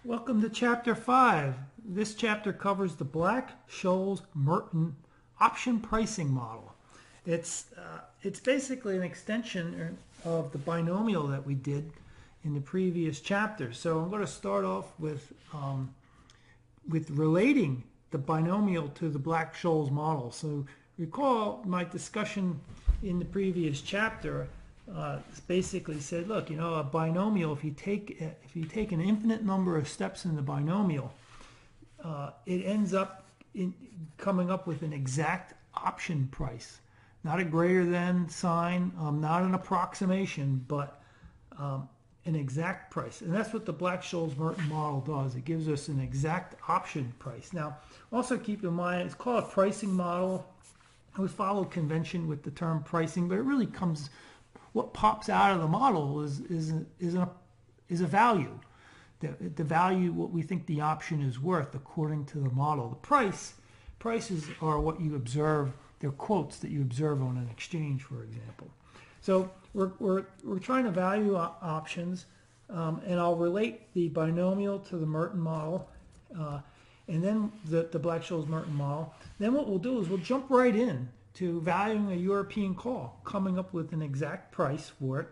Welcome to Chapter 5. This chapter covers the Black-Scholes-Merton option pricing model. It's basically an extension of the binomial that we did in the previous chapter. So I'm going to start off with relating the binomial to the Black-Scholes model. So recall my discussion in the previous chapter. Basically said, look, a binomial, if you take an infinite number of steps in the binomial, it ends up coming up with an exact option price, not a greater than sign, not an approximation, but an exact price. And that's what the Black-Scholes-Merton model does. It gives us an exact option price. Now, also keep in mind, it's called a pricing model. We follow convention with the term pricing, but it really comes. What pops out of the model is a value. The value, what we think the option is worth according to the model. The prices are what you observe. They're quotes that you observe on an exchange, for example. So we're trying to value options, and I'll relate the binomial to the Merton model, and then the Black-Scholes-Merton model. Then what we'll do is we'll jump right in to valuing a European call, coming up with an exact price for it.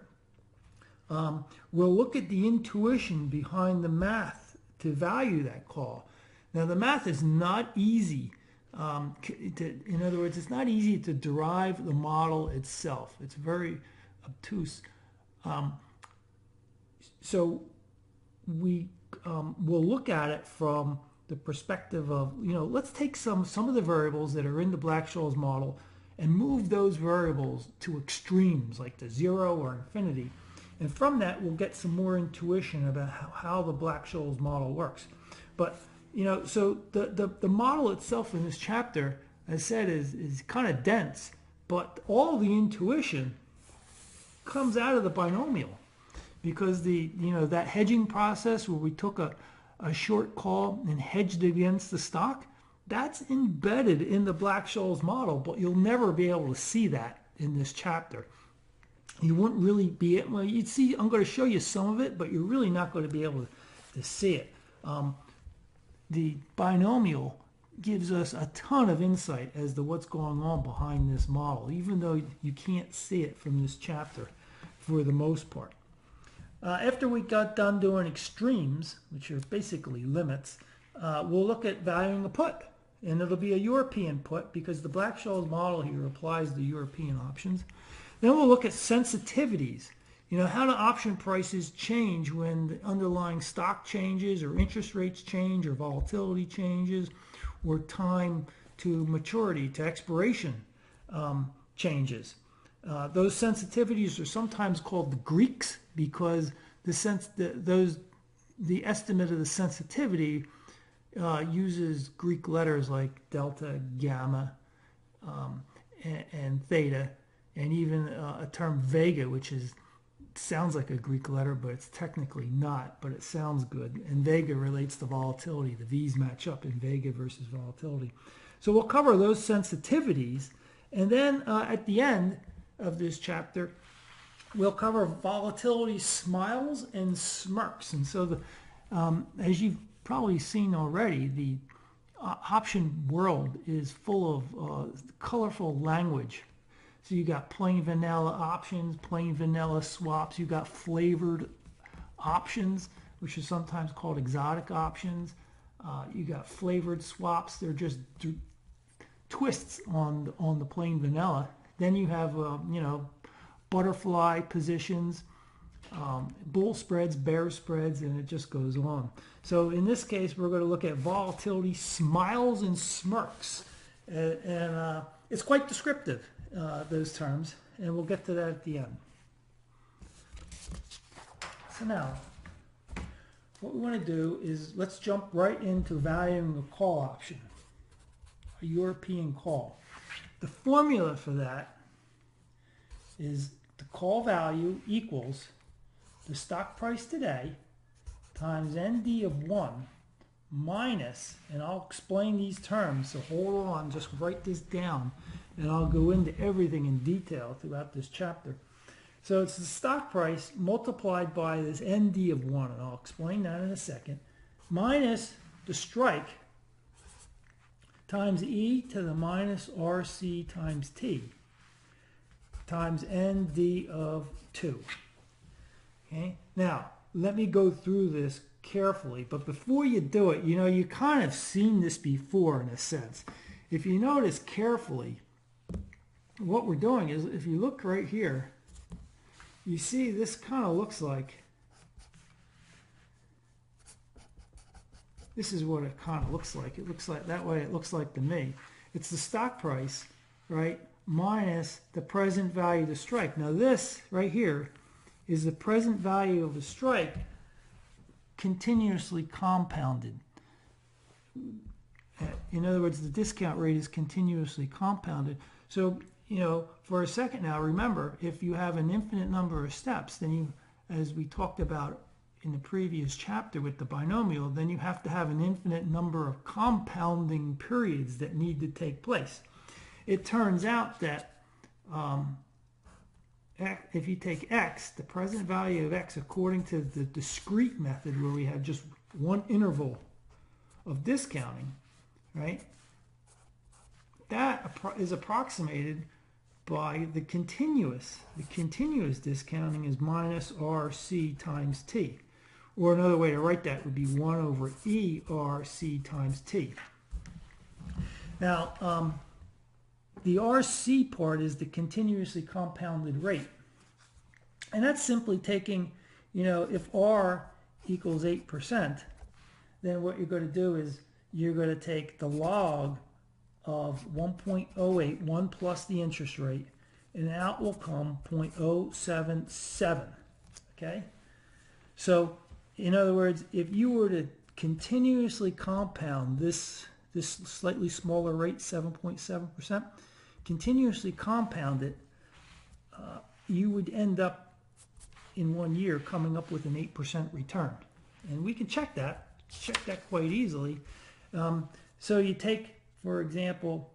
We'll look at the intuition behind the math to value that call. Now, the math is not easy. In other words, it's not easy to derive the model itself. It's very obtuse. So we'll look at it from the perspective of, let's take some of the variables that are in the Black-Scholes model and move those variables to extremes like the 0 or infinity. And from that, we'll get some more intuition about how the Black-Scholes model works. But, so the model itself in this chapter, as I said, is kind of dense, but all the intuition comes out of the binomial, because that hedging process where we took a short call and hedged against the stock, that's embedded in the Black-Scholes model, but you'll never be able to see that in this chapter. You wouldn't really be, well, you'd see, I'm going to show you some of it, but you're really not going to be able to see it. The binomial gives us a ton of insight as to what's going on behind this model, even though you can't see it from this chapter for the most part. After we got done doing extremes, which are basically limits, we'll look at valuing a put. And it'll be a European put because the Black-Scholes model here applies the European options. Then we'll look at sensitivities. How do option prices change when the underlying stock changes, or interest rates change, or volatility changes, or time to maturity, to expiration changes. Those sensitivities are sometimes called the Greeks because the estimate of the sensitivity uses Greek letters like delta, gamma, and theta, and even a term Vega, which sounds like a Greek letter, but it's technically not, but it sounds good. And Vega relates to volatility. The V's match up in Vega versus volatility. So we'll cover those sensitivities, and then at the end of this chapter, we'll cover volatility smiles and smirks. And so as you've probably seen already, the option world is full of colorful language. So you got plain vanilla options, plain vanilla swaps. You got flavored options, which is sometimes called exotic options. You got flavored swaps. They're just twists on the plain vanilla. Then you have butterfly positions, bull spreads, bear spreads, and it just goes on. So in this case, we're going to look at volatility smiles and smirks, and it's quite descriptive, those terms, and we'll get to that at the end. So now, what we want to do is let's jump right into valuing a call option, a European call. The formula for that is the call value equals the stock price today times ND of 1 minus, and I'll explain these terms, so hold on, just write this down, and I'll go into everything in detail throughout this chapter. So it's the stock price multiplied by this ND of 1, and I'll explain that in a second, minus the strike times e to the minus RC times t times ND of 2. Okay, now let me go through this carefully, but before you do it, you kind of seen this before in a sense. If you notice carefully, what we're doing is, if you look right here, you see this kind of looks like, this is what it kind of looks like. It looks like, that way it looks like to me. It's the stock price, right, minus the present value of the strike. Now this right here is the present value of the strike continuously compounded. In other words, the discount rate is continuously compounded. So, for a second now, remember, if you have an infinite number of steps, then you, as we talked about in the previous chapter with the binomial, then you have to have an infinite number of compounding periods that need to take place. It turns out that if you take x, the present value of x, according to the discrete method where we have just one interval of discounting, right, that is approximated by the continuous. The continuous discounting is minus RC times t. Or another way to write that would be 1 over ERC times t. Now, the RC part is the continuously compounded rate. And that's simply taking, if R equals 8%, then what you're going to do is you're going to take the log of 1.08, 1 plus the interest rate, and out will come 0.077, okay? So, in other words, if you were to continuously compound this slightly smaller rate, 7.7%, continuously compound it, you would end up in 1 year coming up with an 8% return. And we can check that quite easily. So you take, for example,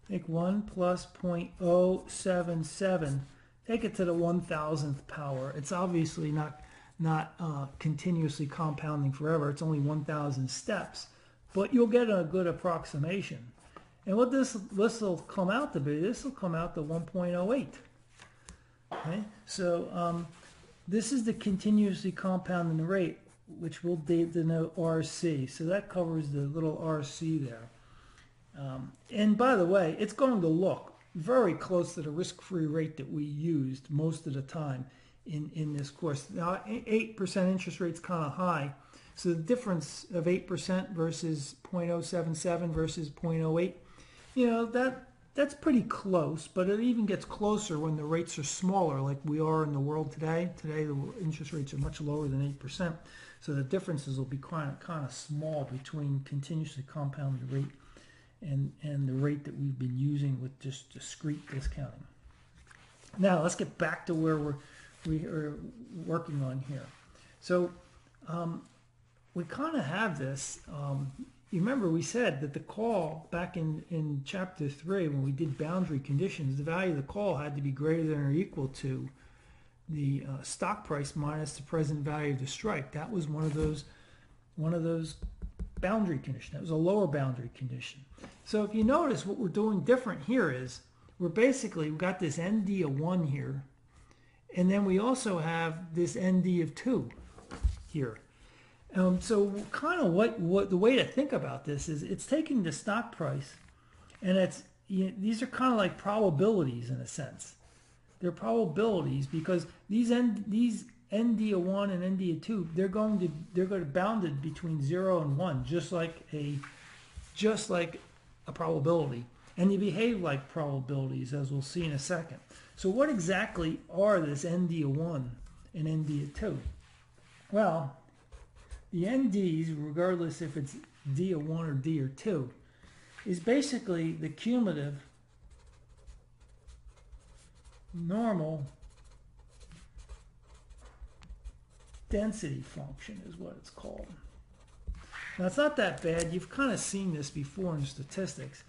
take 1 plus 0.077, take it to the 1,000th power. It's obviously not continuously compounding forever. It's only 1,000 steps, but you'll get a good approximation. And what this will come out to be, this will come out to 1.08. Okay, so this is the continuously compounding rate, which will denote RC. So that covers the little RC there. And by the way, it's going to look very close to the risk-free rate that we used most of the time in this course. Now, 8% interest rate is kind of high. So the difference of 8% versus 0.077 versus 0.08, that's pretty close, but it even gets closer when the rates are smaller like we are in the world today. Today, the interest rates are much lower than 8%. So the differences will be kind of small between continuously compounded rate and the rate that we've been using with just discrete discounting. Now let's get back to where we are working on here. So we kind of have this. You remember we said that the call back in chapter 3 when we did boundary conditions, the value of the call had to be greater than or equal to the stock price minus the present value of the strike. That was one of those boundary condition. That was a lower boundary condition. So if you notice, what we're doing different here is we've got this ND of 1 here, and then we also have this ND of 2 here. So kind of what the way to think about this is it's taking the stock price, and these are kind of like probabilities in a sense. They're probabilities because these ND of 1 and ND of 2, they're going to bounded between 0 and 1, just like a probability, and they behave like probabilities, as we'll see in a second. So what exactly are this ND of 1 and ND of 2? Well, the NDs, regardless if it's D of 1 or D or 2, is basically the cumulative normal density function is what it's called. Now it's not that bad. You've kind of seen this before in statistics,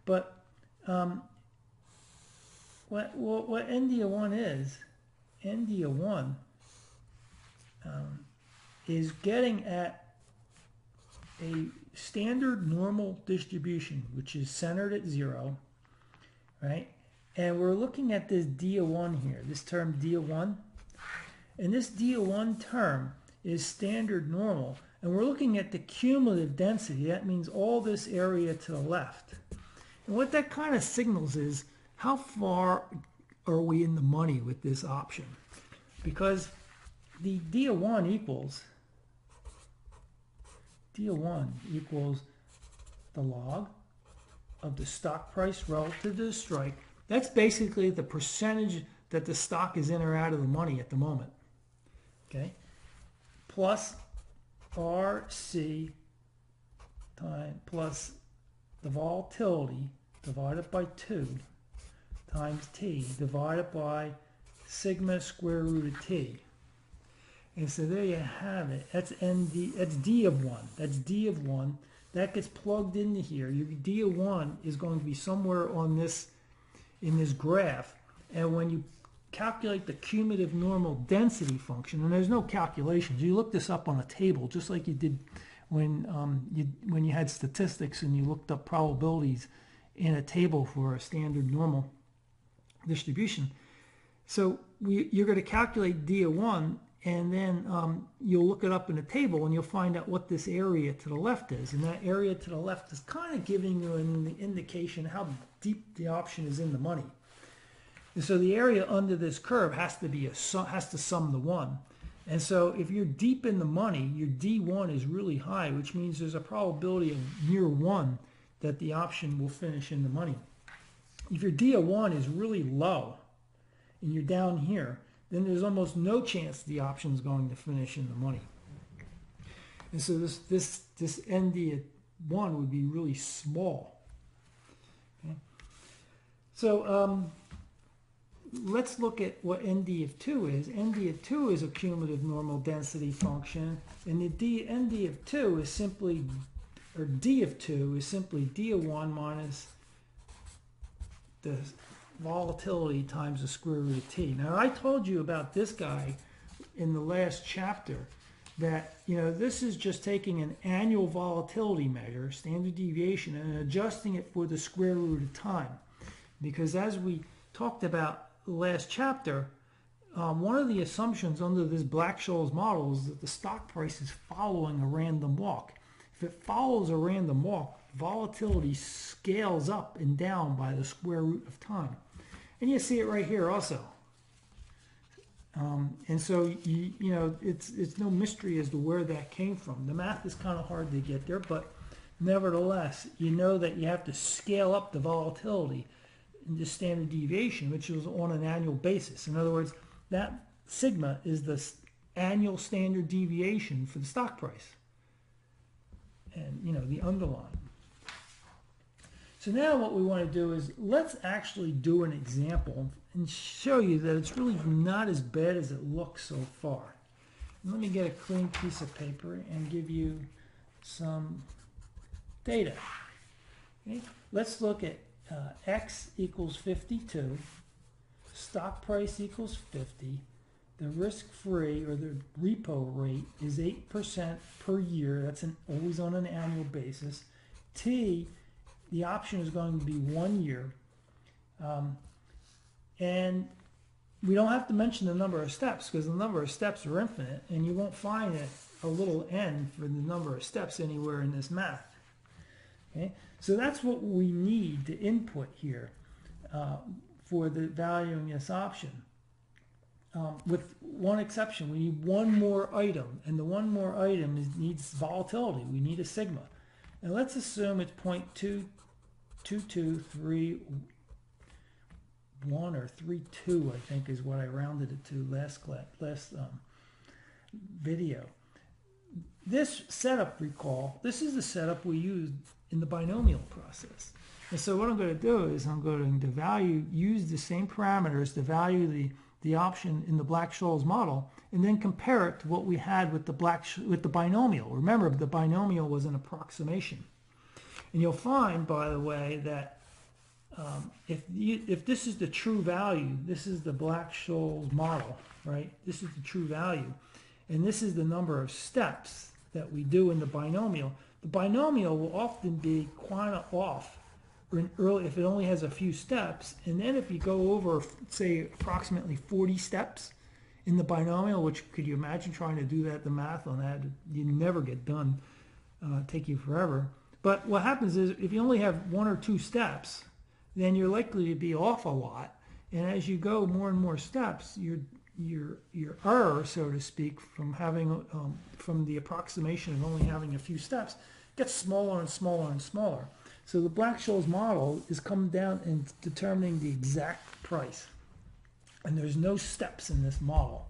but what ND1 is, ND1 is getting at a standard normal distribution, which is centered at 0, right? And we're looking at this D1 here, this term D1. And this D1 term is standard normal. And we're looking at the cumulative density. That means all this area to the left. And what that kind of signals is how far are we in the money with this option? Because the D1 equals the log of the stock price relative to the strike. That's basically the percentage that the stock is in or out of the money at the moment. Okay? Plus RC plus the volatility divided by 2 times T divided by sigma square root of T. And so there you have it. That's that's D of 1. That's D of 1. That gets plugged into here. Your D of 1 is going to be somewhere on this, in this graph. And when you calculate the cumulative normal density function, and there's no calculations. You look this up on a table, just like you did when you had statistics and you looked up probabilities in a table for a standard normal distribution. So you're going to calculate D of 1, and then you'll look it up in a table and you'll find out what this area to the left is. And that area to the left is kind of giving you an indication how deep the option is in the money. And so the area under this curve has to sum the 1. And so if you're deep in the money, your D1 is really high, which means there's a probability of near 1 that the option will finish in the money. If your D of 1 is really low and you're down here, then there's almost no chance the option is going to finish in the money. And so this ND at 1 would be really small. Okay? So let's look at what ND of 2 is. ND of 2 is a cumulative normal density function, and the ND of 2 is simply, or D of 2 is simply D of 1 minus the volatility times the square root of T. Now, I told you about this guy in the last chapter that, you know, this is just taking an annual volatility measure, standard deviation, and adjusting it for the square root of time. Because as we talked about the last chapter, one of the assumptions under this Black-Scholes model is that the stock price is following a random walk. If it follows a random walk, volatility scales up and down by the square root of time. And you see it right here also. And so, you know, it's no mystery as to where that came from. The math is kind of hard to get there, but nevertheless, you know that you have to scale up the volatility in the standard deviation, which is on an annual basis. In other words, that sigma is the annual standard deviation for the stock price. And, you know, the underlying. So now what we want to do is let's actually do an example and show you that it's really not as bad as it looks so far. And let me get a clean piece of paper and give you some data. Okay? Let's look at X equals 52, stock price equals 50, the risk-free or the repo rate is 8% per year. That's always on an annual basis. T, the option is going to be 1 year. And we don't have to mention the number of steps because the number of steps are infinite, and you won't find a little n for the number of steps anywhere in this math. Okay? So that's what we need to input here for the valuing this option. With one exception, we need one more item, and the one more item needs volatility. We need a sigma. And let's assume it's 0.2223 1 or 32, I think is what I rounded it to last video. This setup, recall, this is the setup we used in the binomial process. And so what I'm going to do is I'm going to use the same parameters to value the option in the Black-Scholes model, and then compare it to what we had with the binomial. Remember, the binomial was an approximation. And you'll find, by the way, that if this is the true value, this is the Black-Scholes model, right? This is the true value. And this is the number of steps that we do in the binomial. The binomial will often be quanta off if it only has a few steps. And then if you go over, say, approximately 40 steps in the binomial, which could you imagine trying to do that, the math on that? You never get done, take you forever. But what happens is if you only have 1 or 2 steps, then you're likely to be off a lot. And as you go more and more steps, your error, so to speak, from having from the approximation of only having a few steps gets smaller and smaller and smaller. So the Black-Scholes model is coming down and determining the exact price. And there's no steps in this model.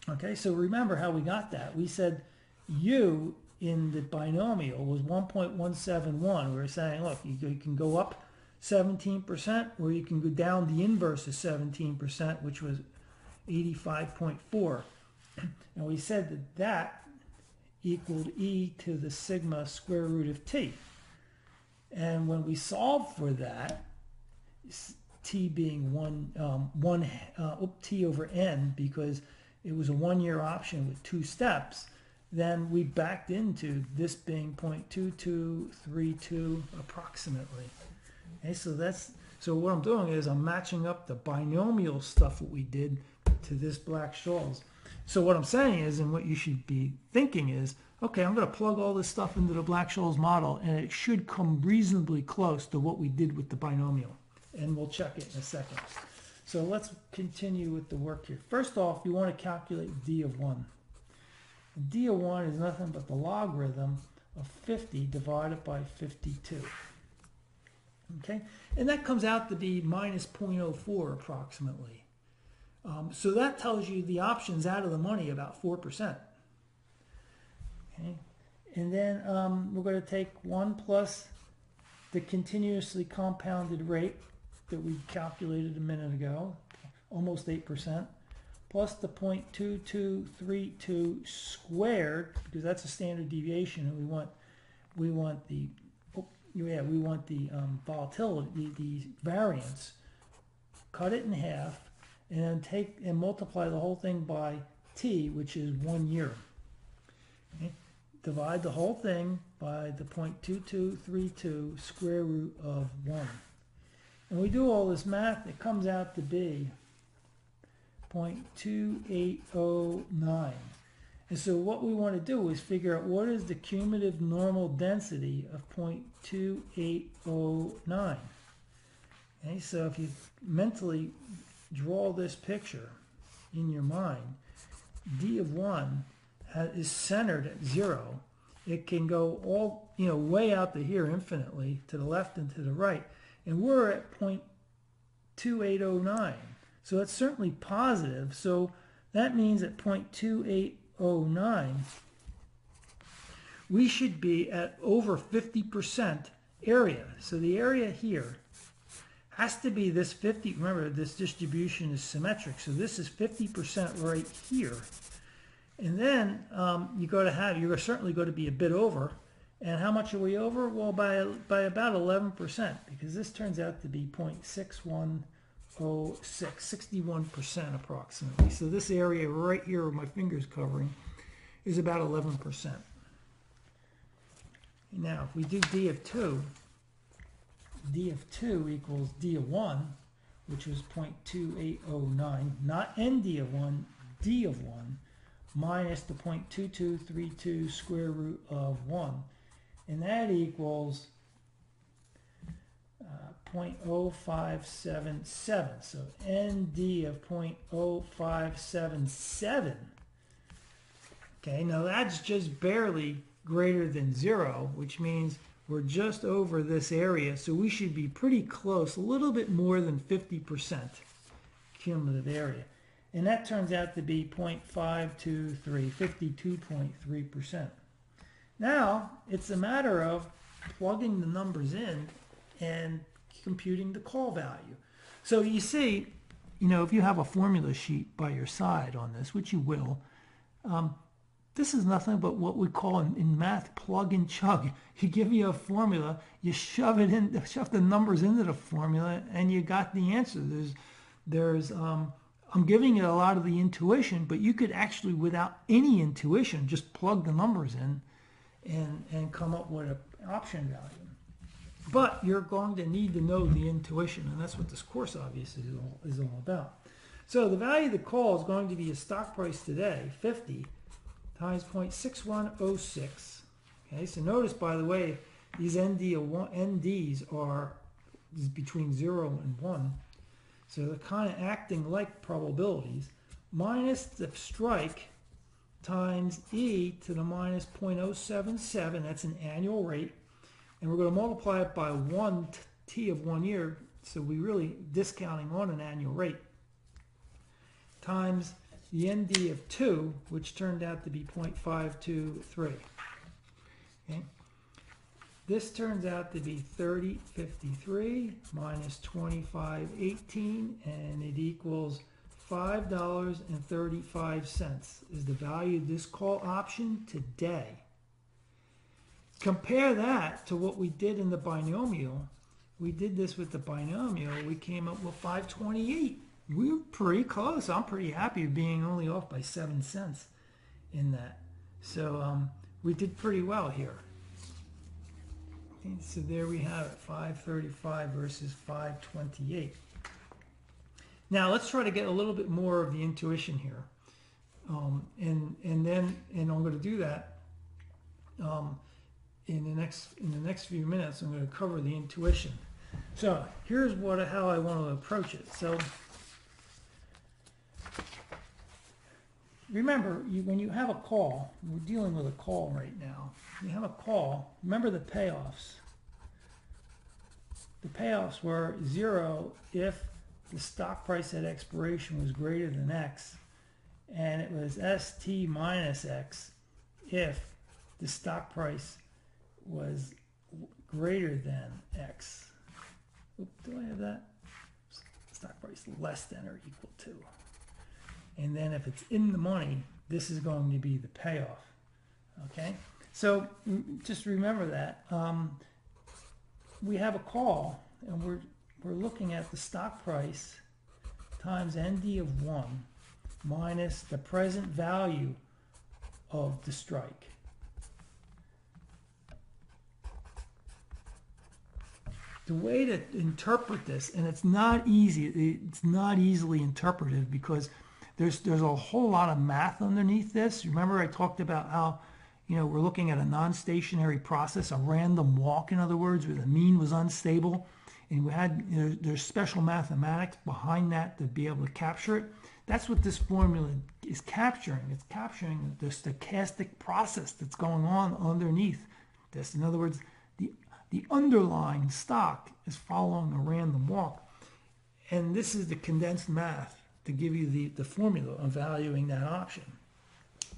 Okay, so remember how we got that. We said U in the binomial was 1.171. We were saying, look, you can go up 17%, or you can go down the inverse of 17%, which was 85.4. And we said that that equaled e to the sigma square root of t. And when we solved for that, t being t over n, because it was a 1-year option with 2 steps, then we backed into this being 0.2232 approximately. Okay, so what I'm doing is I'm matching up the binomial stuff that we did to this Black-Scholes. So what I'm saying is, and what you should be thinking is, okay, I'm going to plug all this stuff into the Black-Scholes model, and it should come reasonably close to what we did with the binomial. And we'll check it in a second. So let's continue with the work here. First off, you want to calculate d of 1. And d of 1 is nothing but the logarithm of 50 divided by 52. Okay, and that comes out to be minus 0.04 approximately. So that tells you the option's out of the money about 4%. Okay, and then we're going to take 1 plus the continuously compounded rate that we calculated a minute ago, almost 8%, plus the 0.2232 squared, because that's a standard deviation, and we want the volatility, the variance. Cut it in half, and then take and multiply the whole thing by t, which is 1 year. Okay? Divide the whole thing by the 0.2232 square root of 1. And we do all this math, it comes out to be 0.2809. And so what we want to do is figure out what is the cumulative normal density of 0.2809. Okay, so if you mentally draw this picture in your mind, d of 1 is centered at 0. It can go all, way out to here infinitely, to the left and to the right. And we're at 0.2809. So it's certainly positive. So that means at 0.2809, we should be at over 50% area. So the area here has to be this 50. Remember, this distribution is symmetric. So this is 50% right here. And then you're certainly going to be a bit over. And how much are we over? Well, by about 11%, because this turns out to be 0.6106, 61% approximately. So this area right here where my finger's covering is about 11%. Now, if we do d of 2 equals d of 1, which was 0.2809, not nd of 1, d of 1, minus the 0.2232 square root of 1. And that equals 0.0577. So ND of 0.0577. Okay, now that's just barely greater than 0, which means we're just over this area. So we should be pretty close, a little bit more than 50% cumulative area. And that turns out to be 0.523, 52.3%. Now, it's a matter of plugging the numbers in and computing the call value. So you see, if you have a formula sheet by your side on this, which you will, This is nothing but what we call in math plug and chug. You give me a formula, you shove it in, shove the numbers into the formula, and you got the answer. I'm giving it a lot of the intuition, but you could actually, without any intuition, just plug the numbers in and come up with an option value. But you're going to need to know the intuition, and that's what this course obviously is all about. So the value of the call is going to be a stock price today, 50, times 0.6106. Okay, so notice, by the way, these NDs are between 0 and 1. So they're kind of acting like probabilities, minus the strike times e to the minus 0.077. That's an annual rate. And we're going to multiply it by 1 t of 1 year. So we're really discounting on an annual rate. Times the ND of 2, which turned out to be 0.523. Okay. This turns out to be 30.53 minus 25.18, and it equals $5.35 is the value of this call option today. Compare that to what we did in the binomial. We did this with the binomial. We came up with 528. We were pretty close. I'm pretty happy being only off by 7 cents in that. So we did pretty well here. Okay, so there we have it, 535 versus 528. Now let's try to get a little bit more of the intuition here. And I'm going to do that in the next few minutes. I'm going to cover the intuition. So here's how I want to approach it. So remember, when you have a call, we're dealing with a call right now. You have a call, remember the payoffs. The payoffs were 0 if the stock price at expiration was greater than X, and it was ST minus X if the stock price was greater than X. Oop, do I have that? Stock price less than or equal to. And then if it's in the money, this is going to be the payoff. Okay? So just remember that. We have a call, and we're looking at the stock price times ND of 1 minus the present value of the strike. The way to interpret this, and it's not easy, it's not easily interpreted because there's a whole lot of math underneath this. Remember I talked about how, we're looking at a non-stationary process, a random walk, in other words, where the mean was unstable. And we had, there's special mathematics behind that to be able to capture it. That's what this formula is capturing. It's capturing the stochastic process that's going on underneath this. In other words, the underlying stock is following a random walk. And this is the condensed math to give you the formula of valuing that option.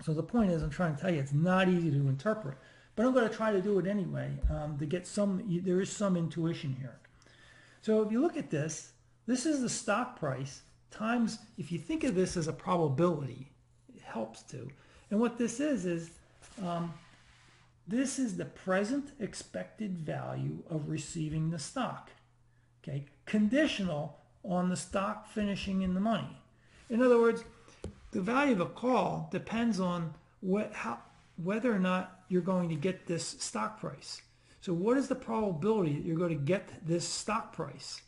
So the point is, I'm trying to tell you, it's not easy to interpret, but I'm going to try to do it anyway to get there is some intuition here. So if you look at this, this is the stock price times, if you think of this as a probability, it helps to. And what this is this is the present expected value of receiving the stock, okay, conditional on the stock finishing in the money. In other words, the value of a call depends on whether or not you're going to get this stock price. So what is the probability that you're going to get this stock price?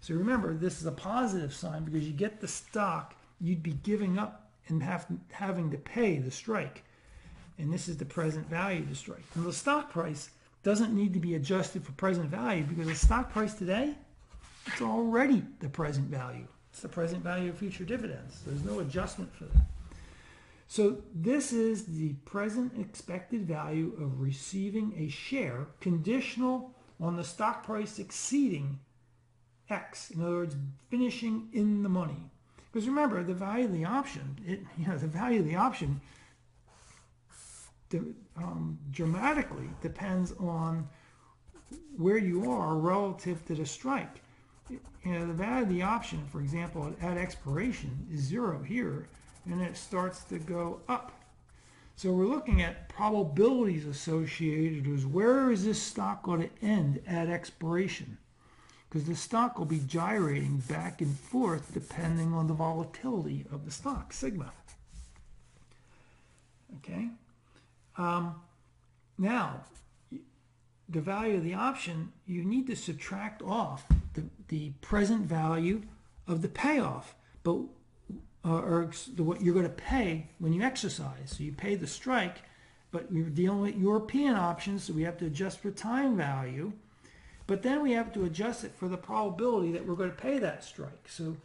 So remember, this is a positive sign because you get the stock, you'd be giving up and having to pay the strike. And this is the present value of the strike. And the stock price doesn't need to be adjusted for present value because the stock price today, it's already the present value. It's the present value of future dividends. There's no adjustment for that. So this is the present expected value of receiving a share conditional on the stock price exceeding X. In other words, finishing in the money. Because remember, the value of the option, the value of the option dramatically depends on where you are relative to the strike. The value of the option, for example, at expiration is 0 here, and it starts to go up. So we're looking at probabilities associated with where is this stock going to end at expiration? Because the stock will be gyrating back and forth depending on the volatility of the stock, sigma. Okay. Now, the value of the option, you need to subtract off the present value of the payoff, but what you're going to pay when you exercise. So you pay the strike, but we're dealing with European options, so we have to adjust for time value, but then we have to adjust it for the probability that we're going to pay that strike. So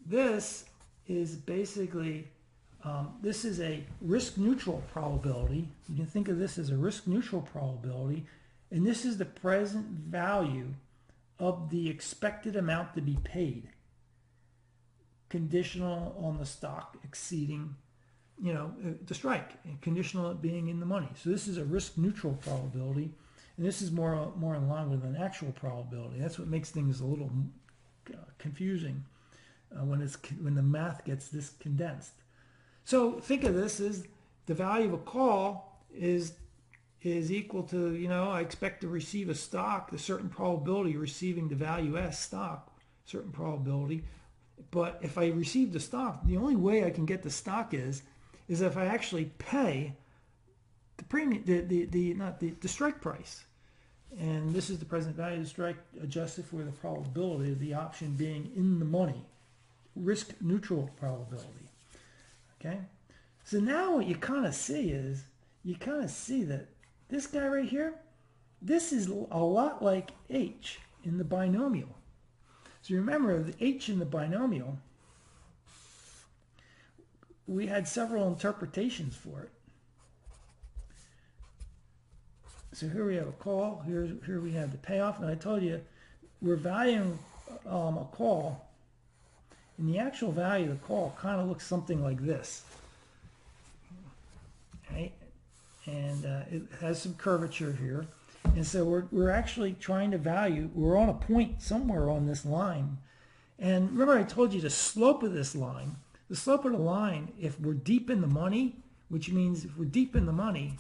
this is basically, this is a risk-neutral probability. You can think of this as a risk-neutral probability, and this is the present value of the expected amount to be paid, conditional on the stock exceeding, the strike, and conditional on it being in the money. So this is a risk-neutral probability, and this is more in line with an actual probability. That's what makes things a little confusing when the math gets this condensed. So think of this as the value of a call is equal to, I expect to receive a stock, a certain probability of receiving the value S stock, certain probability. But if I receive the stock, the only way I can get the stock is if I actually pay the premium, the strike price. And this is the present value of the strike adjusted for the probability of the option being in the money, risk neutral probability. Okay, so now what you kind of see is that this guy right here, this is a lot like H in the binomial. So remember, the H in the binomial, we had several interpretations for it. So here we have a call, here we have the payoff, and I told you we're valuing a call, and the actual value of the call kind of looks something like this. Right? And it has some curvature here. And so we're actually trying to value, we're on a point somewhere on this line. And remember I told you the slope of this line, the slope of the line, if we're deep in the money, which means if we're deep in the money,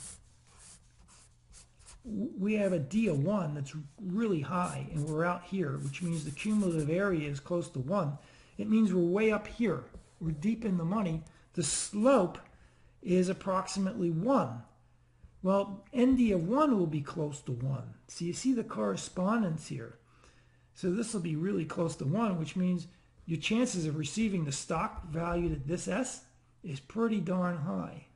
we have a D of 1 that's really high, and we're out here, which means the cumulative area is close to 1. It means we're way up here. We're deep in the money. The slope is approximately 1. Well, ND of 1 will be close to 1. So you see the correspondence here. So this will be really close to 1, which means your chances of receiving the stock valued at this S is pretty darn high.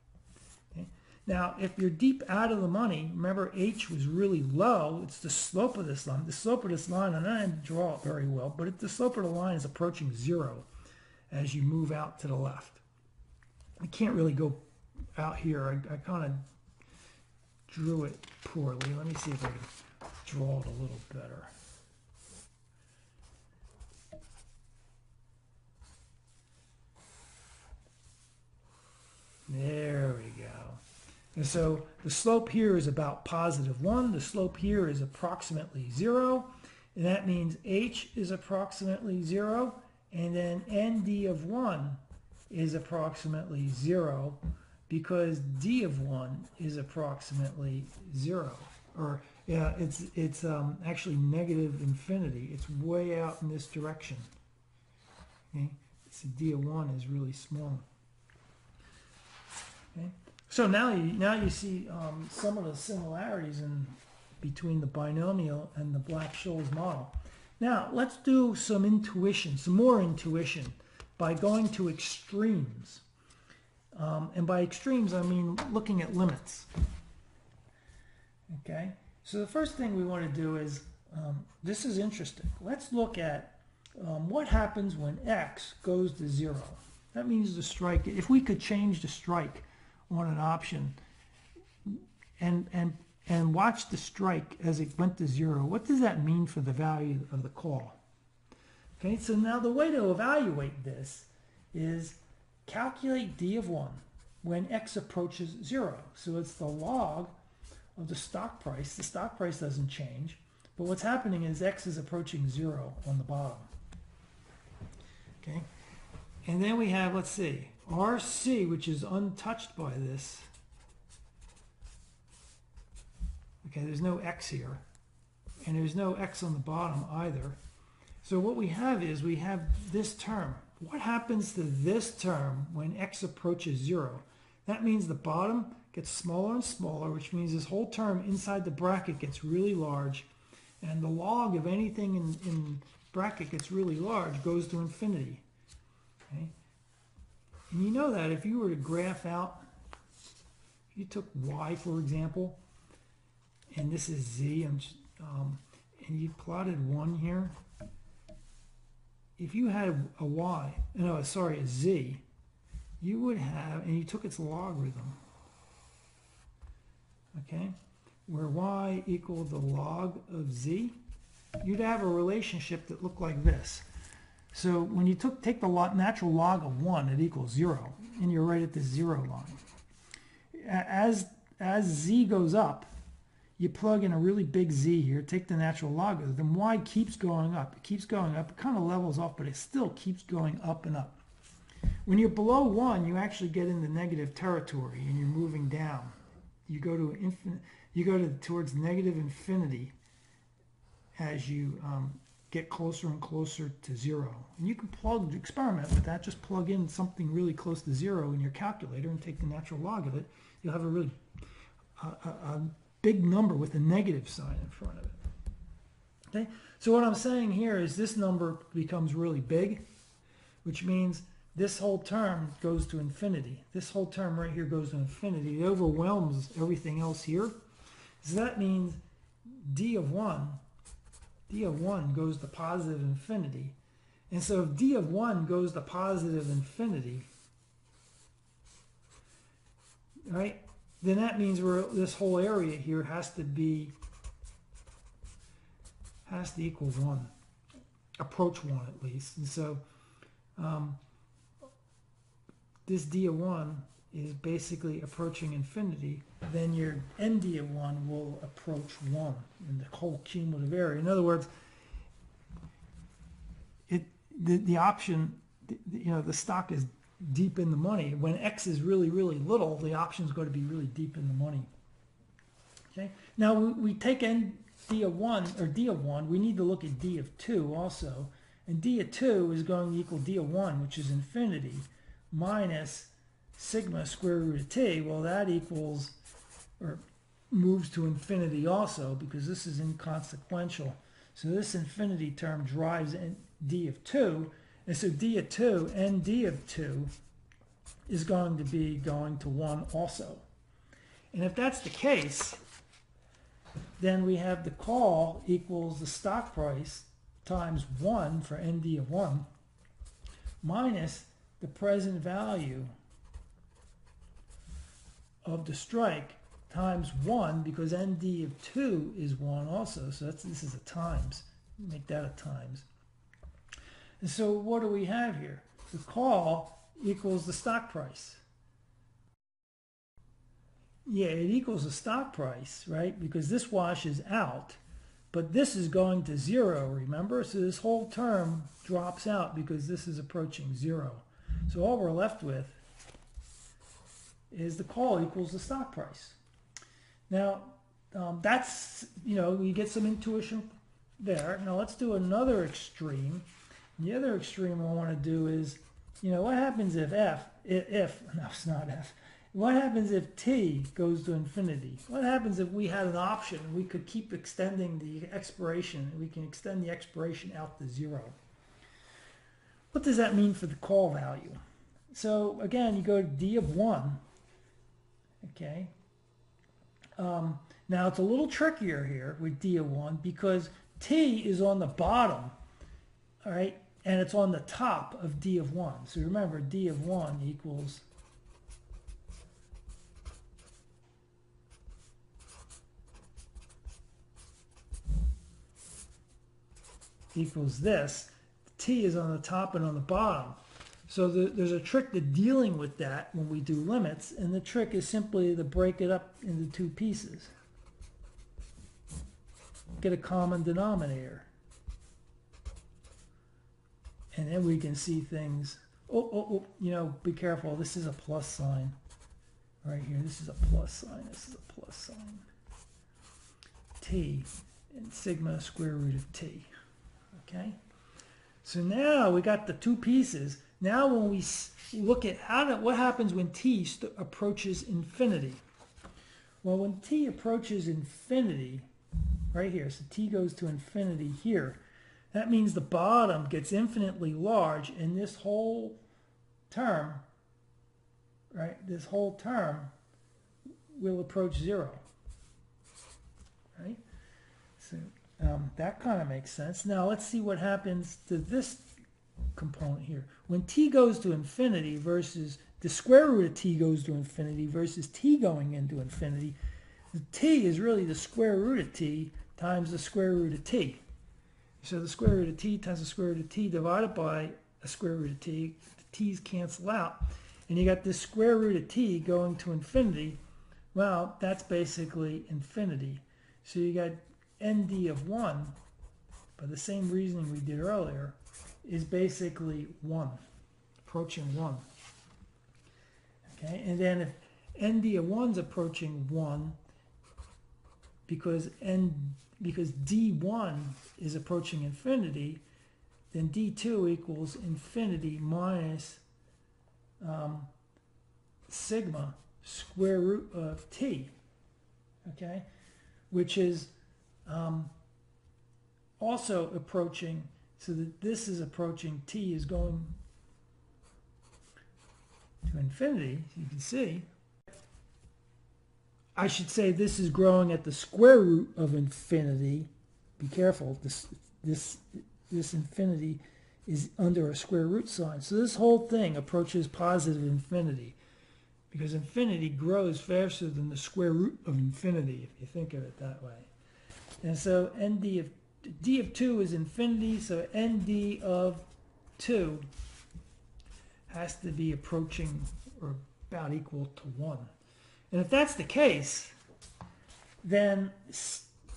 Okay? Now, if you're deep out of the money, remember H was really low. It's the slope of this line. The slope of this line, and I didn't draw it very well, but the slope of the line is approaching 0 as you move out to the left. I can't really go out here. I kind of drew it poorly. Let me see if I can draw it a little better. There we go. And so the slope here is about +1. The slope here is approximately 0. And that means H is approximately 0. And then ND of 1 is approximately 0, because D of 1 is approximately 0. Or yeah, it's actually negative infinity. It's way out in this direction. Okay? So D of 1 is really small. Okay? So now you see some of the similarities between the binomial and the Black-Scholes model. Now let's do some intuition, some more intuition, by going to extremes. And by extremes, I mean looking at limits. Okay, so the first thing we want to do is, this is interesting. Let's look at what happens when X goes to 0. That means the strike, if we could change the strike on an option and watch the strike as it went to 0, what does that mean for the value of the call? Okay, so now the way to evaluate this is calculate D of 1 when X approaches 0. So it's the log of the stock price. The stock price doesn't change, but what's happening is X is approaching 0 on the bottom. Okay, and then we have, let's see, RC, which is untouched by this, okay, there's no X here, and there's no X on the bottom either. So what we have is we have this term. What happens to this term when X approaches 0? That means the bottom gets smaller and smaller, which means this whole term inside the bracket gets really large, and the log of anything in bracket gets really large goes to infinity. Okay? And you know that if you were to graph out, if you took Y, for example, and this is Z, and you plotted 1 here, if you had a Y, no, sorry, a Z, you would have, and you took its logarithm, okay, where Y equaled the log of Z, you'd have a relationship that looked like this. So when you take the natural log of 1, it equals 0, and you're right at the 0 line. As Z goes up, you plug in a really big Z here, take the natural logarithm, Y keeps going up. It keeps going up. It kind of levels off, but it still keeps going up and up. When you're below 1, you actually get into negative territory, and you're moving down. You go to infinite. You go towards negative infinity as you get closer and closer to 0. And you can experiment with that. Just plug in something really close to 0 in your calculator and take the natural log of it. You'll have a really big number with a negative sign in front of it. Okay, so what I'm saying here is this number becomes really big, which means this whole term goes to infinity. This whole term right here goes to infinity. It overwhelms everything else here. So that means d of 1 goes to positive infinity. And so if d of 1 goes to positive infinity, right, then that means this whole area here has to equal 1, approach 1 at least. And so this d of 1 is basically approaching infinity. Then your nd of 1 will approach 1 in the whole cumulative area. In other words, the option, the stock is deep in the money. When X is really, really little, the option is going to be really deep in the money. Okay. Now we take d of 1, we need to look at d of 2 also. And d of 2 is going to equal d of 1, which is infinity, minus sigma square root of t. Well, that equals, or moves to infinity also, because this is inconsequential. So this infinity term drives d of 2. And so d of 2 and d of 2 is going to be going to 1 also. And if that's the case, then we have the call equals the stock price times 1 for nd of 1 minus the present value of the strike times 1, because nd of 2 is 1 also. So this is a times. Make that a times. And so what do we have here? The call equals the stock price. Yeah, it equals the stock price, right? Because this washes out, but this is going to 0, remember? So this whole term drops out because this is approaching 0. So all we're left with is the call equals the stock price. Now, that's, you get some intuition there. Now let's do another extreme. The other extreme I want to do is, what happens if what happens if t goes to infinity? What happens if we had an option and we could keep extending the expiration, and we can extend the expiration out to 0? What does that mean for the call value? So again, you go to d of 1, okay? Now it's a little trickier here with d of 1 because t is on the bottom, all right? And it's on the top of d of 1. So remember, d of 1 equals this. T is on the top and on the bottom. So there's a trick to dealing with that when we do limits, and the trick is simply to break it up into 2 pieces. Get a common denominator. And then we can see things You know, be careful. This is a plus sign right here. This is a plus sign. This is a plus sign. T and sigma square root of t. Okay. So now we got the two pieces. Now when we look at what happens when t approaches infinity. Well, when t approaches infinity, right here, so t goes to infinity here, that means the bottom gets infinitely large, and this whole term, right, this whole term will approach 0. Right? So that kind of makes sense. Now let's see what happens to this component here. When t goes to infinity versus the square root of t goes to infinity versus t going into infinity, the t is really the square root of t times the square root of t. So the square root of t times the square root of t divided by a square root of t, the t's cancel out, and you got this square root of t going to infinity. Well, that's basically infinity. So you got nd of 1, by the same reasoning we did earlier, is basically 1, approaching 1. Okay, and then if nd of 1 is approaching 1, because d1 is approaching infinity, then d2 equals infinity minus sigma square root of t, okay, which is also approaching, so that this is approaching, t is going to infinity, as you can see. I should say this is growing at the square root of infinity. Be careful, this infinity is under a square root sign. So this whole thing approaches positive infinity, because infinity grows faster than the square root of infinity, if you think of it that way. And so d of 2 is infinity, so nd of 2 has to be approaching or about equal to 1. And if that's the case, then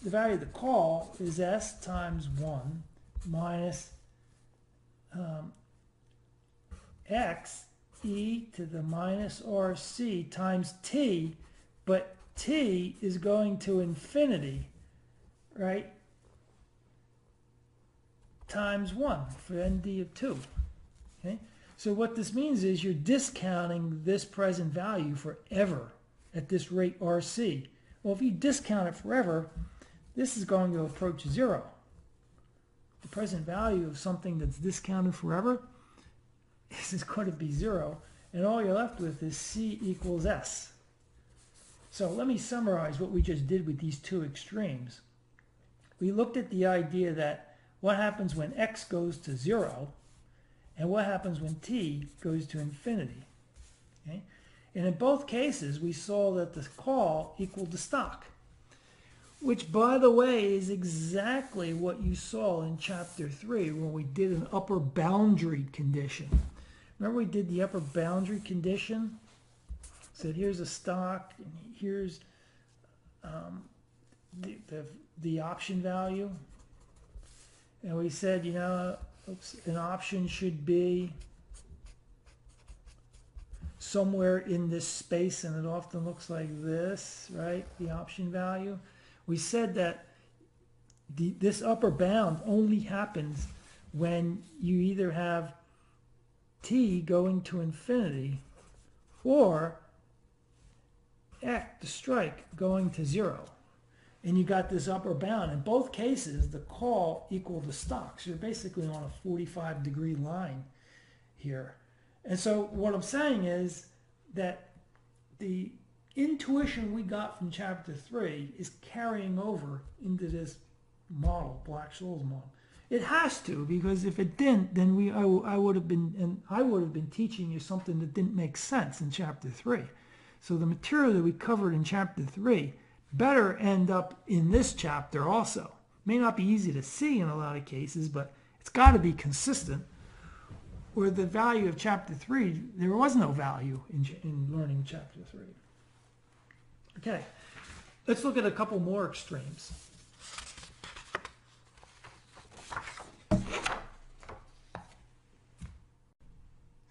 the value of the call is s times 1 minus x e to the minus rc times t, but t is going to infinity, right, times 1 for nd of 2. Okay? So what this means is you're discounting this present value forever at this rate rc. Well, if you discount it forever, this is going to approach 0. The present value of something that's discounted forever is going to be 0, and all you're left with is c equals s. So let me summarize what we just did with these two extremes. We looked at the idea that what happens when x goes to 0 and what happens when t goes to infinity. Okay? And in both cases, we saw that the call equaled the stock, which, by the way, is exactly what you saw in Chapter 3 when we did an upper boundary condition. Remember we did the upper boundary condition? Said here's a stock, and here's the option value. And we said, you know, an option should be somewhere in this space, and it often looks like this, right? The option value. We said that this upper bound only happens when you either have t going to infinity or the strike going to 0. And you got this upper bound. In both cases, the call equaled the stock. So you're basically on a 45-degree line here. And so what I'm saying is that the intuition we got from Chapter 3 is carrying over into this model, Black-Scholes model. It has to, because if it didn't, then I would have been teaching you something that didn't make sense in Chapter 3. So the material that we covered in Chapter 3 better end up in this chapter also. May not be easy to see in a lot of cases, but it's got to be consistent. Where the value of Chapter 3, there was no value in learning Chapter 3. Okay, let's look at a couple more extremes.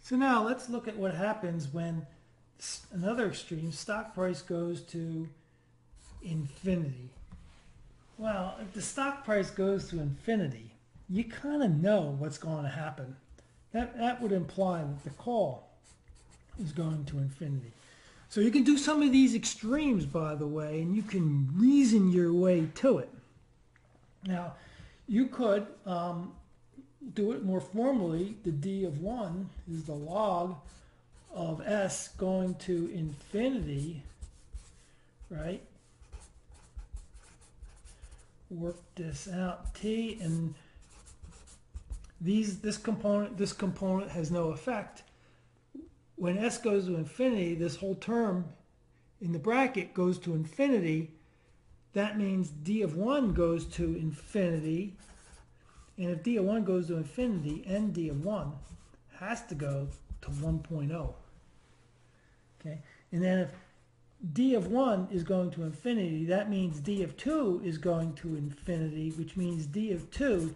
So now let's look at what happens when another extreme, stock price goes to infinity. Well, if the stock price goes to infinity, you kind of know what's going to happen. That would imply that the call is going to infinity. So you can do some of these extremes, by the way, and you can reason your way to it. Now, you could do it more formally. The d of 1 is the log of s going to infinity, right? Work this out, t, and this component has no effect. When s goes to infinity, this whole term in the bracket goes to infinity. That means d of 1 goes to infinity. And if d of 1 goes to infinity, nd of 1 has to go to 1.0. Okay? And then if d of 1 is going to infinity, that means d of 2 is going to infinity, which means d of 2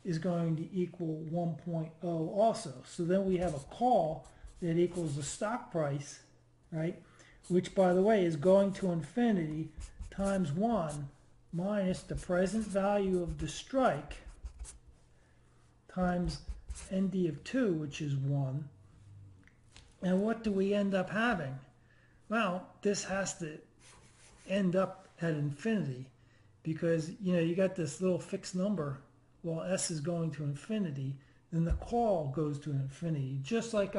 is going to equal 1.0 also. So then we have a call that equals the stock price, right? Which, by the way, is going to infinity times 1 minus the present value of the strike times nd of 2, which is 1. And what do we end up having? Well, this has to end up at infinity because, you know, you got this little fixed number. Well, s is going to infinity, then the call goes to infinity, just like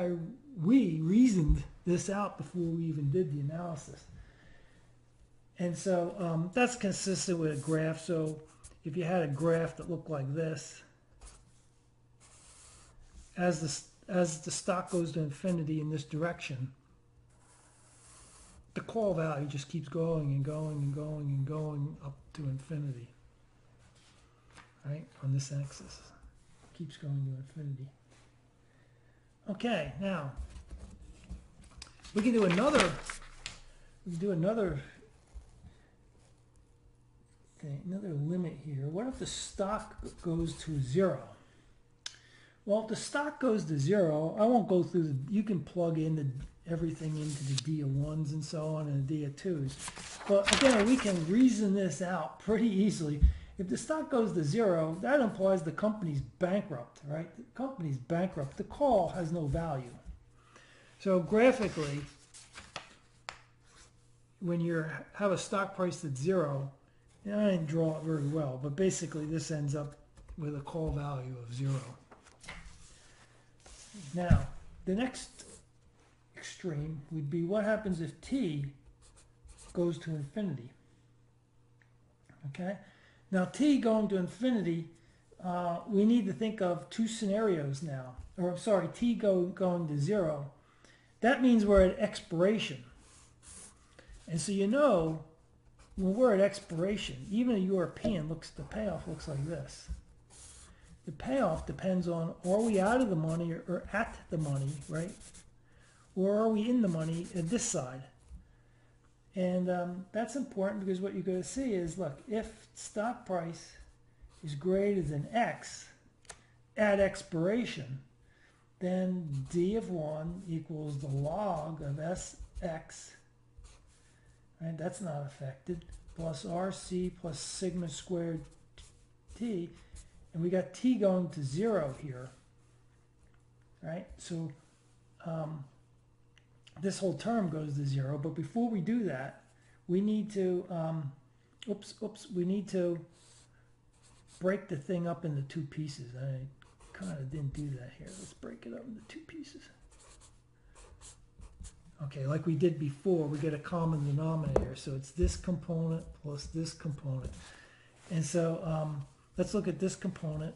we reasoned this out before we even did the analysis. And so that's consistent with a graph. So if you had a graph that looked like this, as the stock goes to infinity in this direction, the call value just keeps going and going and going and going up to infinity, right, on this axis. It keeps going to infinity. Okay, now we can do another limit here. What if the stock goes to 0? Well, if the stock goes to 0, I won't go through you can plug in everything into the d of 1s and so on and the d of 2s. But again, we can reason this out pretty easily. If the stock goes to 0, that implies the company's bankrupt, right? The company's bankrupt. The call has no value. So graphically, when you have a stock price that's 0, and I didn't draw it very well, but basically this ends up with a call value of 0. Now, the next extreme would be what happens if t goes to infinity. Okay? Now, t going to infinity, we need to think of two scenarios now. Or, sorry, t going to 0. That means we're at expiration. And so you know, when we're at expiration, even a European the payoff looks like this. The payoff depends on, are we out of the money or at the money, right? Or are we in the money at this side? And that's important because what you're going to see is, look, if stock price is greater than X at expiration, then D of 1 equals the log of SX, right? That's not affected, plus RC plus sigma squared T. And we got t going to 0 here, right? So this whole term goes to 0. But before we do that, we need to, we need to break the thing up into two pieces. I kind of didn't do that here. Let's break it up into two pieces. Okay, like we did before, we get a common denominator. So it's this component plus this component. And so let's look at this component.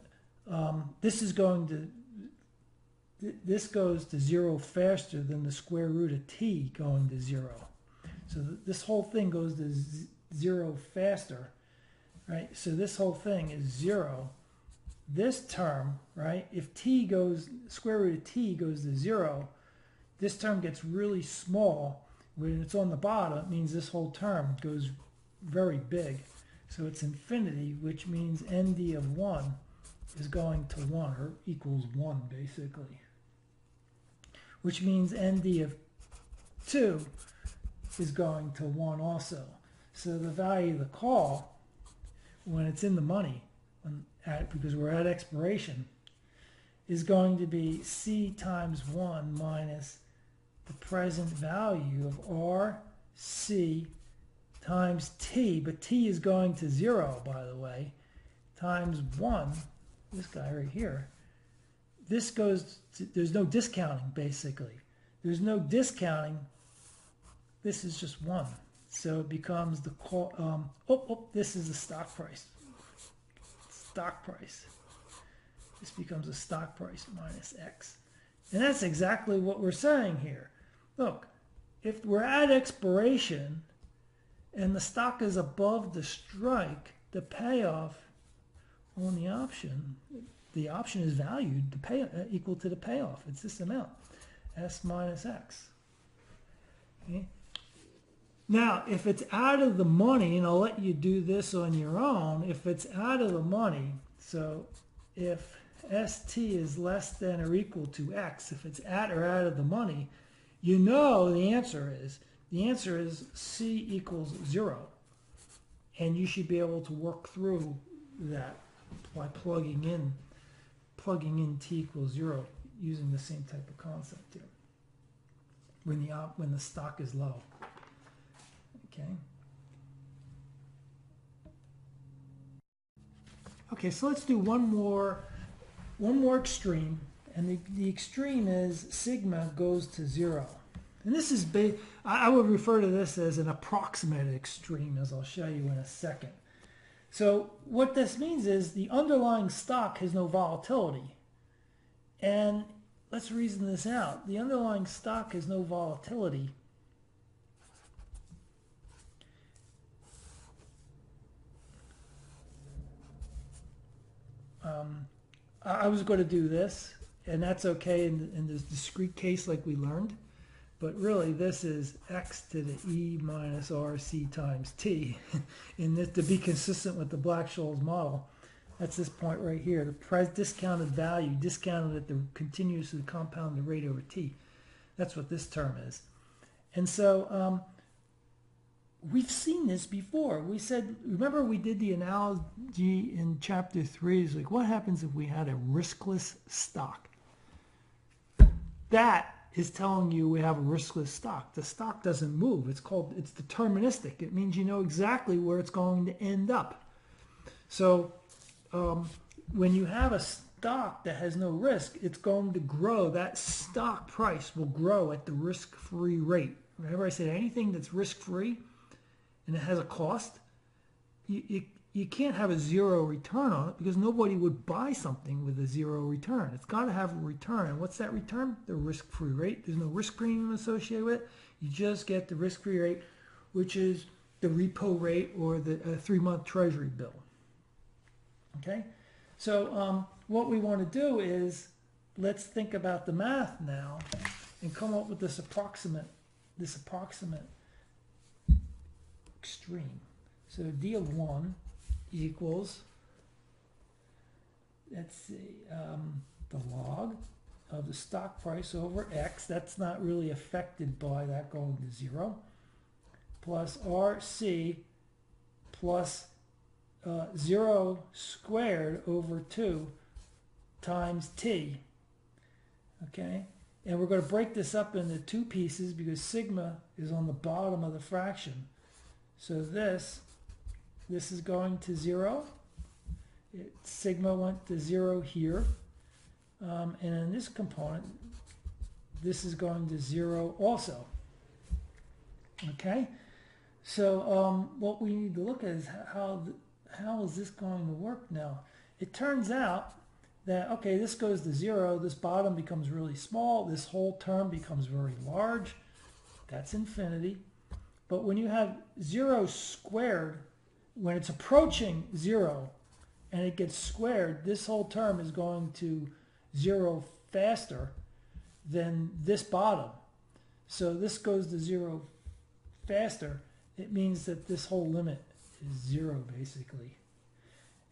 This goes to 0 faster than the square root of t going to 0. So this whole thing goes to 0 faster, right? So this whole thing is 0. This term, right, if square root of t goes to 0, this term gets really small. When it's on the bottom, it means this whole term goes very big. So it's infinity, which means nd of 1 is going to 1, or equals 1, basically. which means ND of 2 is going to 1 also. So the value of the call, when it's in the money, because we're at expiration, is going to be C times 1 minus the present value of RC times T, but T is going to 0, by the way, times 1, this guy right here. This goes to, there's no discounting, basically. There's no discounting. This is just 1. So it becomes the call, this is the stock price. Stock price. This becomes a stock price minus X. And that's exactly what we're saying here. Look, if we're at expiration and the stock is above the strike, the payoff on the option is valued to equal to the payoff. It's this amount, S minus X. Okay? Now, if it's out of the money, and I'll let you do this on your own, if it's out of the money, so if ST is less than or equal to X, if it's at or out of the money, you know the answer is C equals 0. And you should be able to work through that by plugging in T equals 0 using the same type of concept here when the stock is low. Okay. Okay, so let's do one more extreme, and the extreme is sigma goes to 0. And this is I would refer to this as an approximate extreme, as I'll show you in a second. So what this means is the underlying stock has no volatility. And let's reason this out. The underlying stock has no volatility. I was going to do this, and that's okay in this discrete case like we learned. But really, this is X to the E minus RC times T. And this, to be consistent with the Black-Scholes model, that's this point right here. The discounted value, discounted at the continuously compounded rate over T. That's what this term is. And so we've seen this before. We said, remember we did the analogy in chapter 3. It's like, what happens if we had a riskless stock? That is telling you we have a riskless stock. The stock doesn't move. It's deterministic. It means you know exactly where it's going to end up. So when you have a stock that has no risk, it's going to grow. That stock price will grow at the risk-free rate. Remember I said anything that's risk-free and it has a cost, you can't have a 0 return on it because nobody would buy something with a 0 return. It's got to have a return. And what's that return? The risk-free rate. There's no risk premium associated with it. You just get the risk-free rate, which is the repo rate or the 3-month treasury bill. Okay? So what we want to do is let's think about the math now and come up with this approximate extreme. So D of 1 equals, let's see, the log of the stock price over X. That's not really affected by that going to 0. Plus RC plus 0 squared over 2 times T. Okay? And we're going to break this up into 2 pieces because sigma is on the bottom of the fraction. So this is going to 0. Sigma went to 0 here. And in this component, this is going to 0 also. Okay? So what we need to look at is how is this going to work now? It turns out that, okay, this goes to 0. This bottom becomes really small. This whole term becomes very large. That's infinity. But when you have 0 squared, when it's approaching 0 and it gets squared, this whole term is going to 0 faster than this bottom. So this goes to 0 faster. It means that this whole limit is 0 basically.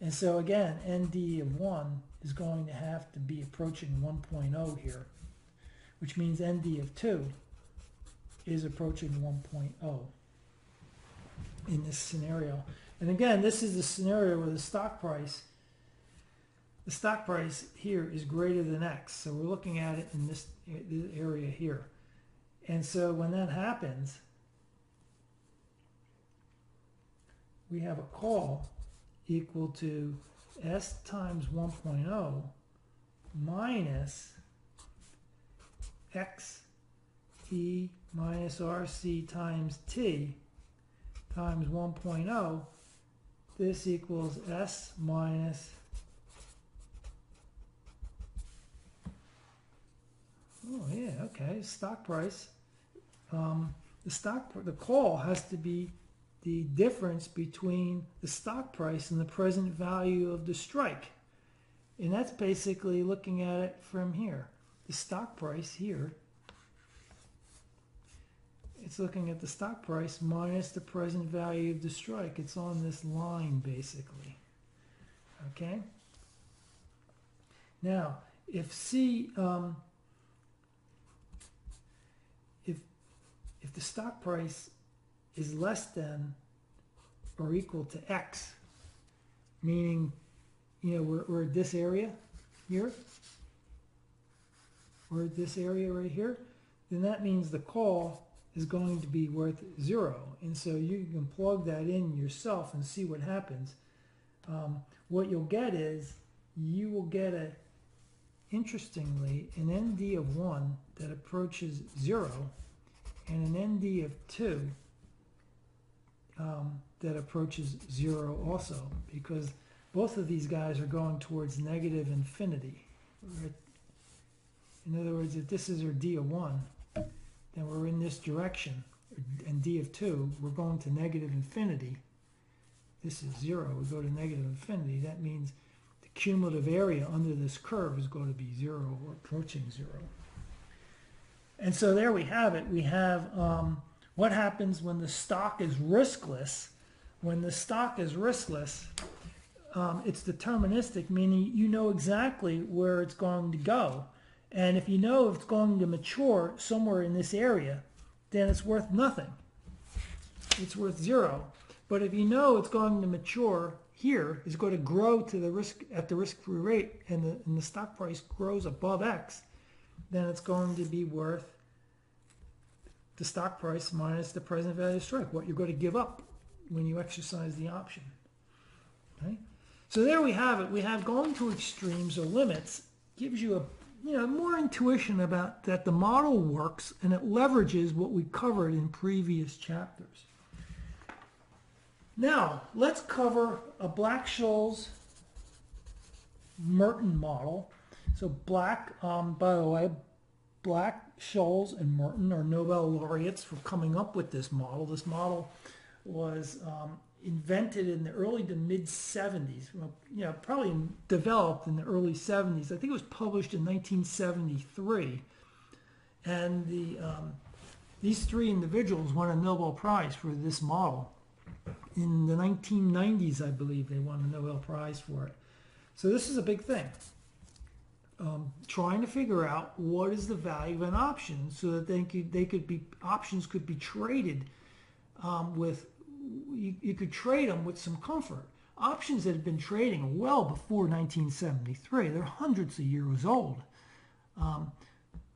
And so again, ND of 1 is going to have to be approaching 1.0 here, which means ND of 2 is approaching 1.0 in this scenario. And again, this is the scenario where the stock price here is greater than X. So we're looking at it in this area here. And so when that happens, we have a call equal to S times 1.0 minus X E minus RC times T times 1.0. This equals S minus stock price. The call has to be the difference between the stock price and the present value of the strike. And that's basically looking at it from here. The stock price here, it's looking at the stock price minus the present value of the strike. It's on this line basically. Okay? Now, if if the stock price is less than or equal to X, meaning, we're at this area here, we're at this area right here, then that means the call is going to be worth 0. And so you can plug that in yourself and see what happens. What you'll get is, you will get interestingly, an ND of 1 that approaches 0 and an ND of 2 that approaches 0 also, because both of these guys are going towards negative infinity. In other words, if this is our D of 1, then we're in this direction, and D of 2, we're going to negative infinity. This is 0, we go to negative infinity. That means the cumulative area under this curve is going to be 0 or approaching 0. And so there we have it. We have what happens when the stock is riskless. When the stock is riskless, it's deterministic, meaning you know exactly where it's going to go. And if you know if it's going to mature somewhere in this area, then it's worth nothing. It's worth 0. But if you know it's going to mature here, it's going to grow to the risk-free rate, and the stock price grows above X, then it's going to be worth the stock price minus the present value of strike, what you're going to give up when you exercise the option. Okay? So there we have it. We have going to extremes or limits gives you more intuition about that the model works, and it leverages what we covered in previous chapters. Now, let's cover a Black-Scholes-Merton model. So by the way, Black-Scholes and Merton are Nobel laureates for coming up with this model. This model was invented in the early to mid 70s. Probably developed in the early 70s. I think it was published in 1973. And these three individuals won a Nobel Prize for this model. In the 1990s, I believe, they won a Nobel Prize for it. So this is a big thing. Trying to figure out what is the value of an option so that options could be traded with. You could trade them with some comfort. Options that have been trading well before 1973. They're hundreds of years old,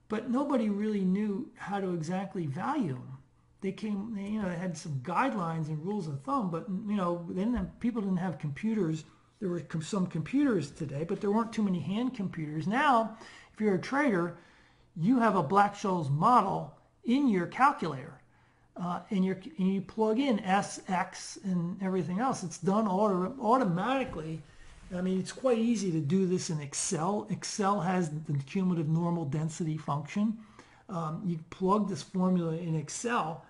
but nobody really knew how to exactly value them. They had some guidelines and rules of thumb, but people didn't have computers. There were some computers today, but there weren't too many hand computers. Now, if you're a trader, you have a Black-Scholes model in your calculator, and you plug in S, X, and everything else. It's done automatically. I mean, it's quite easy to do this in Excel. Excel has the cumulative normal density function. You plug this formula in Excel,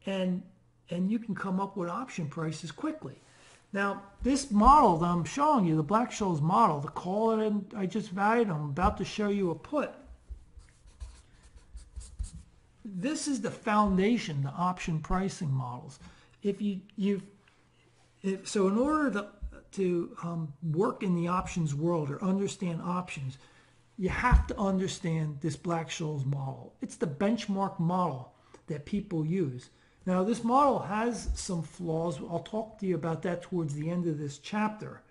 and you can come up with option prices quickly. Now, this model that I'm showing you, the Black-Scholes model, the call that I just valued, I'm about to show you a put. This is the foundation, the option pricing models. So in order to work in the options world or understand options, you have to understand this Black-Scholes model. It's the benchmark model that people use. Now, this model has some flaws. I'll talk to you about that towards the end of this chapter.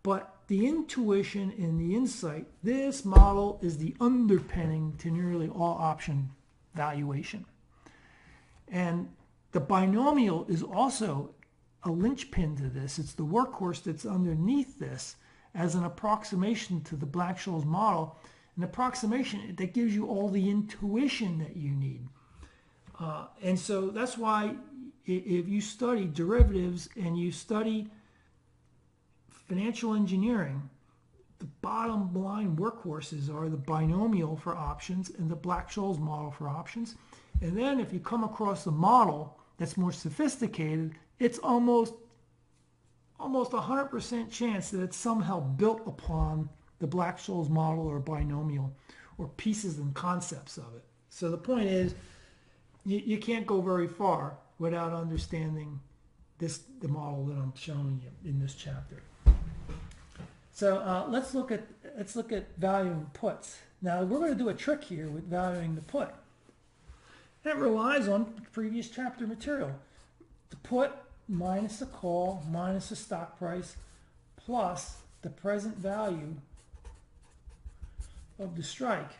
But the intuition and the insight, this model is the underpinning to nearly all option valuation. And the binomial is also a linchpin to this. It's the workhorse that's underneath this as an approximation to the Black-Scholes model, an approximation that gives you all the intuition that you need. And so that's why if you study derivatives and you study financial engineering, the bottom line workhorses are the binomial for options and the Black-Scholes model for options. And then if you come across a model that's more sophisticated, it's almost 100% chance that it's somehow built upon the Black-Scholes model or binomial or pieces and concepts of it. So the point is, you can't go very far without understanding the model that I'm showing you in this chapter. So let's look at valuing puts. Now we're going to do a trick here with valuing the put. That relies on previous chapter material. The put minus the call minus the stock price plus the present value of the strike.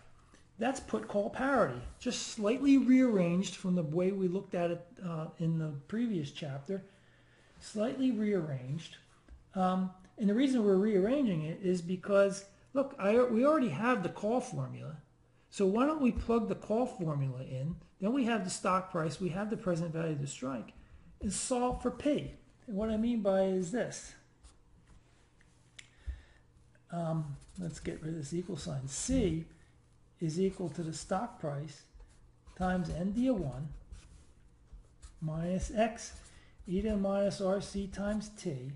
That's put-call parity, just slightly rearranged from the way we looked at it in the previous chapter, slightly rearranged. And the reason we're rearranging it is because, look, we already have the call formula. So why don't we plug the call formula in? Then we have the stock price, we have the present value of the strike, and solve for P. And what I mean by it is this. Let's get rid of this equal sign. C is equal to the stock price times ND of 1 minus X e to the minus RC times T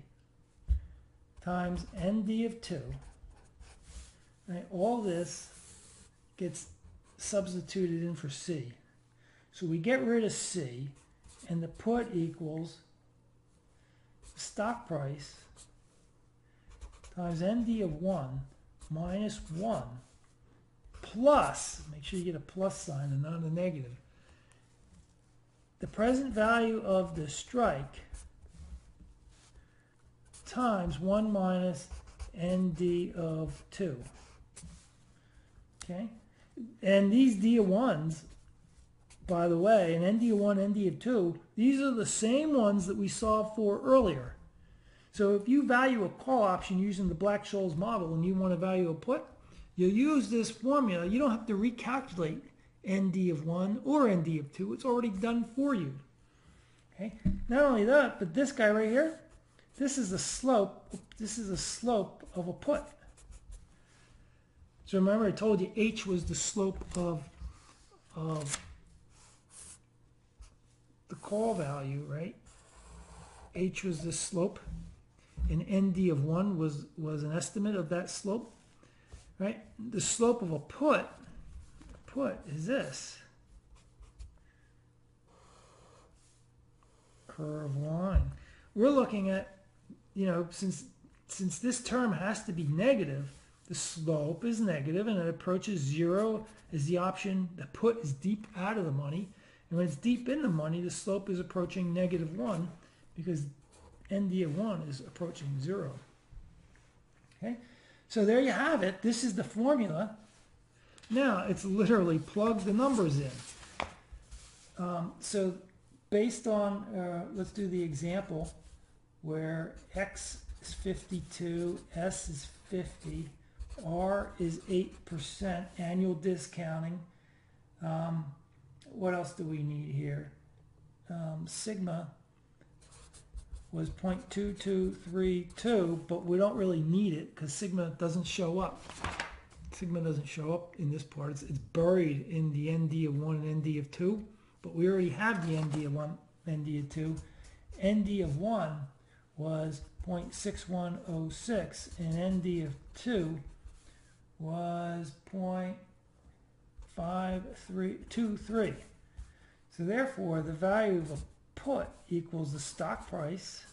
times ND of 2. Right? All this gets substituted in for C. So we get rid of C, and the put equals stock price times ND of 1 minus 1 plus, make sure you get a plus sign and not a negative, the present value of the strike times 1 minus ND of 2. Okay? And these D of 1s, by the way, and ND of 1, ND of 2, these are the same ones that we saw for earlier. So if you value a call option using the Black-Scholes model and you want to value a put, you use this formula. You don't have to recalculate ND of 1 or ND of 2. It's already done for you. Okay? Not only that, but this guy right here, this is the slope. This is the slope of a put. So remember I told you H was the slope of the call value, right? H was the slope, and ND of 1 was an estimate of that slope, right? The slope of a put is this curved line. We're looking at, since this term has to be negative, the slope is negative and it approaches 0 as the put is deep out of the money. And when it's deep in the money, the slope is approaching negative 1 because ND of 1 is approaching 0. Okay? So there you have it. This is the formula. Now it's literally plug the numbers in. So based on, let's do the example where X is 52, S is 50, R is 8% annual discounting. What else do we need here? Sigma was 0.2232, but we don't really need it because sigma doesn't show up. Sigma doesn't show up in this part. It's buried in the ND of 1 and ND of 2, but we already have the ND of 1, ND of 2. ND of 1 was 0.6106 and ND of 2 was 0.5323. So therefore, the value of a put equals the stock price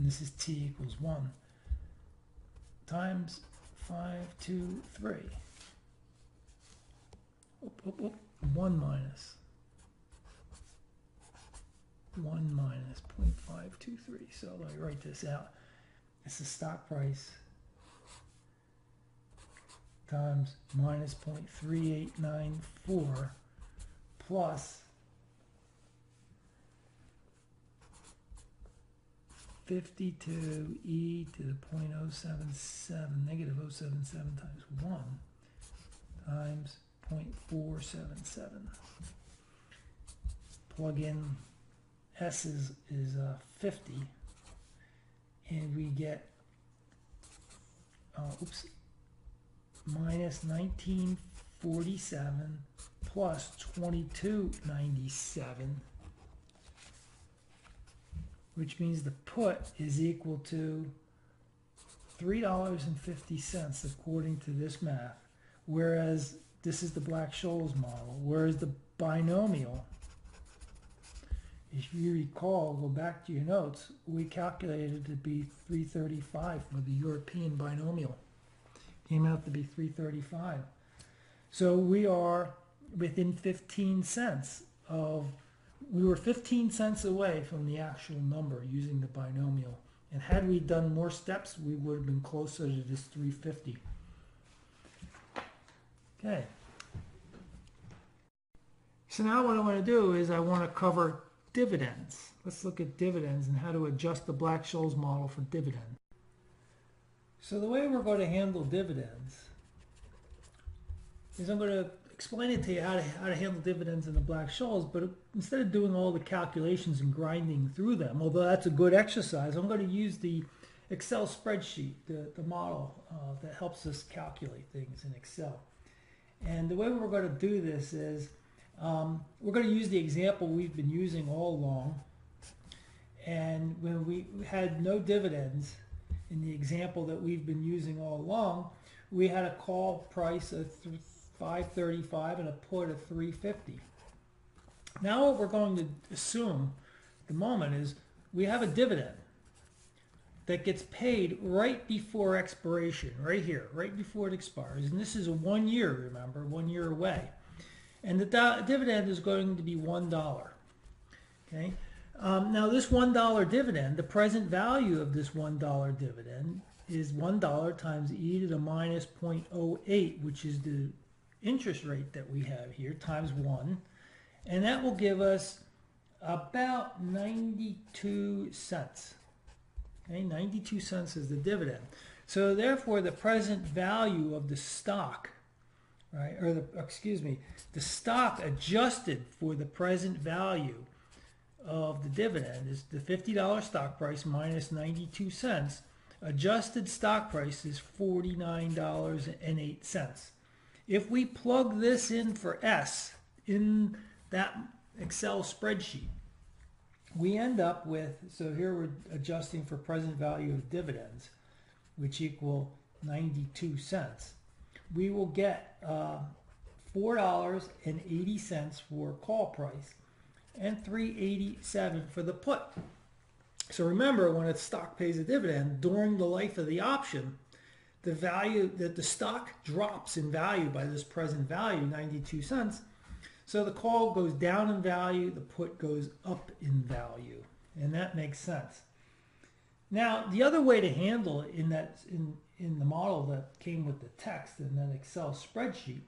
and this is t equals 1, times 523. 1 minus 0.523. So let me write this out. It's the stock price times minus 0.3894 plus 52e to the 0.077, negative 0.077 times 1 times 0.477. Plug in S is 50, and we get minus 1947 plus 2297, which means the put is equal to $3.50 according to this math, whereas this is the Black-Scholes model, whereas the binomial, if you recall, go back to your notes, we calculated it to be 335 for the European binomial. Came out to be 335. So we are within 15 cents of, we were 15 cents away from the actual number using the binomial. And had we done more steps, we would have been closer to this 350. Okay. So now what I want to do is I want to cover dividends. Let's look at dividends and how to adjust the Black-Scholes model for dividends. So the way we're going to handle dividends is I'm going to explain it to you how to handle dividends in the Black-Scholes, but instead of doing all the calculations and grinding through them, although that's a good exercise, I'm going to use the Excel spreadsheet, the model that helps us calculate things in Excel. And the way we're going to do this is we're going to use the example we've been using all along. And when we had no dividends in the example that we've been using all along, we had a call price of $5.35 and a put of $3.50. Now what we're going to assume at the moment is we have a dividend that gets paid right before expiration, right here, right before it expires. And this is a 1 year, remember, 1 year away. And the dividend is going to be $1. Okay. Now this $1 dividend, the present value of this $1 dividend is $1 times e to the minus 0.08, which is the interest rate that we have here, times 1. And that will give us about 92 cents. Okay, 92 cents is the dividend. So therefore the present value of the stock, right, or the stock adjusted for the present value of the dividend is the $50 stock price minus 92 cents. Adjusted stock price is $49.08. If we plug this in for S in that Excel spreadsheet, we end up with, so here we're adjusting for present value of dividends, which equal 92 cents. We will get $4.80 for call price and $3.87 for the put. So remember, when a stock pays a dividend during the life of the option, the value that the stock drops in value by this present value, 92 cents. So the call goes down in value, the put goes up in value, and that makes sense. Now, the other way to handle it in the model that came with the text in that Excel spreadsheet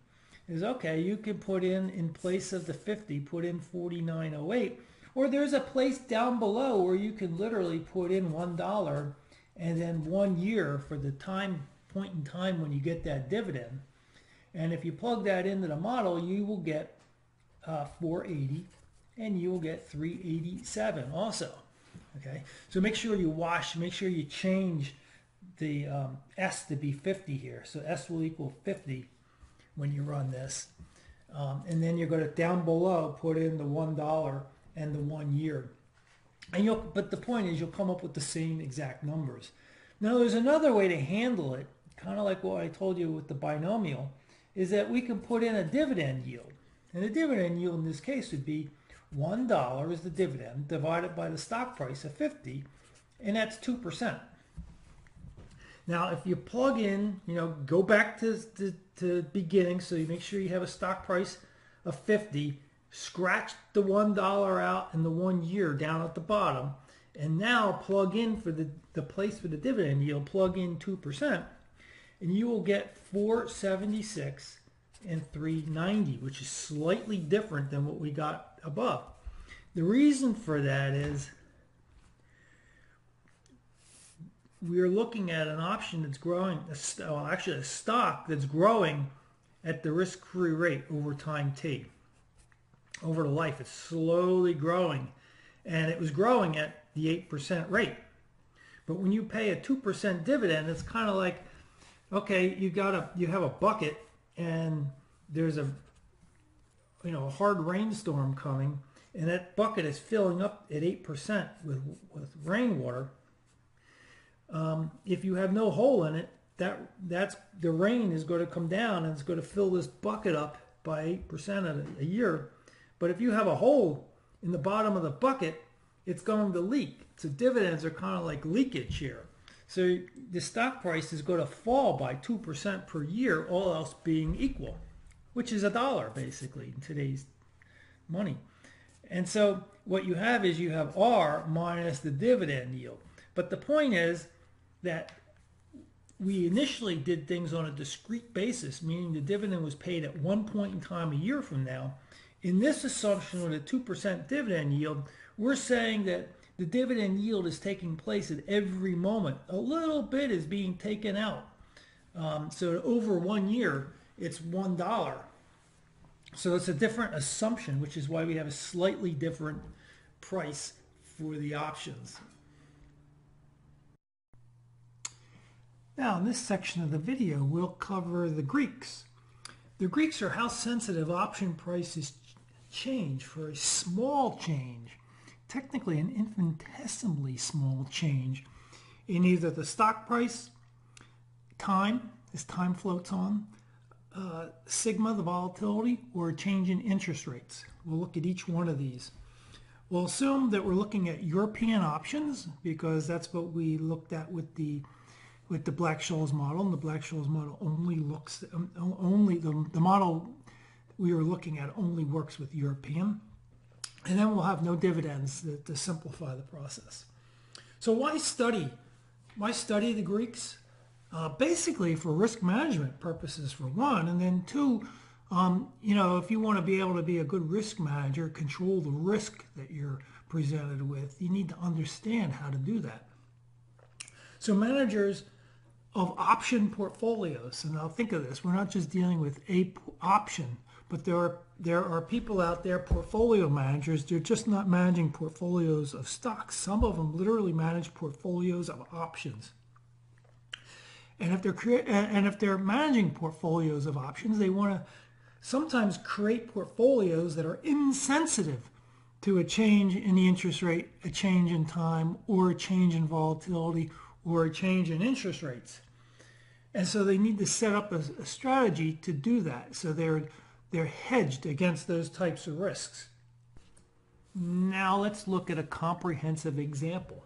is, okay, you can put in place of the 50, put in 49.08, or there's a place down below where you can literally put in $1 and then 1 year for the point in time when you get that dividend. And if you plug that into the model, you will get 480 and you will get 387 also. Okay, so make sure you change the S to be 50 here. So S will equal 50 when you run this. And then you're going to down below put in the $1 and the 1 year. And but the point is you'll come up with the same exact numbers. Now there's another way to handle it, kind of like what I told you with the binomial, is that we can put in a dividend yield. And the dividend yield in this case would be $1 is the dividend divided by the stock price of 50, and that's 2%. Now, if you plug in, go back to beginning, so you make sure you have a stock price of 50, scratch the $1 out in the 1 year down at the bottom, and now plug in for the place for the dividend yield, plug in 2%, and you will get 476 and 390, which is slightly different than what we got above. The reason for that is we're looking at an option that's growing, actually a stock that's growing at the risk-free rate over time T. Over the life, it's slowly growing, and it was growing at the 8% rate. But when you pay a 2% dividend, it's kind of like, okay, you have a bucket, and there's a hard rainstorm coming, and that bucket is filling up at 8% with rainwater. If you have no hole in it, that's the rain is going to come down and it's going to fill this bucket up by 8% a year. But if you have a hole in the bottom of the bucket, it's going to leak. So dividends are kind of like leakage here. So the stock price is going to fall by 2% per year, all else being equal, which is $1 basically in today's money. And so what you have is you have R minus the dividend yield. But the point is that we initially did things on a discrete basis, meaning the dividend was paid at one point in time a year from now. In this assumption with a 2% dividend yield, we're saying that the dividend yield is taking place at every moment. A little bit is being taken out. So over 1 year, it's $1. So it's a different assumption, which is why we have a slightly different price for the options. Now, in this section of the video, we'll cover the Greeks. The Greeks are how sensitive option prices change for a small change, technically an infinitesimally small change, in either the stock price, time, as time floats on, sigma, the volatility, or a change in interest rates. We'll look at each one of these. We'll assume that we're looking at European options because that's what we looked at with the Black-Scholes model, and the Black-Scholes model only looks the model we were looking at only works with European, and then we'll have no dividends to simplify the process. So why study the Greeks? Basically for risk management purposes, for one, and then two, if you want to be able to be a good risk manager, control the risk that you're presented with, you need to understand how to do that. So managers of option portfolios, and now think of this, we're not just dealing with a option, but there are people out there, portfolio managers, they're just not managing portfolios of stocks. Some of them literally manage portfolios of options. And if they're managing portfolios of options, they want to sometimes create portfolios that are insensitive to a change in the interest rate, a change in time, or a change in volatility, or a change in interest rates. And so they need to set up a strategy to do that. So they're hedged against those types of risks. Now let's look at a comprehensive example.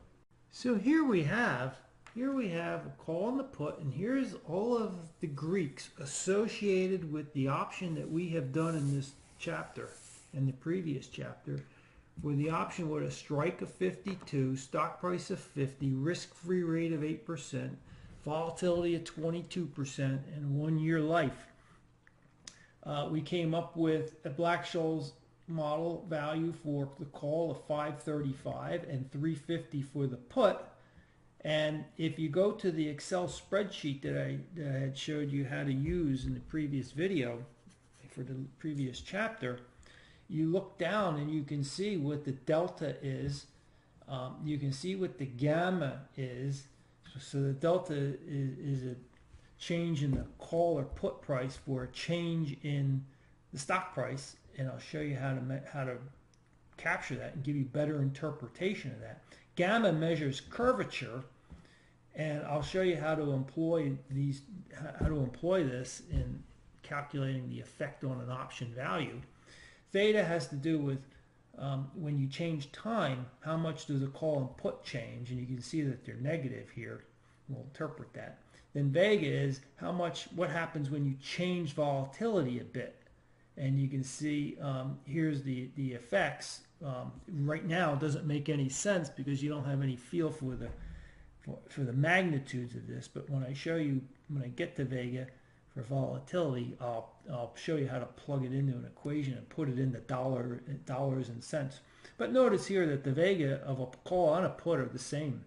So here we have a call and the put, and here's all of the Greeks associated with the option that we have done in this chapter, in the previous chapter, where the option with a strike of 52, stock price of 50, risk-free rate of 8%, volatility of 22%, and 1 year life. We came up with a Black-Scholes model value for the call of 535 and 350 for the put. And if you go to the Excel spreadsheet that I had showed you how to use in the previous video for the previous chapter, you look down and you can see what the delta is. You can see what the gamma is. So the delta is a change in the call or put price for a change in the stock price, and I'll show you how to capture that and give you better interpretation of that. Gamma measures curvature, and I'll show you how to employ this in calculating the effect on an option value. Theta has to do with when you change time, how much does a call and put change? And you can see that they're negative here. We'll interpret that. Then Vega is what happens when you change volatility a bit. And you can see here's the effects. Right now it doesn't make any sense because you don't have any feel for the magnitudes of this. But when I show you, when I get to Vega for volatility, I'll show you how to plug it into an equation and put it into dollars and cents. But notice here that the Vega of a call and a put are the same.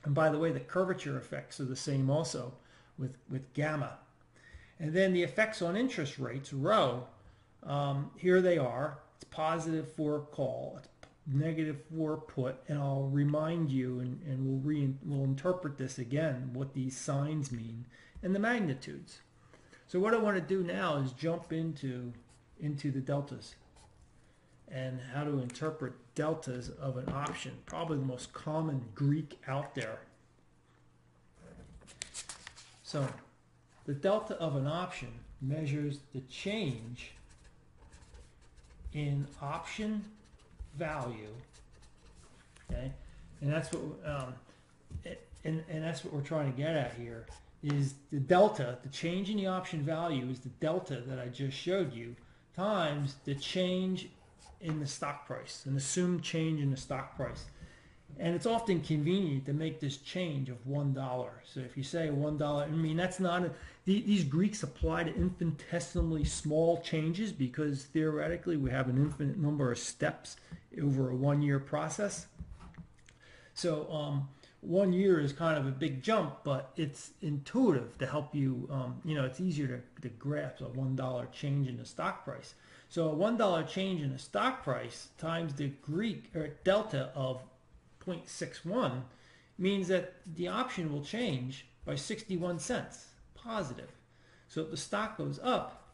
And by the way, the curvature effects are the same also with gamma. And then the effects on interest rates, rho, here they are. It's positive for call, it's negative for put, and I'll remind you, and we'll interpret this again, what these signs mean and the magnitudes. So what I want to do now is jump into the deltas and how to interpret deltas of an option, probably the most common Greek out there. So the delta of an option measures the change in option value, okay, and that's what and that's what we're trying to get at here, is the delta. The change in the option value is the delta that I just showed you times the change in the stock price, an assumed change in the stock price. And it's often convenient to make this change of $1. So if you say $1, I mean, that's not these Greeks apply to infinitesimally small changes because theoretically we have an infinite number of steps over a 1-year process. So 1 year is kind of a big jump, but it's intuitive to help you, it's easier to grasp a $1 change in the stock price. So a $1 change in the stock price times the Greek or delta of 0.61 means that the option will change by 61 cents positive. So if the stock goes up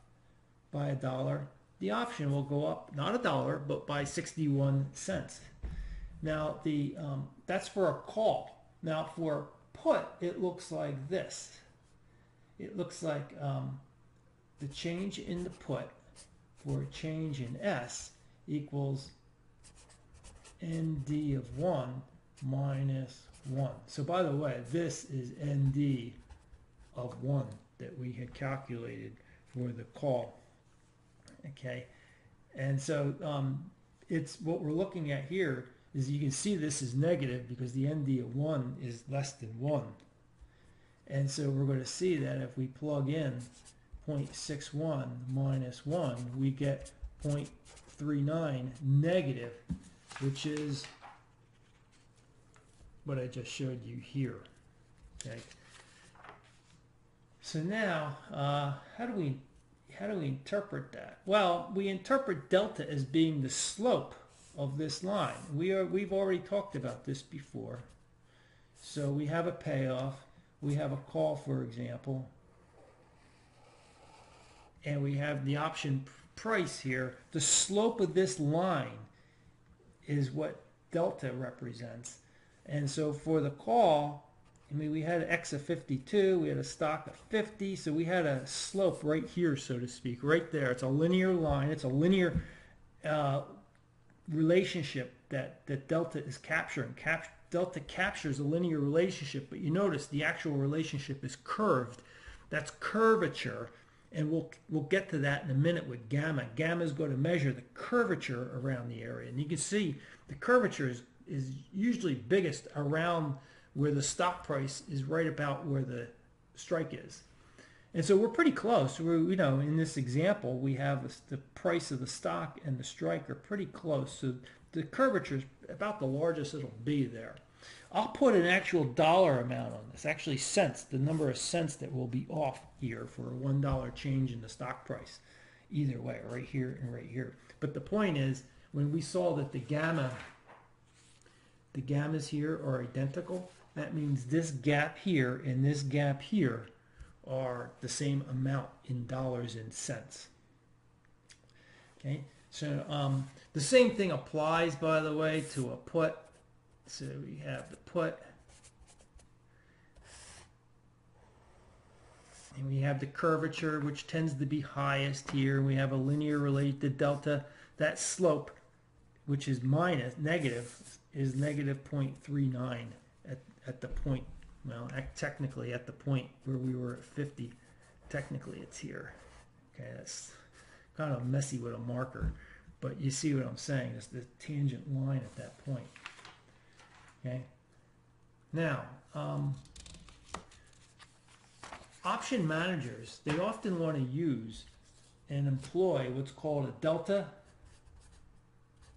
by $1, the option will go up not $1 but by 61 cents. Now that's for a call. Now for a put, it looks like this. It looks like the change in the put for a change in S equals ND of 1 minus 1. So by the way, this is ND of 1 that we had calculated for the call. Okay, and so it's what we're looking at here is you can see this is negative because the ND of 1 is less than 1. And so we're going to see that if we plug in 0.61 minus 1, we get 0.39 negative, which is what I just showed you here. Okay. So now, how do we interpret that? Well, we interpret delta as being the slope of this line. We've already talked about this before. So we have a payoff, we have a call, for example, and we have the option price here. The slope of this line is what delta represents. And so for the call, I mean, we had an X of 52, we had a stock of 50, so we had a slope right here, so to speak, right there. It's a linear line. It's a linear relationship that delta is capturing. Delta captures a linear relationship, but you notice the actual relationship is curved. That's curvature, and we'll get to that in a minute with gamma. Gamma is going to measure the curvature around the area, and you can see the curvature is usually biggest around where the stock price is right about where the strike is. And so we're pretty close. In this example, we have the price of the stock and the strike are pretty close. So the curvature is about the largest it'll be there. I'll put an actual dollar amount on this, actually cents, the number of cents that will be off here for a $1 change in the stock price. Either way, right here and right here. But the point is, when we saw that the gammas here are identical, that means this gap here and this gap here are the same amount in dollars and cents. Okay, so the same thing applies, by the way, to a put. So we have the put, and we have the curvature, which tends to be highest here. We have a linear related delta. That slope which is minus, negative, is negative 0.39 at the point, well, technically at the point where we were at 50. Technically it's here. Okay, that's kind of messy with a marker, but you see what I'm saying. It's the tangent line at that point. Okay. Now, option managers, they often want to use and employ what's called a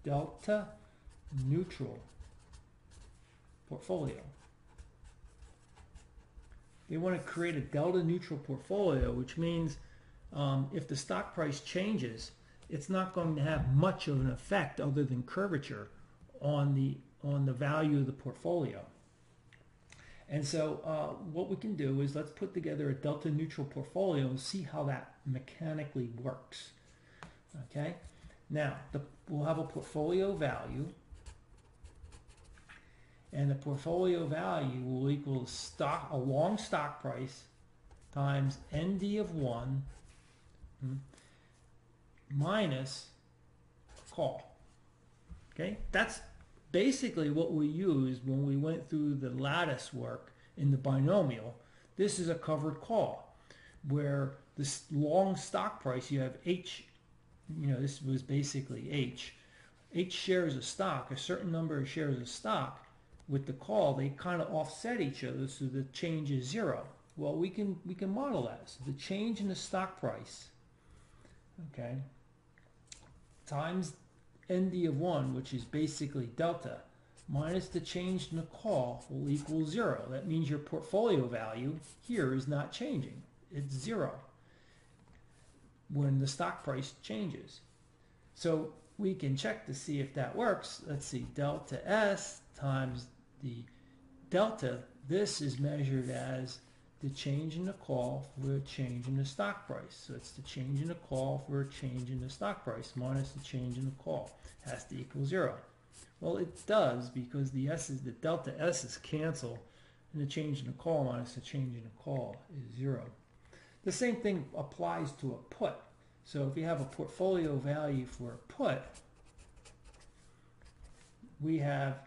delta neutral portfolio. They want to create a delta neutral portfolio, which means if the stock price changes, it's not going to have much of an effect other than curvature on the value of the portfolio. And so what we can do is let's put together a delta neutral portfolio and see how that mechanically works. Okay, now we'll have a portfolio value, and the portfolio value will equal a long stock price times ND of 1 minus call. Okay, that's basically what we used when we went through the lattice work in the binomial. This is a covered call where this long stock price, you have H, this was basically H shares of stock, a certain number of shares of stock. With the call, they kind of offset each other, so the change is 0. Well, we can model that. So the change in the stock price, okay, times ND of 1, which is basically delta, minus the change in the call will equal 0. That means your portfolio value here is not changing. It's 0 when the stock price changes. So we can check to see if that works. Let's see, delta S times the delta. This is measured as the change in the call for a change in the stock price. So it's the change in the call for a change in the stock price minus the change in the call. Has to equal 0. Well, it does, because the delta S's cancel, and the change in the call minus the change in the call is 0. The same thing applies to a put. So if you have a portfolio value for a put, we have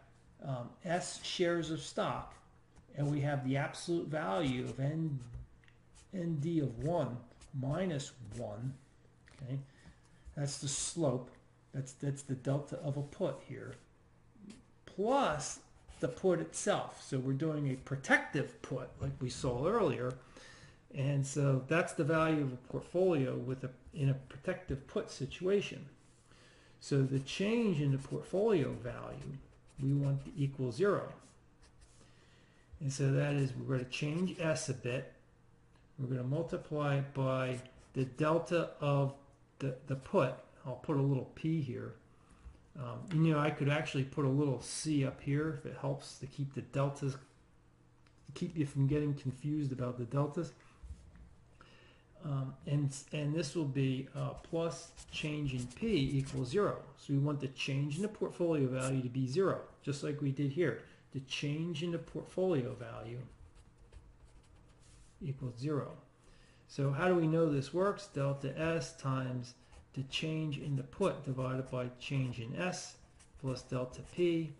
S shares of stock, and we have the absolute value of ND of 1 minus 1. Okay, that's the slope. That's the delta of a put here, plus the put itself. So we're doing a protective put like we saw earlier, and so that's the value of a portfolio in a protective put situation. So the change in the portfolio value we want to equal 0. And so that is, we're going to change S a bit. We're going to multiply it by the delta of the put. I'll put a little p here. I could actually put a little c up here if it helps to keep the deltas, to keep you from getting confused about the deltas. And this will be plus change in p equals 0. So we want the change in the portfolio value to be 0, just like we did here. The change in the portfolio value equals 0. So how do we know this works? Delta S times the change in the put divided by change in S plus delta P.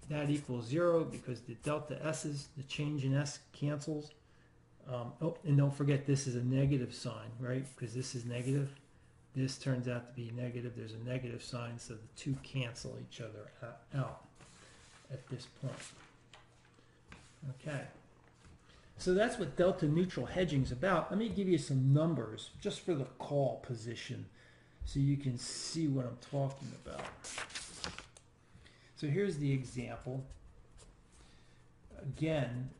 That equals 0 because the delta S's, the change in S cancels. Oh, and don't forget this is a negative sign, right? Because this is negative. This turns out to be negative. There's a negative sign, so the two cancel each other out at this point. Okay. So that's what delta neutral hedging is about. Let me give you some numbers just for the call position so you can see what I'm talking about. So here's the example. Again,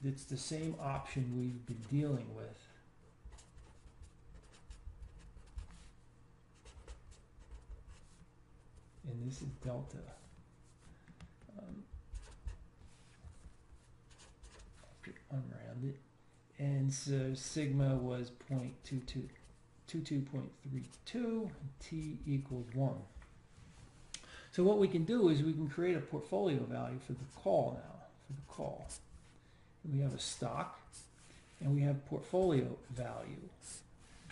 it's the same option we've been dealing with. And this is delta. Unround it. And so sigma was 22.32, T equals 1. So what we can do is we can create a portfolio value for the call now, for the call. We have a stock, and we have portfolio value,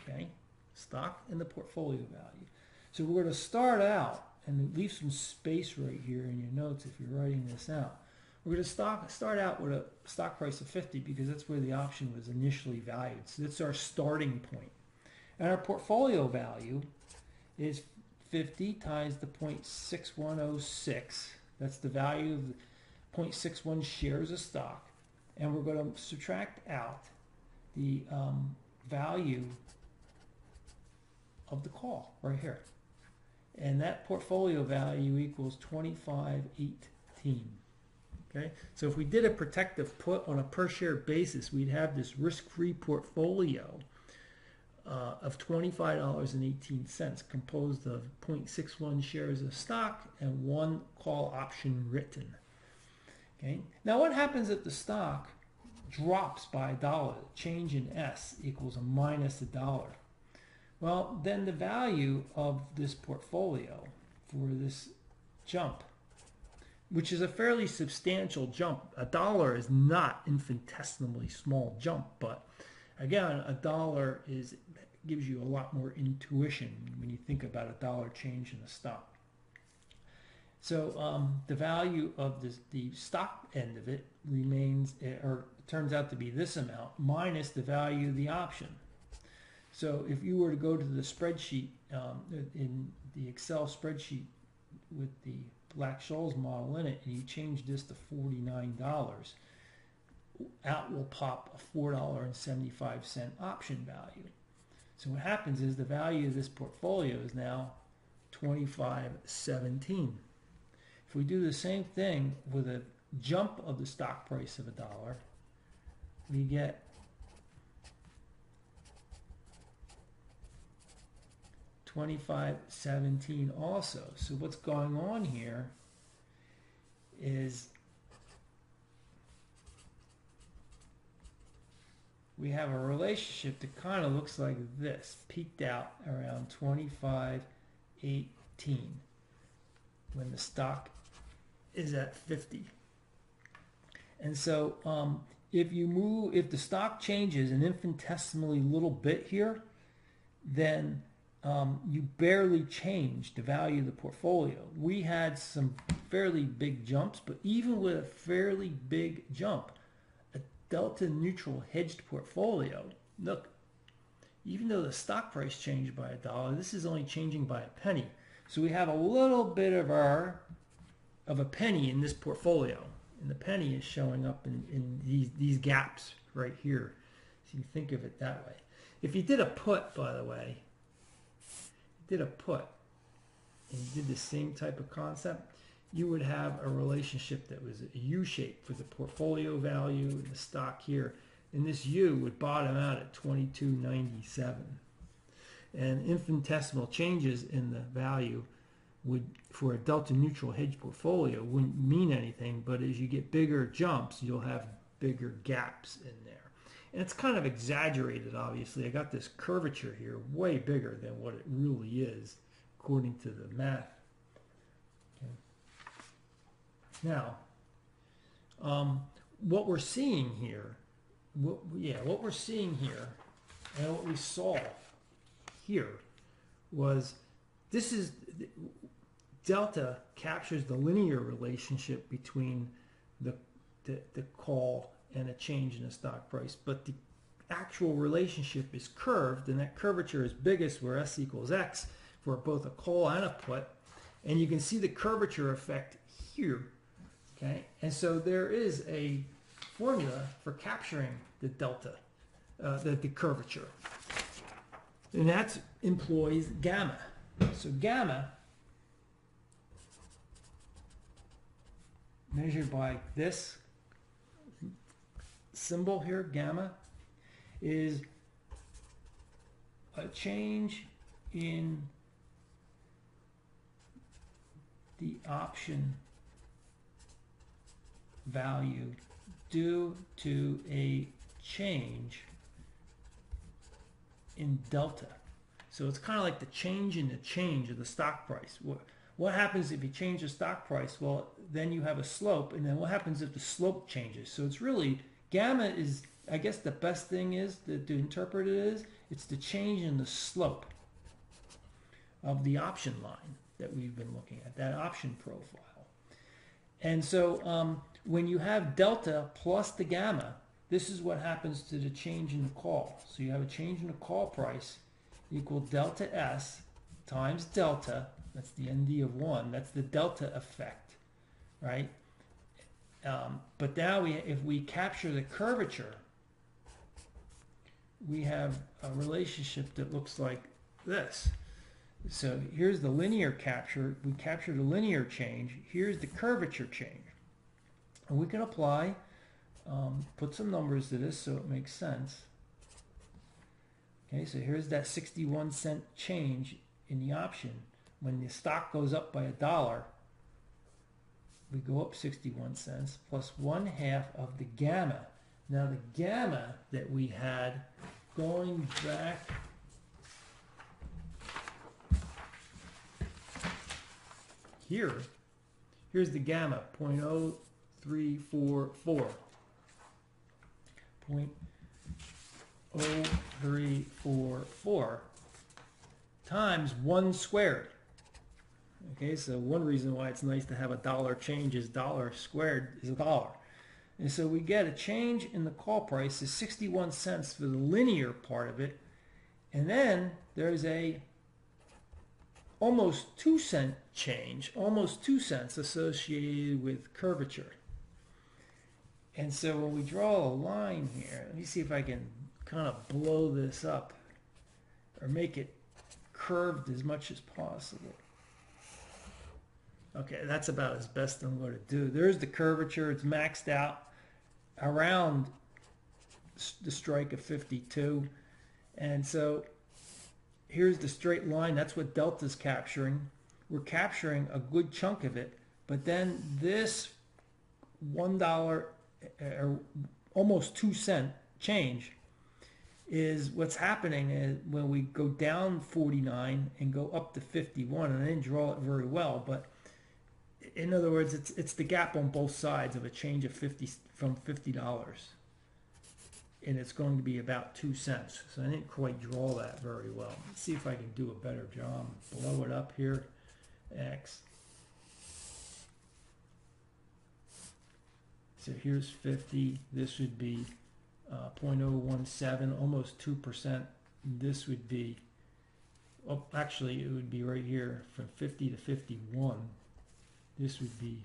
okay? Stock and the portfolio value. So we're going to start out, and leave some space right here in your notes if you're writing this out. We're going to start out with a stock price of 50 because that's where the option was initially valued. So that's our starting point. And our portfolio value is 50 times the 0.6106. That's the value of the 0.61 shares of stock. And we're going to subtract out the value of the call right here. And that portfolio value equals 25.18. Okay, so if we did a protective put on a per share basis, we'd have this risk-free portfolio of $25.18 composed of 0.61 shares of stock and one call option written. Okay, now what happens if the stock drops by $1? Change in S equals a minus $1. Well, then the value of this portfolio for this jump, which is a fairly substantial jump. $1 is not infinitesimally small jump, but again, $1 gives you a lot more intuition when you think about $1 change in the stock. So the value of the stock end of it remains, or turns out to be this amount minus the value of the option. So if you were to go to the spreadsheet, in the Excel spreadsheet with the Black-Scholes model in it, and you change this to $49, out will pop a $4.75 option value. So what happens is the value of this portfolio is now $25.17. If we do the same thing with a jump of the stock price of $1, we get $25.17 also. So what's going on here is we have a relationship that kind of looks like this, peaked out around 25.18 when the stock is at 50. And so if the stock changes an infinitesimally little bit here, then you barely change the value of the portfolio. We had some fairly big jumps, but even with a fairly big jump, a delta neutral hedged portfolio, look, even though the stock price changed by $1, this is only changing by a penny. So we have a little bit of a penny in this portfolio, and the penny is showing up in these gaps right here. So you think of it that way. If you did a put, by the way, and you did the same type of concept, you would have a relationship that was a U-shape for the portfolio value and the stock here, and this U would bottom out at 22.97. And infinitesimal changes in the value would, for a delta neutral hedge portfolio, wouldn't mean anything, but as you get bigger jumps, you'll have bigger gaps in there. And it's kind of exaggerated, obviously. I got this curvature here way bigger than what it really is, according to the math. Okay. Now, what we're seeing here, what we're seeing here, and what we saw here was delta captures the linear relationship between the call and a change in the stock price, but the actual relationship is curved, and that curvature is biggest where S equals X for both a call and a put, and you can see the curvature effect here. Okay, and so there is a formula for capturing the delta, the curvature, and that employs gamma. So gamma, measured by this symbol here, gamma, is a change in the option value due to a change in delta. So it's kind of like the change in the change of the stock price. What happens if you change the stock price? Well, then you have a slope, and then what happens if the slope changes? So it's really, gamma is, I guess the best thing is to interpret it is, it's the change in the slope of the option line that we've been looking at, that option profile. And so when you have delta plus the gamma, this is what happens to the change in the call. So you have a change in the call price equal delta S times delta, that's the ND of 1, that's the delta effect, right? But now if we capture the curvature, we have a relationship that looks like this. So here's the linear capture. We capture the linear change. Here's the curvature change. And we can apply, put some numbers to this so it makes sense. Okay, so here's that 61-cent change in the option. When the stock goes up by $1, we go up 61 cents plus 1/2 of the gamma. Now the gamma that we had going back here's the gamma, 0.0344. 0.0344 times 1 squared. Okay, so one reason why it's nice to have a dollar change is dollar squared is $1. And so we get a change in the call price is 61 cents for the linear part of it. And then there's a almost 2-cent change, almost 2 cents associated with curvature. And so when we draw a line here, let me see if I can kind of blow this up or make it curved as much as possible. Okay, that's about as best I'm going to do. There's the curvature. It's maxed out around the strike of 52. And so here's the straight line. That's what delta's capturing. We're capturing a good chunk of it. But then this $1 or almost 2-cent change is what's happening is when we go down 49 and go up to 51. And I didn't draw it very well, but in other words, it's the gap on both sides of a change of from $50, and it's going to be about 2 cents. So I didn't quite draw that very well. Let's see if I can do a better job. Blow it up here. X. So here's 50. This would be 0.017, almost 2%. This would be, oh, actually, it would be right here from 50 to 51. This would be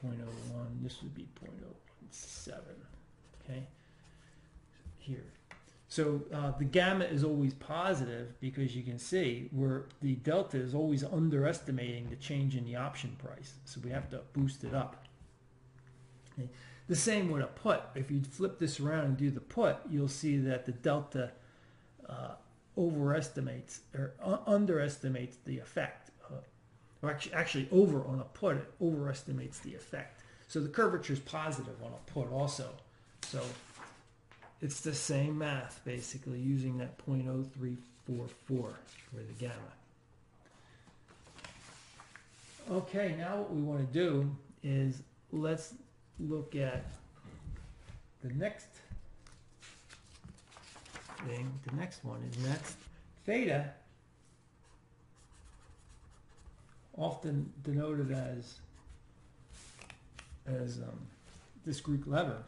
0.01. This would be 0.017. Okay, here. So the gamma is always positive because you can see where the delta is always underestimating the change in the option price. So we have to boost it up. Okay. The same with a put. If you flip this around and do the put, you'll see that the delta overestimates or underestimates the effect. Or actually over on a put, it overestimates the effect. So the curvature is positive on a put also. So it's the same math basically using that 0.0344 for the gamma. Okay, now what we want to do is let's look at the next thing. The next one is next. Theta, often denoted as this Greek letter,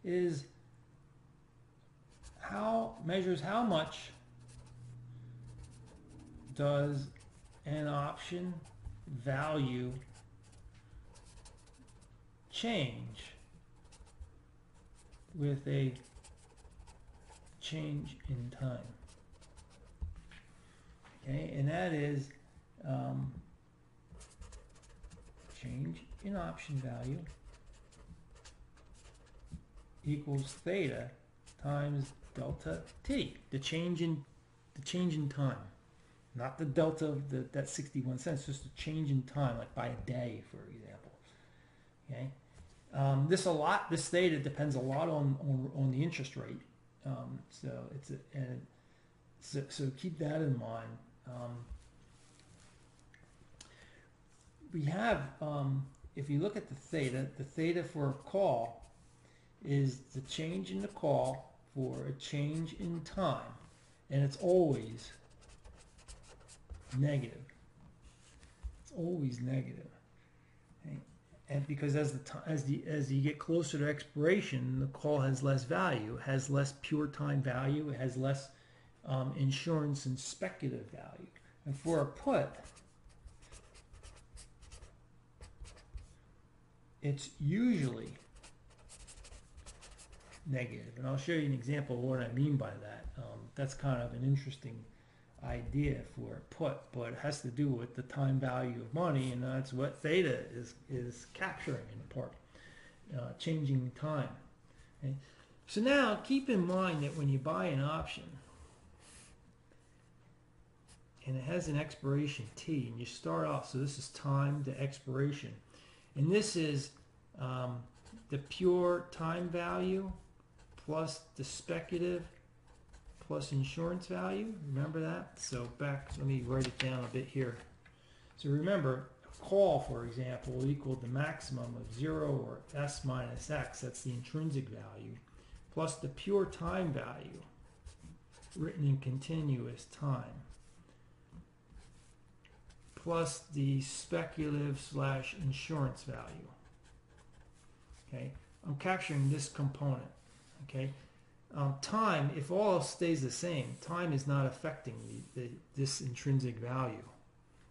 is measures how much does an option value change with a change in time. Okay, and that is change in option value equals theta times delta t, the change in time, not the delta of that 61 cents, just a change in time, like by a day, for example. Okay, this theta depends a lot on the interest rate, so keep that in mind. We have, if you look at the theta for a call is the change in the call for a change in time, and it's always negative. It's always negative. Okay? And because as you get closer to expiration, the call has less value, has less pure time value, it has less insurance and speculative value. And for a put, it's usually negative. And I'll show you an example of what I mean by that. That's kind of an interesting idea for a put, but it has to do with the time value of money, and that's what Theta is capturing in part, changing time. Okay? So now keep in mind that when you buy an option and it has an expiration T, and you start off, so this is time to expiration, and this is the pure time value plus the speculative plus insurance value. Remember that? So back, let me write it down a bit here. So remember, a call, for example, will equal the maximum of 0 or S minus X, that's the intrinsic value, plus the pure time value written in continuous time, plus the speculative / insurance value. Okay, I'm capturing this component. Okay, time, if all else stays the same, time is not affecting this intrinsic value.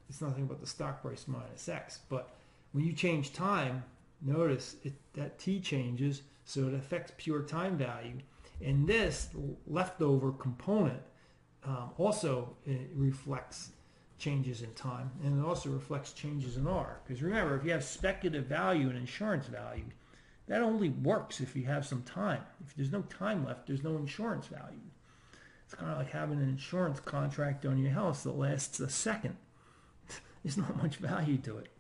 It's nothing but the stock price minus X. But when you change time, notice that T changes, so it affects pure time value. And this leftover component also reflects changes in time, and it also reflects changes in R. Because remember, if you have speculative value and insurance value, that only works if you have some time. If there's no time left, there's no insurance value. It's kind of like having an insurance contract on your house that lasts a second. There's not much value to it.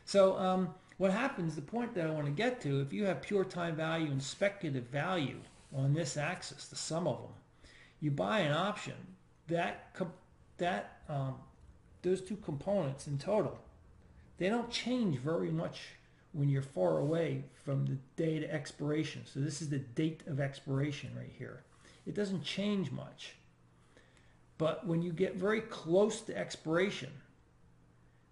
So what happens, the point that I want to get to, if you have pure time value and speculative value on this axis, the sum of them, you buy an option, those two components in total, they don't change very much when you're far away from the date of expiration. So this is the date of expiration right here. It doesn't change much. But when you get very close to expiration,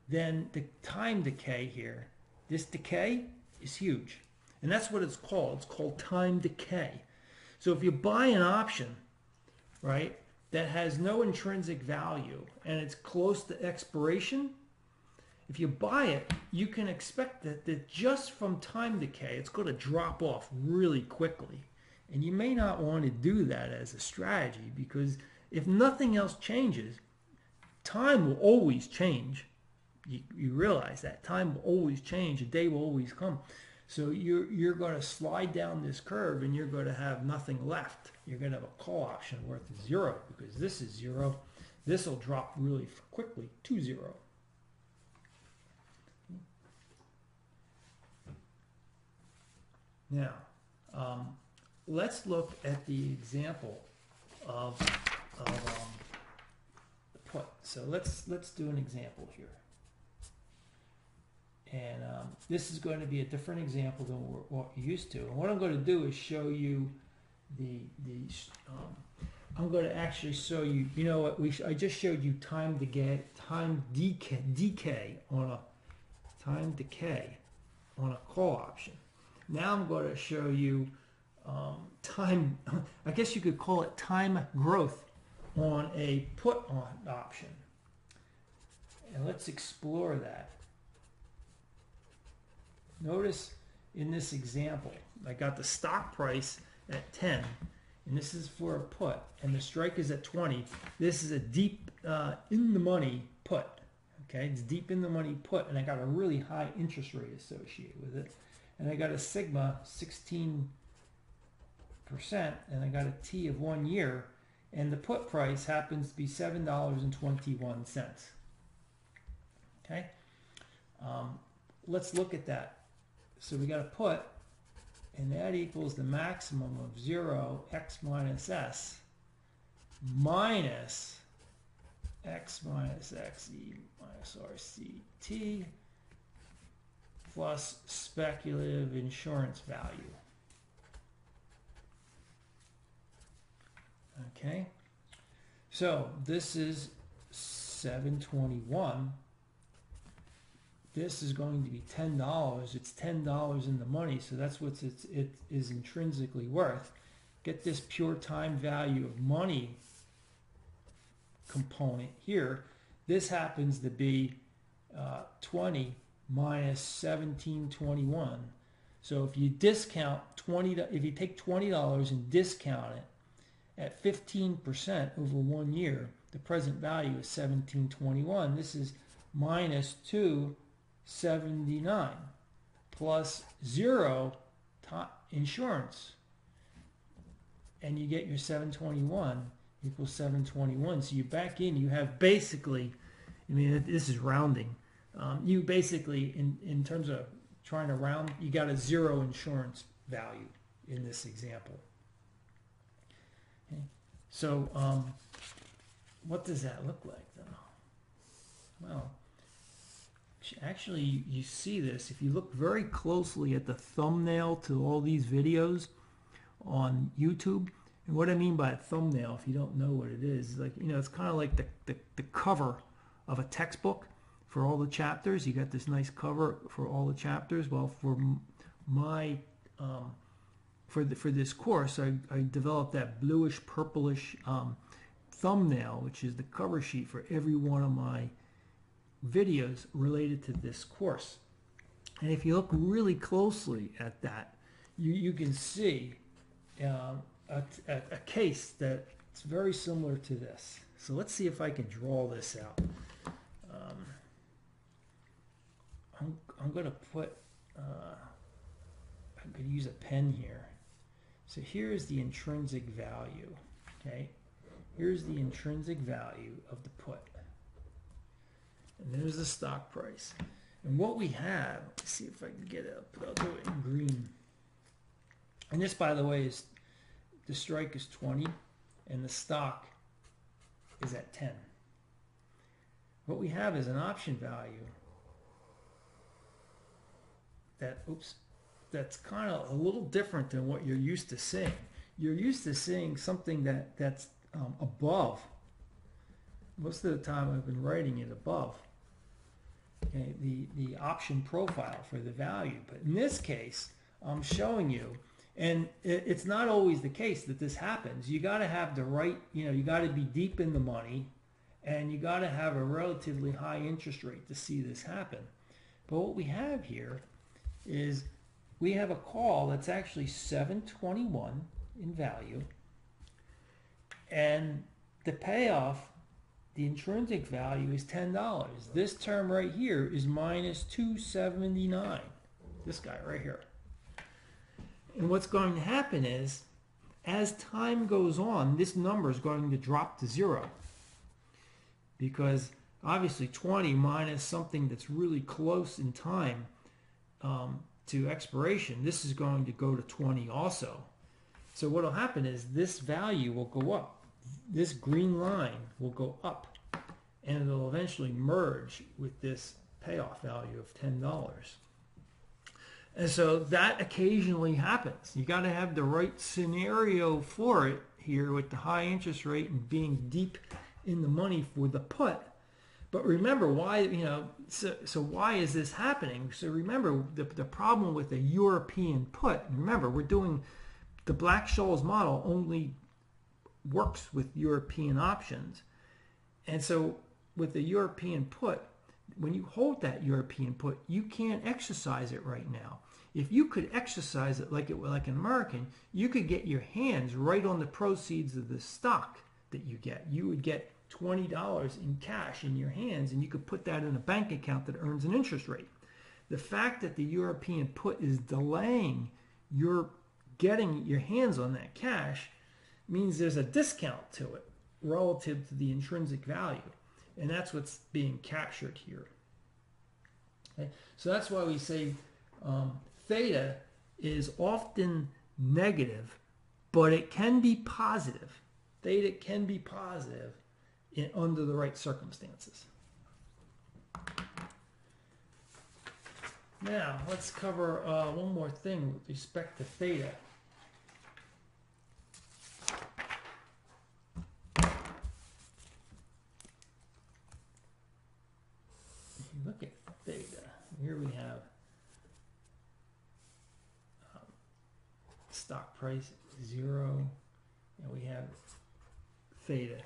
then the time decay here, this decay is huge. And that's what it's called. It's called time decay. So if you buy an option, right, that has no intrinsic value and it's close to expiration, if you buy it, you can expect that just from time decay, it's going to drop off really quickly. And you may not want to do that as a strategy, because if nothing else changes, time will always change. You realize that time will always change. A day will always come. So you're going to slide down this curve and you're going to have nothing left. You're going to have a call option worth 0, because this is 0. This will drop really quickly to 0. Now, let's look at the example of the put. So let's do an example here. And this is going to be a different example than what you're used to. And what I'm going to do is show you I'm going to actually show you, you know what, I just showed you time decay on a call option. Now I'm going to show you time, I guess you could call it time growth on a put option. And let's explore that. Notice in this example, I got the stock price at 10, and this is for a put, and the strike is at 20. This is a deep in the money put. Okay, it's deep in the money put, and I got a really high interest rate associated with it. And I got a sigma 16%, and I got a T of 1 year, and the put price happens to be $7.21. Okay, let's look at that. So we got a put, and that equals the maximum of 0 x minus s minus x minus xe minus rct plus speculative insurance value. Okay, so this is 721, this is going to be $10. It's $10 in the money, so that's what it is intrinsically worth. Get this pure time value of money component here. This happens to be 20 minus 1721. So if you discount if you take $20 and discount it at 15% over 1 year, the present value is 1721. This is minus 279 plus 0 insurance, and you get your 721 equals 721. So you back in, you have basically, I mean, this is rounding. You basically, in terms of trying to round, you got a 0 insurance value in this example. Okay. So what does that look like, though? Well, actually, you see this if you look very closely at the thumbnail to all these videos on YouTube. And what I mean by a thumbnail, if you don't know what it is, like, you know, it's kind of like the cover of a textbook for all the chapters. You got this nice cover for all the chapters. Well, for my for this course, I developed that bluish purplish thumbnail, which is the cover sheet for every one of my videos related to this course. And if you look really closely at that, you can see a case that's very similar to this. So let's see if I can draw this out. I'm going to put, I'm going to use a pen here. So here's the intrinsic value, okay? Here's the intrinsic value of the put. And there's the stock price. And what we have, let's see if I can get it up, but I'll do it in green. And this, by the way, is the strike is 20 and the stock is at 10. What we have is an option value that, that's kind of a little different than what you're used to seeing. You're used to seeing something that's above. Most of the time I've been writing it above, okay, the option profile for the value. But in this case, I'm showing you, and it's not always the case that this happens. You got to have the right, you got to be deep in the money, and you got to have a relatively high interest rate to see this happen. But what we have here is we have a call that's actually 721 in value, and the payoff, the intrinsic value, is $10. This term right here is minus 279. This guy right here. And what's going to happen is, as time goes on, this number is going to drop to 0. Because obviously 20 minus something that's really close in time to expiration, this is going to go to 20 also. So what will happen is this value will go up. This green line will go up, and it'll eventually merge with this payoff value of $10. And so that occasionally happens. You got to have the right scenario for it here with the high interest rate and being deep in the money for the put. But remember why, so why is this happening? So remember the problem with a European put. Remember, we're doing the Black-Scholes model only works with European options. And so with the European put, when you hold that European put, you can't exercise it right now. If you could exercise it like an American, you could get your hands right on the proceeds of the stock that you get. You would get $20 in cash in your hands, and you could put that in a bank account that earns an interest rate. The fact that the European put is delaying your getting your hands on that cash means there's a discount to it relative to the intrinsic value. And that's what's being captured here. Okay? So that's why we say theta is often negative, but it can be positive. Theta can be positive under the right circumstances. Now, let's cover one more thing with respect to theta. look at theta, here we have stock price 0, and we have theta.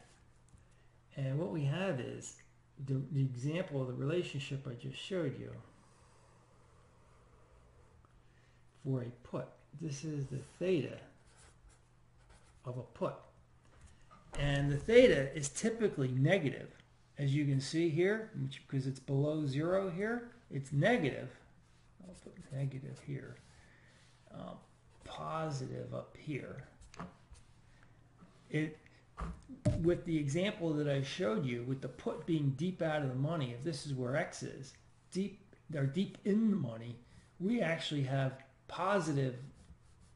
And what we have is the example of the relationship I just showed you for a put. This is the theta of a put. And the theta is typically negative. As you can see here, because it's below 0 here, it's negative. I'll put negative here. Positive up here. With the example that I showed you, with the put being deep out of the money, if this is where X is, they're deep in the money, we actually have positive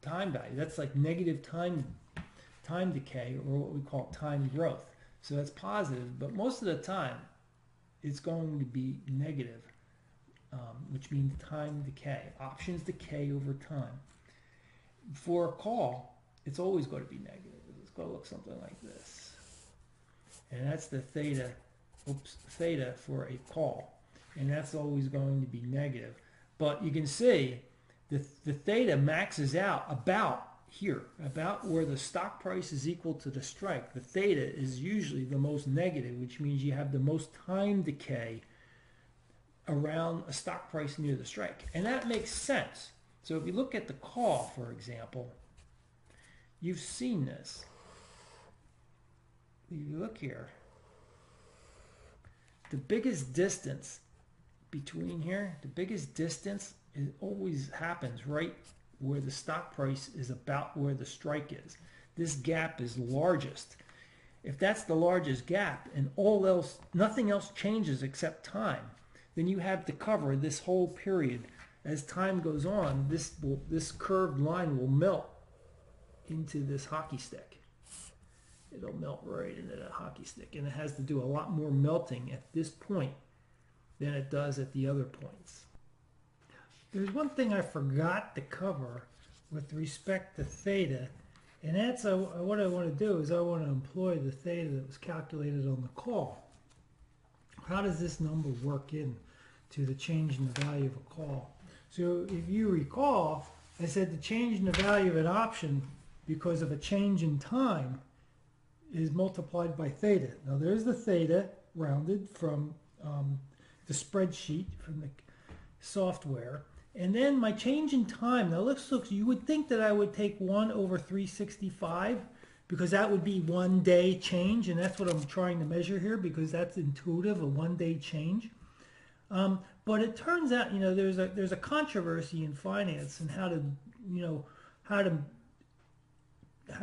time value. That's like negative time decay, or what we call time growth. So that's positive, but most of the time it's going to be negative, which means time decay. Options decay over time. For a call, it's always going to be negative. It's going to look something like this. And that's the theta, theta for a call. And that's always going to be negative. But you can see the theta maxes out about here, about where the stock price is equal to the strike. The theta is usually the most negative, which means you have the most time decay around a stock price near the strike. And that makes sense. So if you look at the call, for example, you've seen this. If you look here, the biggest distance between here, the biggest distance, it always happens right where the stock price is about where the strike is. This gap is largest. If that's the largest gap and all else, nothing else changes except time, then you have to cover this whole period. As time goes on, this curved line will melt into this hockey stick. It'll melt right into that hockey stick, and it has to do a lot more melting at this point than it does at the other points. There's one thing I forgot to cover with respect to theta, and that's what I want to do is I want to employ the theta that was calculated on the call. How does this number work in to the change in the value of a call? So if you recall, I said the change in the value of an option because of a change in time is multiplied by theta. Now there's the theta rounded from the spreadsheet from the software. And then my change in time, now let's look, you would think that I would take 1 over 365 because that would be 1 day change, and that's what I'm trying to measure here because that's intuitive, a 1 day change. But it turns out, there's a controversy in finance and how to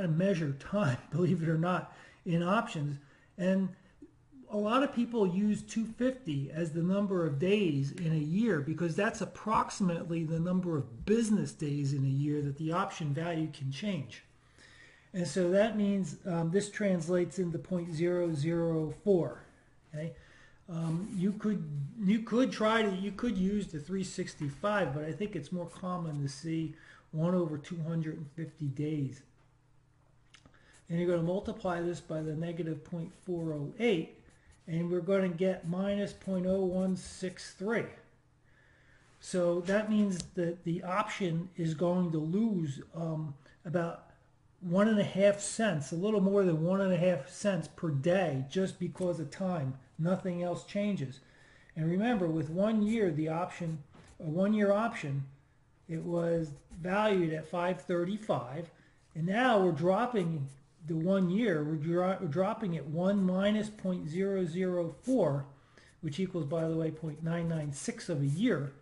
measure time, believe it or not, in options. And a lot of people use 250 as the number of days in a year because that's approximately the number of business days in a year that the option value can change. And so that means this translates into 0.004. Okay? You could use the 365, but I think it's more common to see 1 over 250 days. And you're going to multiply this by the negative 0.408, and we're going to get minus 0.0163. So that means that the option is going to lose about 1.5 cents, a little more than 1.5 cents per day just because of time. Nothing else changes. And remember, with 1 year, the option, a 1 year option, it was valued at 535, and now we're dropping the 1 year, we're dropping it 1 minus 0.004, which equals, by the way, 0.996 of a year.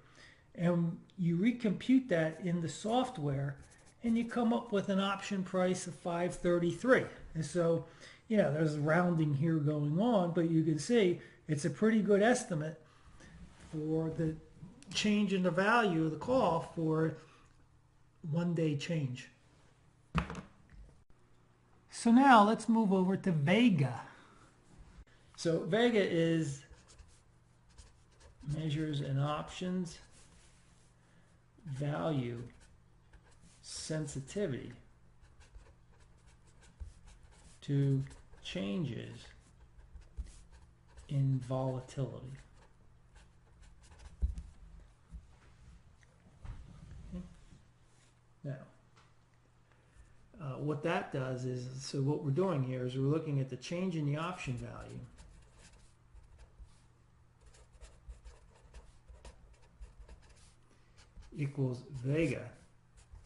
And you recompute that in the software, and you come up with an option price of 533. And so, there's rounding here going on, but you can see it's a pretty good estimate for the change in the value of the call for 1 day change. So now let's move over to Vega. So Vega measures an options value sensitivity to changes in volatility. what that does is, so what we're doing here is we're looking at the change in the option value equals Vega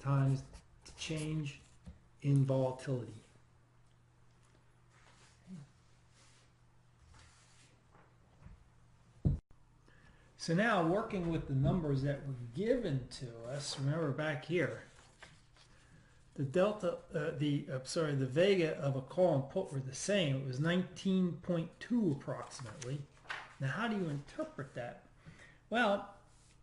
times the change in volatility. So now, working with the numbers that were given to us, remember back here, the delta, the Vega of a call and put were the same. It was 19.2 approximately. Now, how do you interpret that? Well,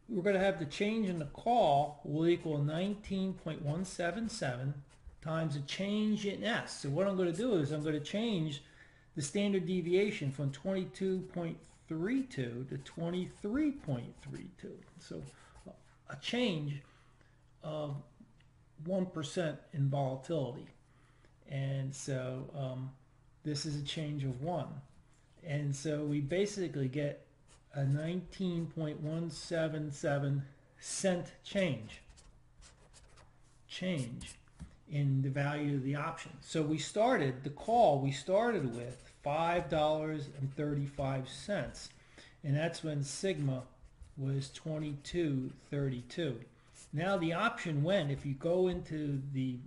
we're going to have the change in the call will equal 19.177 times the change in S. So what I'm going to do is I'm going to change the standard deviation from 22.32 to 23.32. So a change of 1% in volatility. And so this is a change of 1. And so we basically get a 19.177 cent change in the value of the option. So we started with $5.35, and that's when sigma was 22.32. Now the option went, if you go into the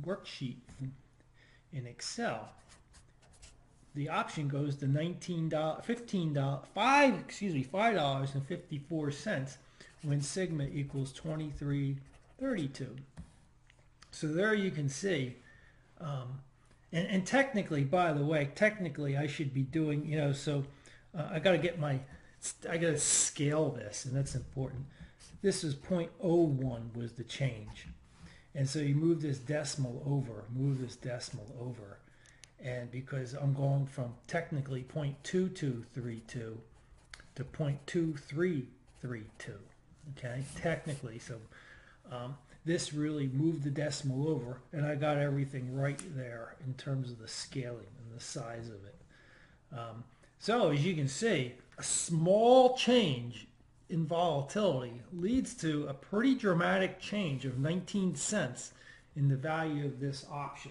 worksheet in Excel, the option goes to $5.54 when sigma equals 23.32. So there you can see, and technically, by the way, I should be doing, I got to scale this, and that's important. This is 0.01 was the change. And so you move this decimal over, and because I'm going from technically 0.2232 to 0.2332, okay, technically. So this really moved the decimal over, and I got everything right there in terms of the scaling and the size of it. So as you can see, a small change in volatility leads to a pretty dramatic change of 19 cents in the value of this option.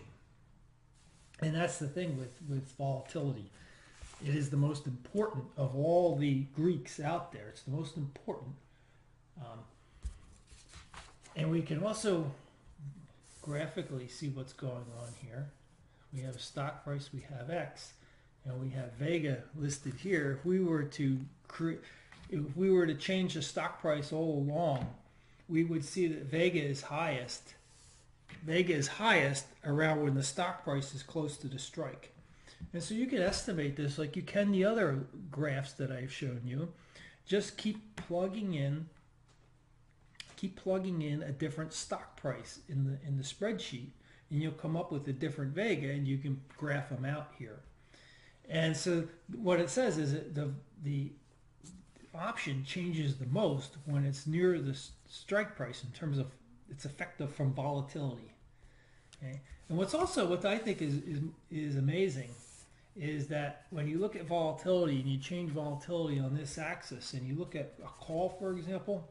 And that's the thing with volatility. It is the most important of all the Greeks out there. It's the most important. And we can also graphically see what's going on here. We have a stock price, we have X, and we have Vega listed here. If we were to change the stock price all along, we would see that Vega is highest around when the stock price is close to the strike. And so you can estimate this like you can the other graphs that I've shown you. Just keep plugging in a different stock price in the spreadsheet, and you'll come up with a different Vega, and you can graph them out here. And so what it says is that the option changes the most when it's near the strike price in terms of it's effective from volatility. Okay? And what I think is amazing is that when you look at volatility and you change volatility on this axis and you look at a call, for example,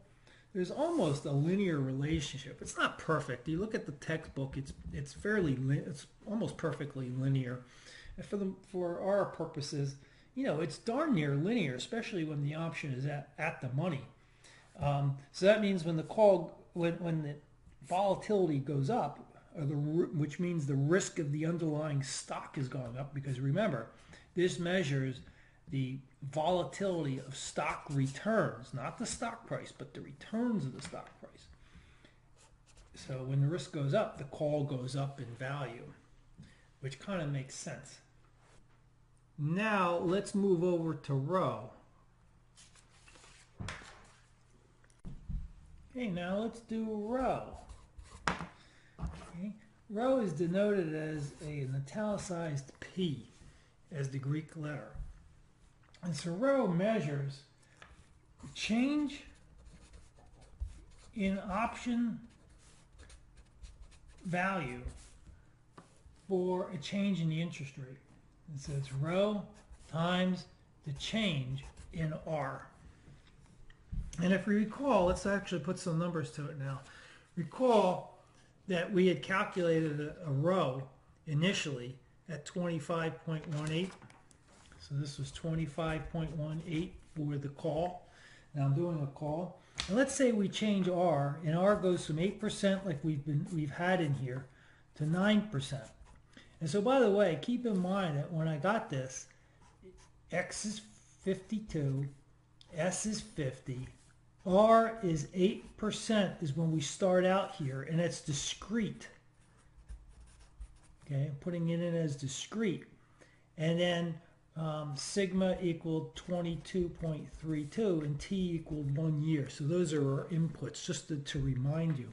there's almost a linear relationship. It's not perfect. You look at the textbook, it's almost perfectly linear. And for our purposes, it's darn near linear, especially when the option is at the money. So that means when the volatility goes up, which means the risk of the underlying stock is going up, because remember, this measures the volatility of stock returns, not the stock price, but the returns of the stock price. So when the risk goes up, the call goes up in value, which kind of makes sense. Now let's move over to row. Okay, now let's do row. Okay. Row is denoted as an italicized P as the Greek letter. And so row measures change in option value for a change in the interest rate. And so it's row times the change in R. And if we recall, let's actually put some numbers to it now. Recall that we had calculated a row initially at 25.18. So this was 25.18 for the call. Now I'm doing a call. And let's say we change R, and R goes from 8% like we've had in here to 9%. And so by the way, keep in mind that when I got this, X is 52, S is 50, R is 8% is when we start out here, and it's discrete. Okay, I'm putting it in as discrete. And then sigma equaled 22.32 and T equaled 1 year. So those are our inputs, just to remind you.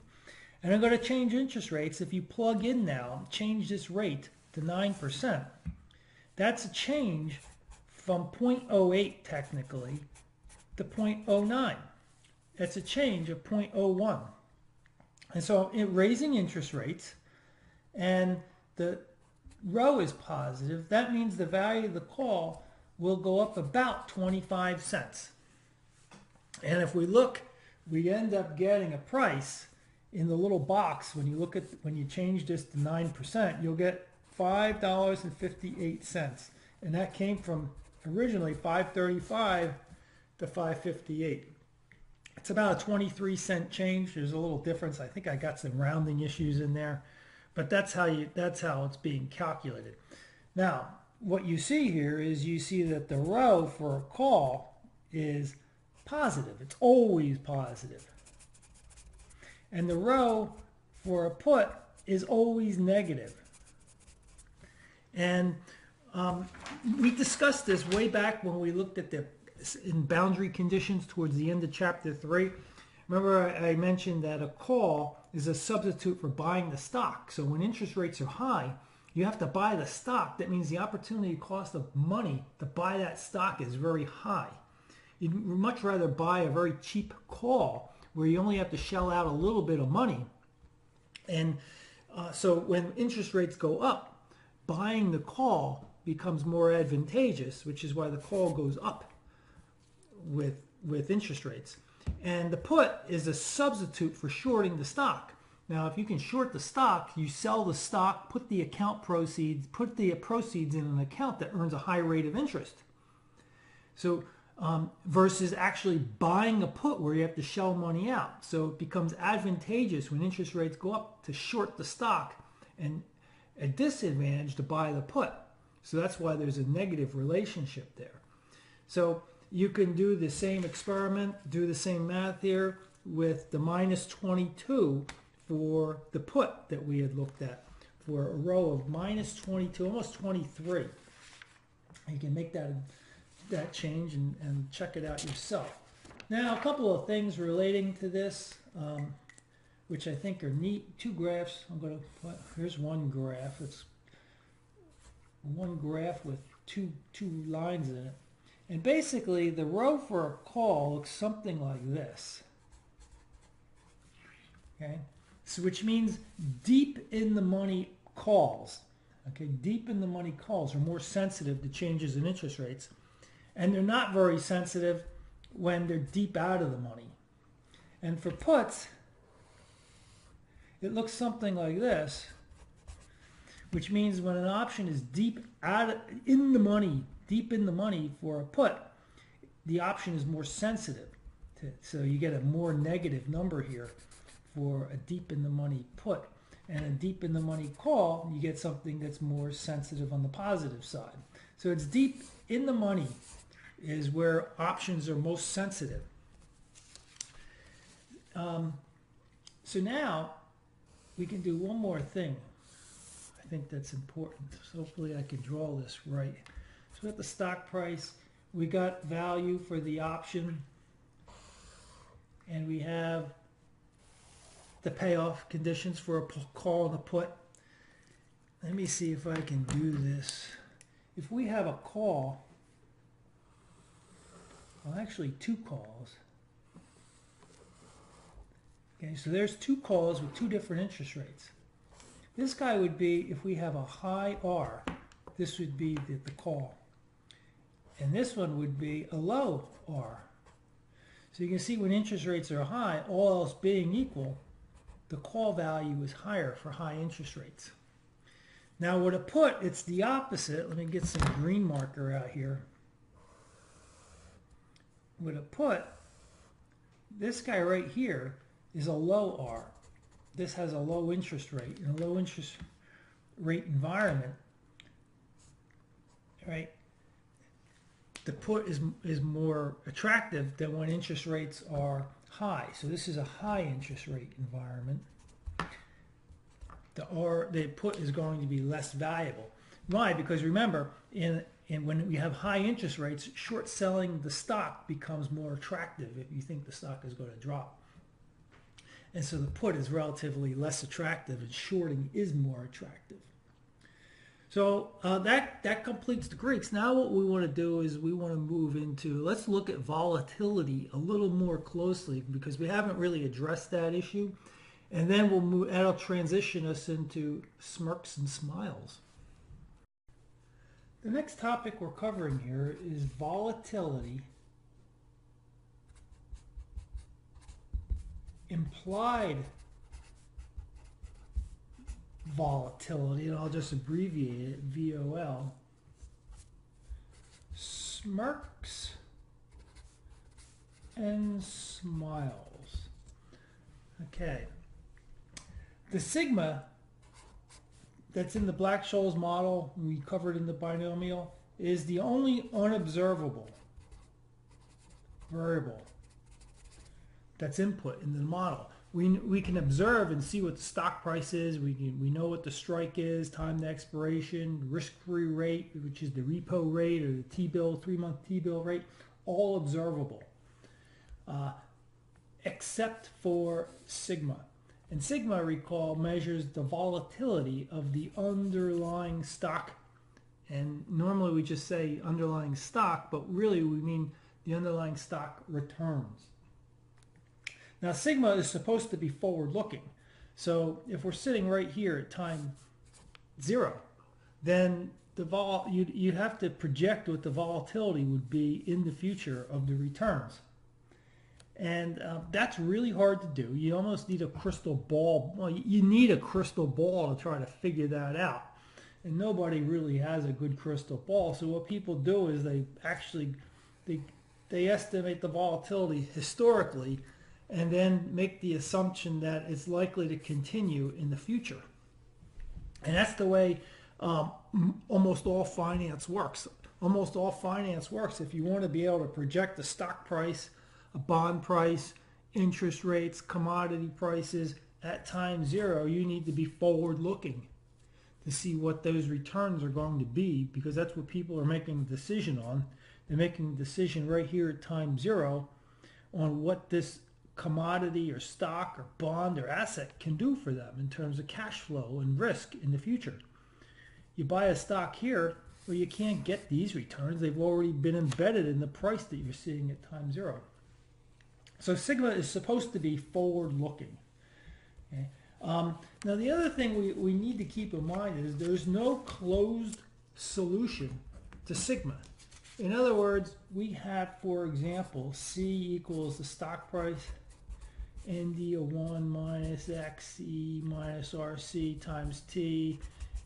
And I'm going to change interest rates. If you plug in now, change this rate to 9%. That's a change from 0.08 technically to 0.09. That's a change of 0.01. And so raising interest rates, and the row is positive, that means the value of the call will go up about 25 cents. And if we look, we end up getting a price in the little box. When you change this to 9%, you'll get $5.58. And that came from originally $5.35 to $5.58. It's about a 23-cent change. There's a little difference. I think I got some rounding issues in there, but that's how it's being calculated. Now, what you see here is you see that the row for a call is positive. It's always positive. And the row for a put is always negative. And we discussed this way back when we looked at in boundary conditions towards the end of chapter 3. Remember I mentioned that a call is a substitute for buying the stock. So when interest rates are high, you have to buy the stock. That means the opportunity cost of money to buy that stock is very high. You'd much rather buy a very cheap call where you only have to shell out a little bit of money. And so when interest rates go up, buying the call becomes more advantageous, which is why the call goes up with interest rates. And the put is a substitute for shorting the stock. Now, if you can short the stock, you sell the stock, put the proceeds in an account that earns a high rate of interest. So versus actually buying a put where you have to shell money out. So it becomes advantageous when interest rates go up to short the stock, and a disadvantage to buy the put. So that's why there's a negative relationship there. So you can do the same experiment, do the same math here with the minus 22 for the put that we had looked at, for a row of minus 22, almost 23. You can make that change and check it out yourself. Now, a couple of things relating to this, which I think are neat. Two graphs. Here's one graph. It's one graph with two lines in it. And basically, the row for a call looks something like this. Okay? So which means deep in the money calls. Okay, deep in the money calls are more sensitive to changes in interest rates. And they're not very sensitive when they're deep out of the money. And for puts, it looks something like this, which means when an option is deep in the money for a put, the option is more sensitive. So you get a more negative number here for a deep in the money put. And a deep in the money call, you get something that's more sensitive on the positive side. So it's deep in the money is where options are most sensitive. So now we can do one more thing. I think that's important. So hopefully I can draw this right. So we got the stock price, we got value for the option, and we have the payoff conditions for a call and a put. Let me see if I can do this. If we have a call, well, actually two calls. Okay, so there's two calls with two different interest rates. This guy would be, if we have a high R, this would be the call. And this one would be a low R. So you can see when interest rates are high, all else being equal, the call value is higher for high interest rates. Now with a put, it's the opposite. Let me get some green marker out here. With a put, this guy right here is a low R. This has a low interest rate. In a low interest rate environment, right, the put is more attractive than when interest rates are high. So this is a high interest rate environment. The put is going to be less valuable. Why? Because remember, when we have high interest rates, short selling the stock becomes more attractive if you think the stock is going to drop. And so the put is relatively less attractive and shorting is more attractive. So that completes the Greeks. Now what we want to do is we want to move into, let's look at volatility a little more closely because we haven't really addressed that issue. And then we'll move, that'll transition us into smirks and smiles. The next topic we're covering here is volatility, implied volatility, and I'll just abbreviate it, VOL, smirks and smiles. Okay. The sigma that's in the Black-Scholes model we covered in the binomial is the only unobservable variable that's input in the model. We can observe and see what the stock price is. We know what the strike is, time to expiration, risk-free rate, which is the repo rate or the T-bill, 3-month T-bill rate, all observable, except for sigma. And sigma, recall, measures the volatility of the underlying stock. And normally we just say underlying stock, but really we mean the underlying stock returns. Now sigma is supposed to be forward-looking. So if we're sitting right here at time 0, then you'd have to project what the volatility would be in the future of the returns. And that's really hard to do. You almost need a crystal ball. Well, you need a crystal ball to try to figure that out. And nobody really has a good crystal ball. So what people do is they estimate the volatility historically and then make the assumption that it's likely to continue in the future. And that's the way almost all finance works. Almost all finance works. If you want to be able to project the stock price, a bond price, interest rates, commodity prices at time 0, you need to be forward looking to see what those returns are going to be, because that's what people are making a decision on. They're making a decision right here at time 0 on what this commodity or stock or bond or asset can do for them in terms of cash flow and risk in the future. You buy a stock here, well, you can't get these returns. They've already been embedded in the price that you're seeing at time 0. So sigma is supposed to be forward-looking. Okay? Now the other thing we need to keep in mind is there's no closed solution to sigma. In other words, we have, for example, C equals the stock price ND of 1 minus XE minus RC times T,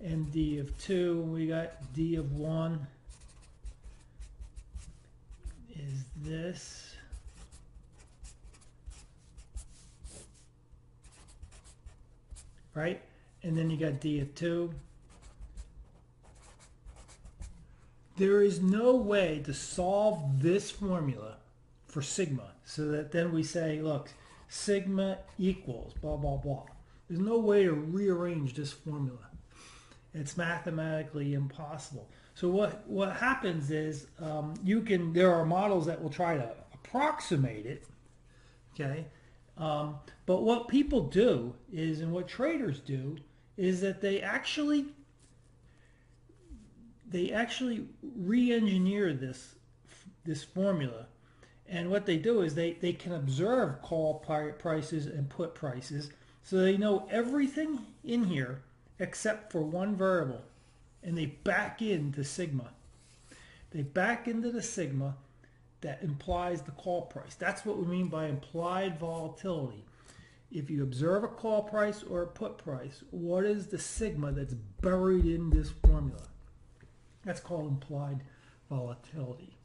ND of 2, and we got D of 1 is this. Right? And then you got D of 2. There is no way to solve this formula for sigma so that then we say, look, sigma equals blah, blah, blah. There's no way to rearrange this formula. It's mathematically impossible. So what happens is there are models that will try to approximate it, okay? But what people do is, and what traders do, is that they actually re-engineer this formula. And what they do is they can observe call prices and put prices, so they know everything in here except for one variable, and they back into sigma. They back into the sigma that implies the call price. That's what we mean by implied volatility. if you observe a call price or a put price, what is the sigma that's buried in this formula? That's called implied volatility.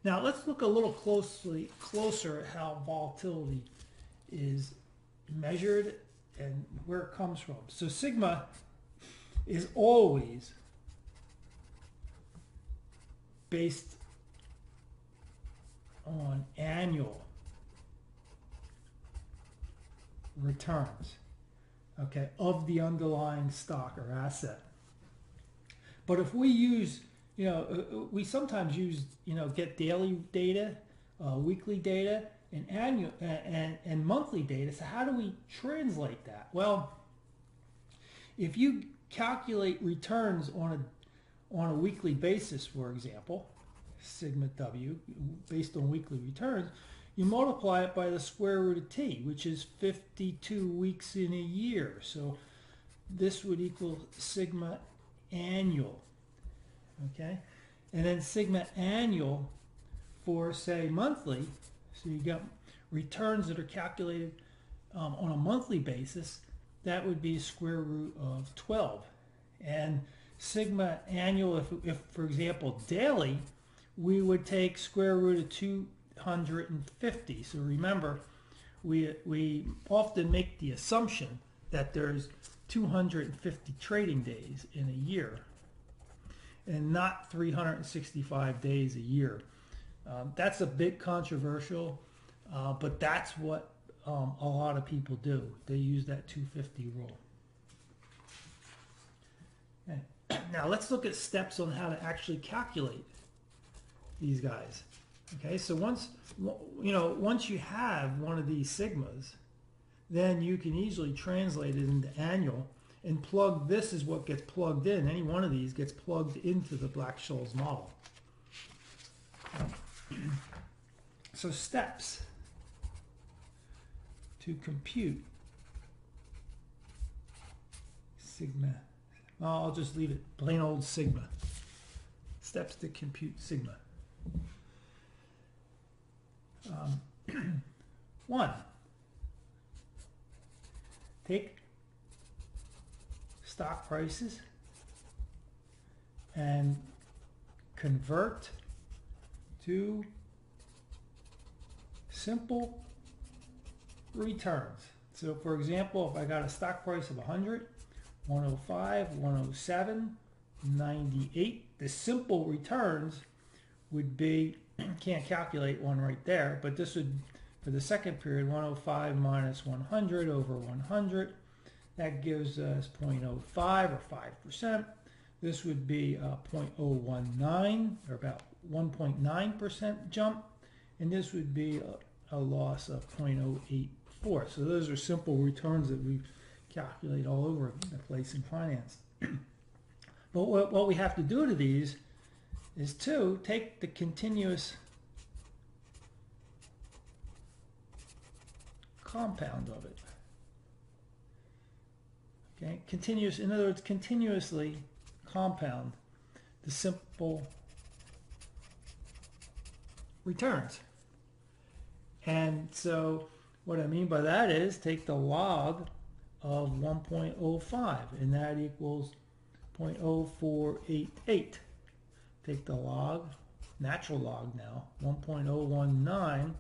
Now let's look a little closer at how volatility is measured and where it comes from. So sigma is always based on annual returns, okay, of the underlying stock or asset. But if we use, we sometimes use, get daily data, weekly data, and annual and monthly data. So how do we translate that? Well, if you calculate returns on a weekly basis, for example, sigma W, based on weekly returns, you multiply it by the square root of t, which is 52 weeks in a year. So this would equal sigma annual, okay? And then sigma annual for, say, monthly, so you got returns that are calculated on a monthly basis, that would be square root of 12. And sigma annual, if for example, daily, we would take square root of 250. So remember, we often make the assumption that there's 250 trading days in a year and not 365 days a year. That's a bit controversial, but that's what a lot of people do. They use that 250 rule. Okay. Now let's look at steps on how to actually calculate these guys. Okay, so once you have one of these sigmas, then you can easily translate it into annual and plug, this is what gets plugged in. Any one of these gets plugged into the Black-Scholes model. So steps to compute sigma. I'll just leave it plain old sigma. Steps to compute sigma. 1. Take stock prices and convert to simple returns. So for example, if I got a stock price of 100, 105, 107, 98, the simple returns would be, can't calculate one right there, but this would, for the second period, 105 minus 100 over 100, that gives us 0.05 or 5%. This would be 0.019 or about 1.9% jump, and this would be a loss of 0.084. So those are simple returns that we calculate all over the place in finance. But what we have to do to these is to take the continuous compound of it. Okay, continuous, in other words, continuously compound the simple returns. And so what I mean by that is take the log of 1.05, and that equals 0.0488. Take the log, natural log now, 1.019,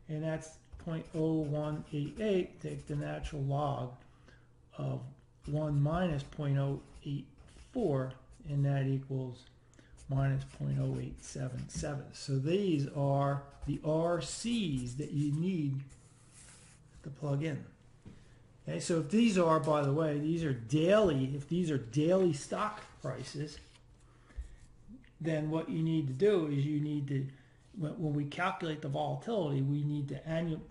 and that's 0.0188. Take the natural log of 1 minus 0.084, and that equals minus 0.0877. So these are the RCs that you need to plug in. Okay, so if these are, by the way, these are daily, if these are daily stock prices, then what you need to do is you need to, when we calculate the volatility, we need to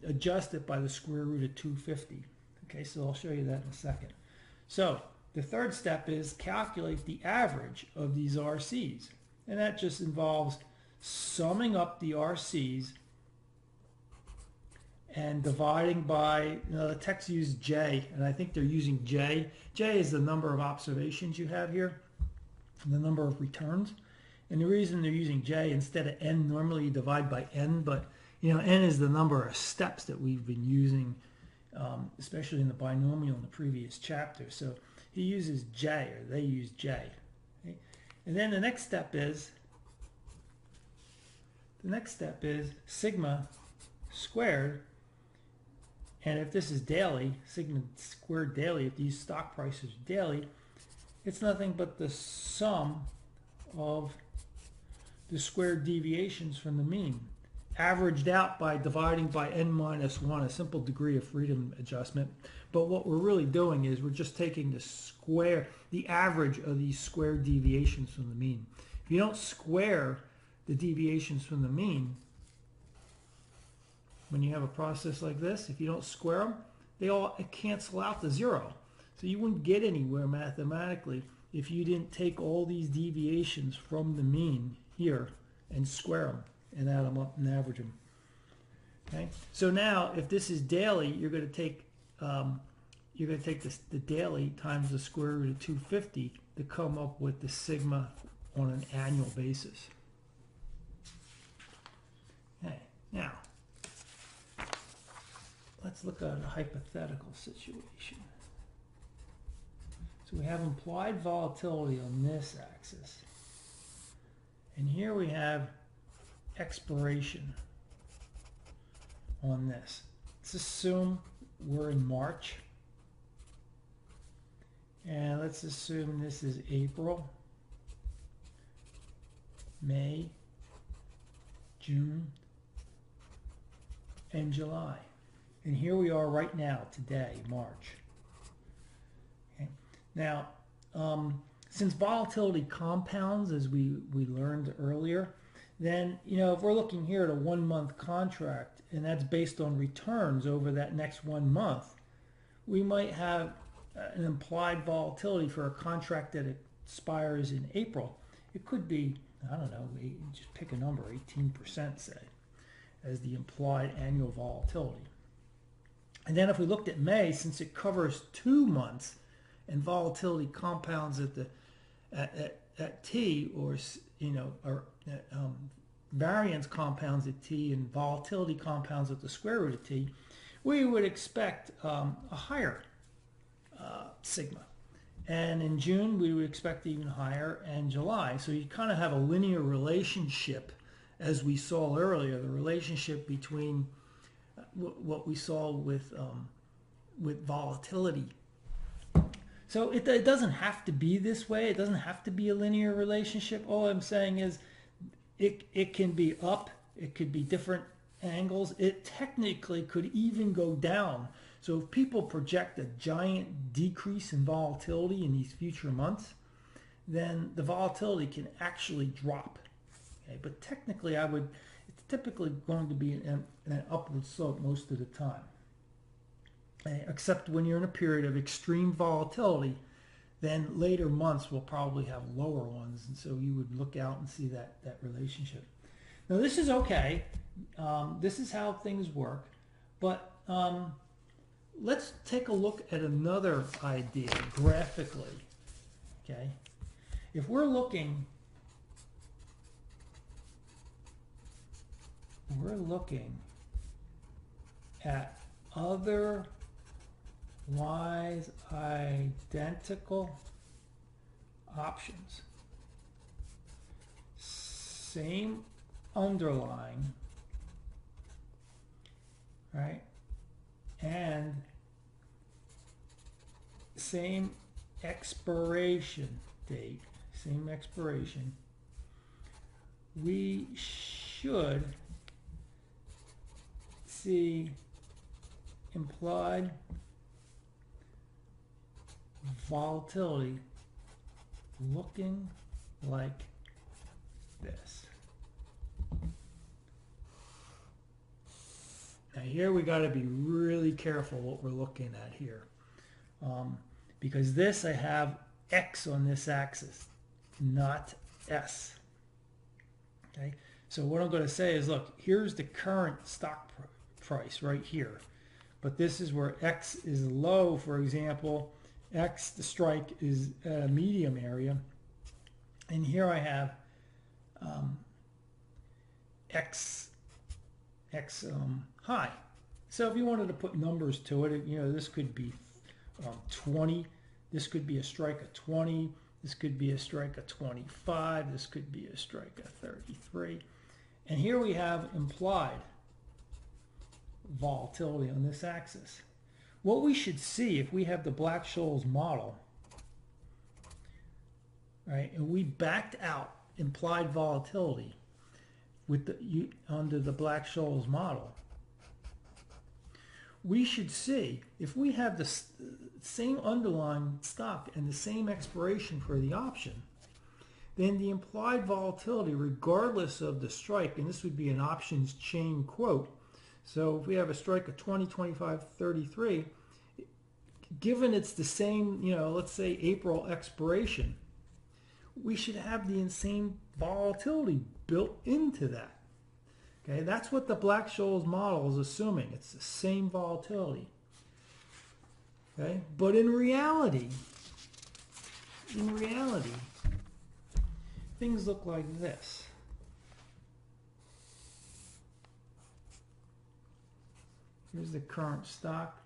adjust it by the square root of 250. Okay, so I'll show you that in a second. So the third step is calculate the average of these RCs. And that just involves summing up the RCs and dividing by, the text uses J, and I think they're using J. J is the number of observations you have here, and the number of returns. And the reason they're using J instead of N, normally you divide by N, but N is the number of steps that we've been using especially in the binomial in the previous chapter. So he uses J, or they use J. Okay? And then the next step is sigma squared. And if this is daily, sigma squared daily, if these stock prices are daily, it's nothing but the sum of the squared deviations from the mean, averaged out by dividing by n minus 1, a simple degree of freedom adjustment. But what we're really doing is we're just taking the average of these squared deviations from the mean. If you don't square the deviations from the mean, when you have a process like this, if you don't square them, they all cancel out to 0. So you wouldn't get anywhere mathematically if you didn't take all these deviations from the mean here and square them and add them up and average them. Okay. So now, if this is daily, you're going to take the daily times the square root of 250 to come up with the sigma on an annual basis. Okay. Now, let's look at a hypothetical situation. So we have implied volatility on this axis. And here we have expiration on this. Let's assume we're in March. And let's assume this is April, May, June, and July. And here we are right now, today, March. Okay. Now, since volatility compounds, as we learned earlier, then, if we're looking here at a 1-month contract, and that's based on returns over that next 1 month, we might have an implied volatility for a contract that expires in April. It could be, I don't know, just pick a number, 18%, say, as the implied annual volatility. And then if we looked at May, since it covers 2 months, and volatility compounds at T, or variance compounds at T, and volatility compounds at the square root of T, we would expect a higher sigma. And in June, we would expect even higher, and July. So you kind of have a linear relationship, as we saw earlier, the relationship between what we saw with volatility. So it doesn't have to be this way. It doesn't have to be a linear relationship. All I'm saying is it can be up. It could be different angles. It technically could even go down. So if people project a giant decrease in volatility in these future months, then the volatility can actually drop. Okay? But technically, it's typically going to be an upward slope most of the time. Except when you're in a period of extreme volatility, then later months will probably have lower ones, and so you would look out and see that relationship. Now this is okay. This is how things work, but let's take a look at another idea graphically. Okay, if we're looking at otherwise identical options, same underlying, right, and same expiration date, we should see implied volatility looking like this. Now here we got to be really careful what we're looking at here, because this, I have X on this axis, not S. Okay, so what I'm going to say is, look, here's the current stock price right here, but this is where X is low. For example, X, the strike, is at a medium area, and here I have X high. So if you wanted to put numbers to it, you know, this could be 20. This could be a strike of 20. This could be a strike of 25. This could be a strike of 33. And here we have implied volatility on this axis. What we should see if we have the Black-Scholes model, right, and we backed out implied volatility with under the Black-Scholes model, we should see if we have the same underlying stock and the same expiration for the option, then the implied volatility, regardless of the strike, and this would be an options chain quote. So if we have a strike of 20, 25, 33, given it's the same, you know, let's say April expiration, we should have the same volatility built into that. Okay, that's what the Black-Scholes model is assuming. It's the same volatility. Okay, but in reality, things look like this. Here's the current stock.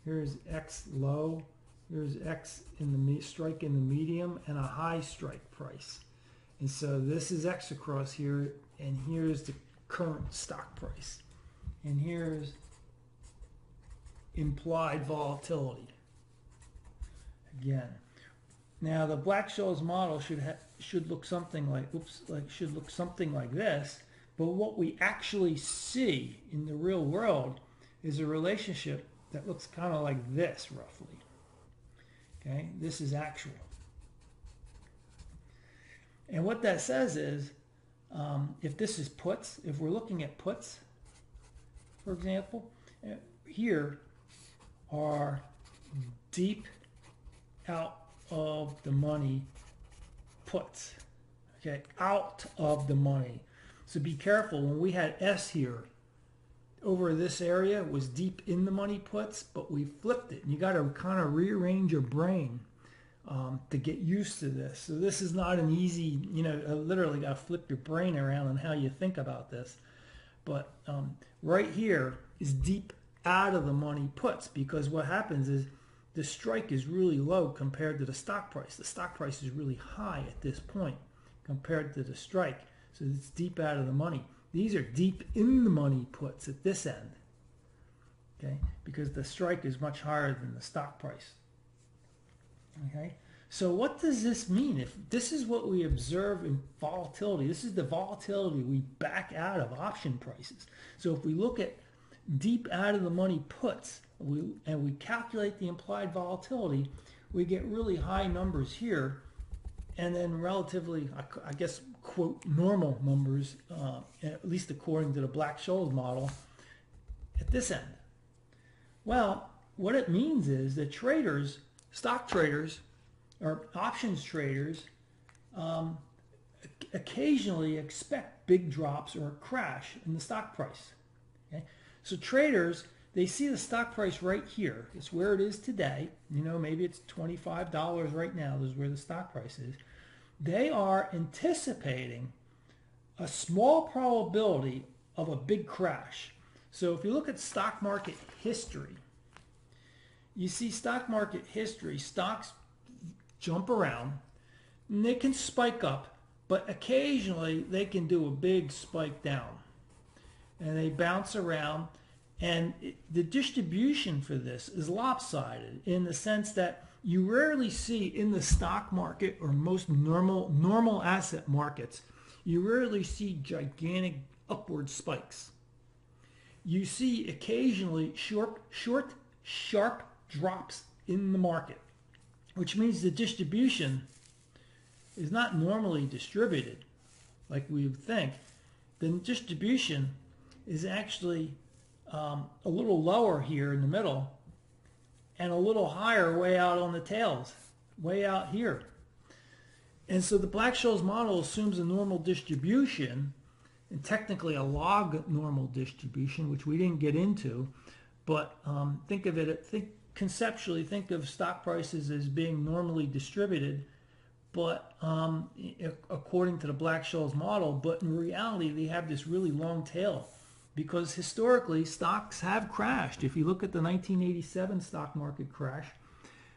Here's X low. Here's X in the strike in the medium and a high strike price. And so this is X across here, and here's the current stock price. And here's implied volatility. Again. Now the Black-Scholes model should look something like should look something like this, but what we actually see in the real world is a relationship that looks kind of like this roughly. Okay, this is actual. And what that says is, if this is puts, if we're looking at puts, for example, here are deep out of the money puts. Okay, out of the money. So be careful. When we had S here, over this area was deep in the money puts, but we flipped it. And you got to kind of rearrange your brain to get used to this. So this is not an easy, you know, literally got to flip your brain around on how you think about this. But right here is deep out of the money puts, because what happens is the strike is really low compared to the stock price. The stock price is really high at this point compared to the strike. So it's deep out of the money. These are deep in the money puts at this end, okay, because the strike is much higher than the stock price. Okay, so what does this mean? If this is what we observe in volatility, this is the volatility we back out of option prices. So if we look at deep out of the money puts and we calculate the implied volatility, we get really high numbers here, and then relatively, I guess, quote, normal numbers, at least according to the Black-Scholes model, at this end. Well, what it means is that traders, stock traders, or options traders, occasionally expect big drops or a crash in the stock price. Okay? So traders, they see the stock price right here. It's where it is today. You know, maybe it's $25 right now. This is where the stock price is. They are anticipating a small probability of a big crash. So if you look at stock market history, you see stock market history, stocks jump around, and they can spike up, but occasionally they can do a big spike down. And they bounce around, and the distribution for this is lopsided in the sense that you rarely see in the stock market or most normal asset markets, you rarely see gigantic upward spikes. You see occasionally sharp drops in the market, which means the distribution is not normally distributed like we would think. The distribution is actually a little lower here in the middle and a little higher way out on the tails, way out here. And so the Black-Scholes model assumes a normal distribution, and technically a log normal distribution, which we didn't get into, but conceptually think of stock prices as being normally distributed, but according to the Black-Scholes model, but in reality they have this really long tail because historically stocks have crashed. If you look at the 1987 stock market crash,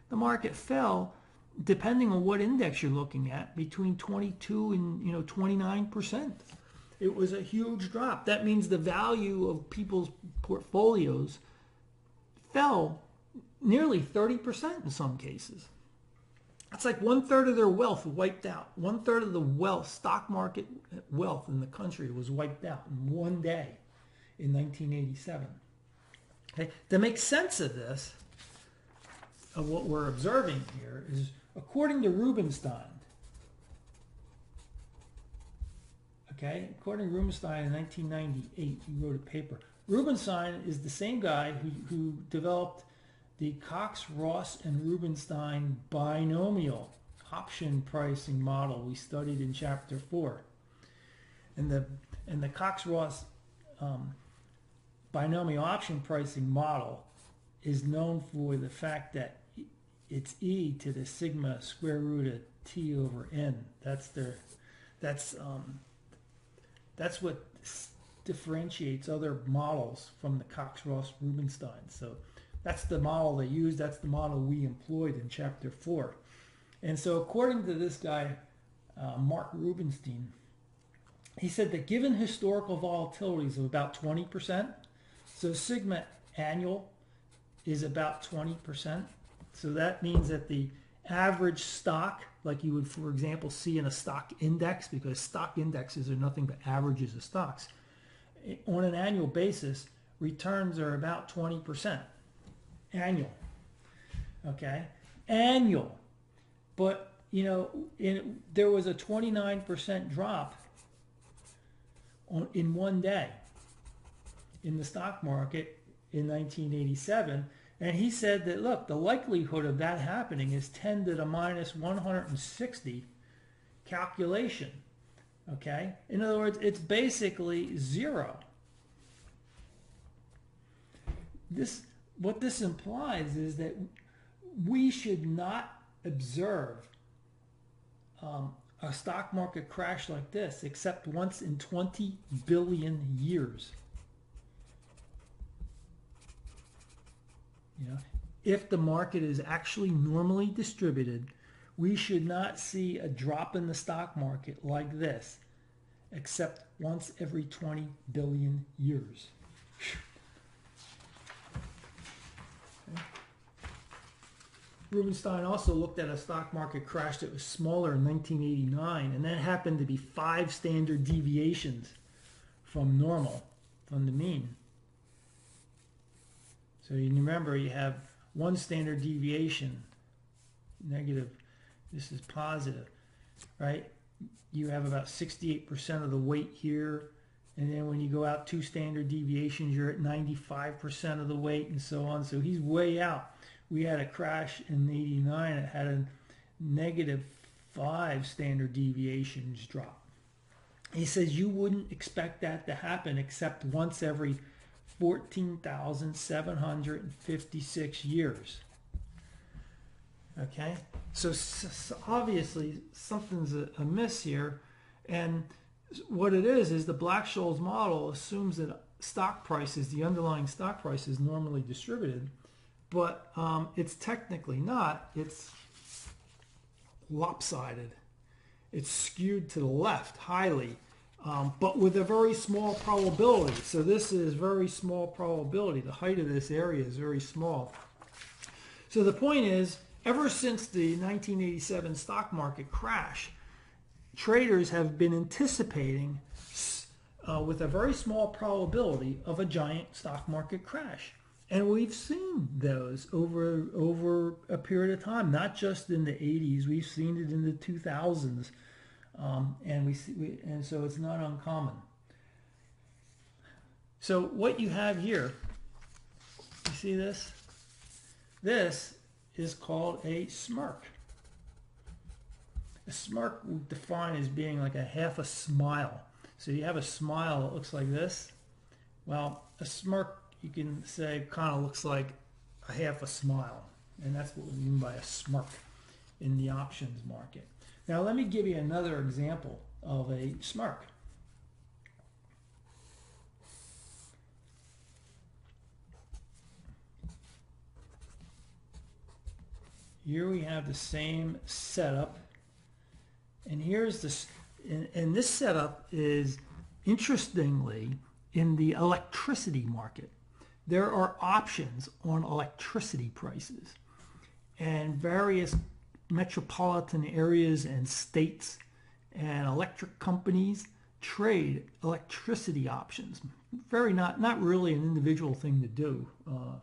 the market fell, depending on what index you're looking at, between 22 and 29%. It was a huge drop. That means the value of people's portfolios fell nearly 30% in some cases. That's like 1/3 of their wealth wiped out. 1/3 of the wealth, stock market wealth in the country was wiped out in one day in 1987. Okay? To make sense of this, of what we're observing here, is according to Rubenstein. Okay, according to Rubenstein in 1998, he wrote a paper. Rubenstein is the same guy who developed the Cox, Ross, and Rubenstein binomial option pricing model we studied in chapter 4. And the Cox-Ross binomial option pricing model is known for the fact that it's e to the sigma square root of t over n. That's what differentiates other models from the Cox-Ross-Rubenstein. So that's the model they used. That's the model we employed in chapter 4. And so according to this guy, Mark Rubenstein, he said that given historical volatilities of about 20%, so sigma annual is about 20%. So that means that the average stock, like you would, for example, see in a stock index, because stock indexes are nothing but averages of stocks, on an annual basis, returns are about 20%. Annual. Okay? Annual. But, there was a 29% drop in one day in the stock market in 1987. And he said that, look, the likelihood of that happening is 10 to the minus 160 calculation. Okay? In other words, it's basically zero. What this implies is that we should not observe a stock market crash like this except once in 20 billion years. If the market is actually normally distributed, we should not see a drop in the stock market like this except once every 20 billion years. Okay. Rubenstein also looked at a stock market crash that was smaller in 1989, and that happened to be 5 standard deviations from normal, from the mean. So you remember, you have 1 standard deviation, negative, this is positive, right? You have about 68% of the weight here, and then when you go out 2 standard deviations, you're at 95% of the weight, and so on. So he's way out. We had a crash in '89 that had a negative 5 standard deviations drop. He says you wouldn't expect that to happen except once every 14,756 years. Okay, so obviously something's amiss here, and what it is the Black-Scholes model assumes that stock prices, the underlying stock price, is normally distributed, but it's technically not. It's lopsided. It's skewed to the left highly. But with a very small probability. So this is very small probability. The height of this area is very small. So the point is, ever since the 1987 stock market crash, traders have been anticipating with a very small probability of a giant stock market crash. And we've seen those over a period of time, not just in the 80s. We've seen it in the 2000s. And so it's not uncommon. So what you have here, you see this? This is called a smirk. A smirk we define as being like a half a smile. So you have a smile that looks like this. Well, a smirk, you can say, kind of looks like a half a smile. And that's what we mean by a smirk in the options market. Now let me give you another example of a smirk. here we have the same setup, and here's this, and this setup is, interestingly, in the electricity market. There are options on electricity prices, and various metropolitan areas and states and electric companies trade electricity options. Very not really an individual thing to do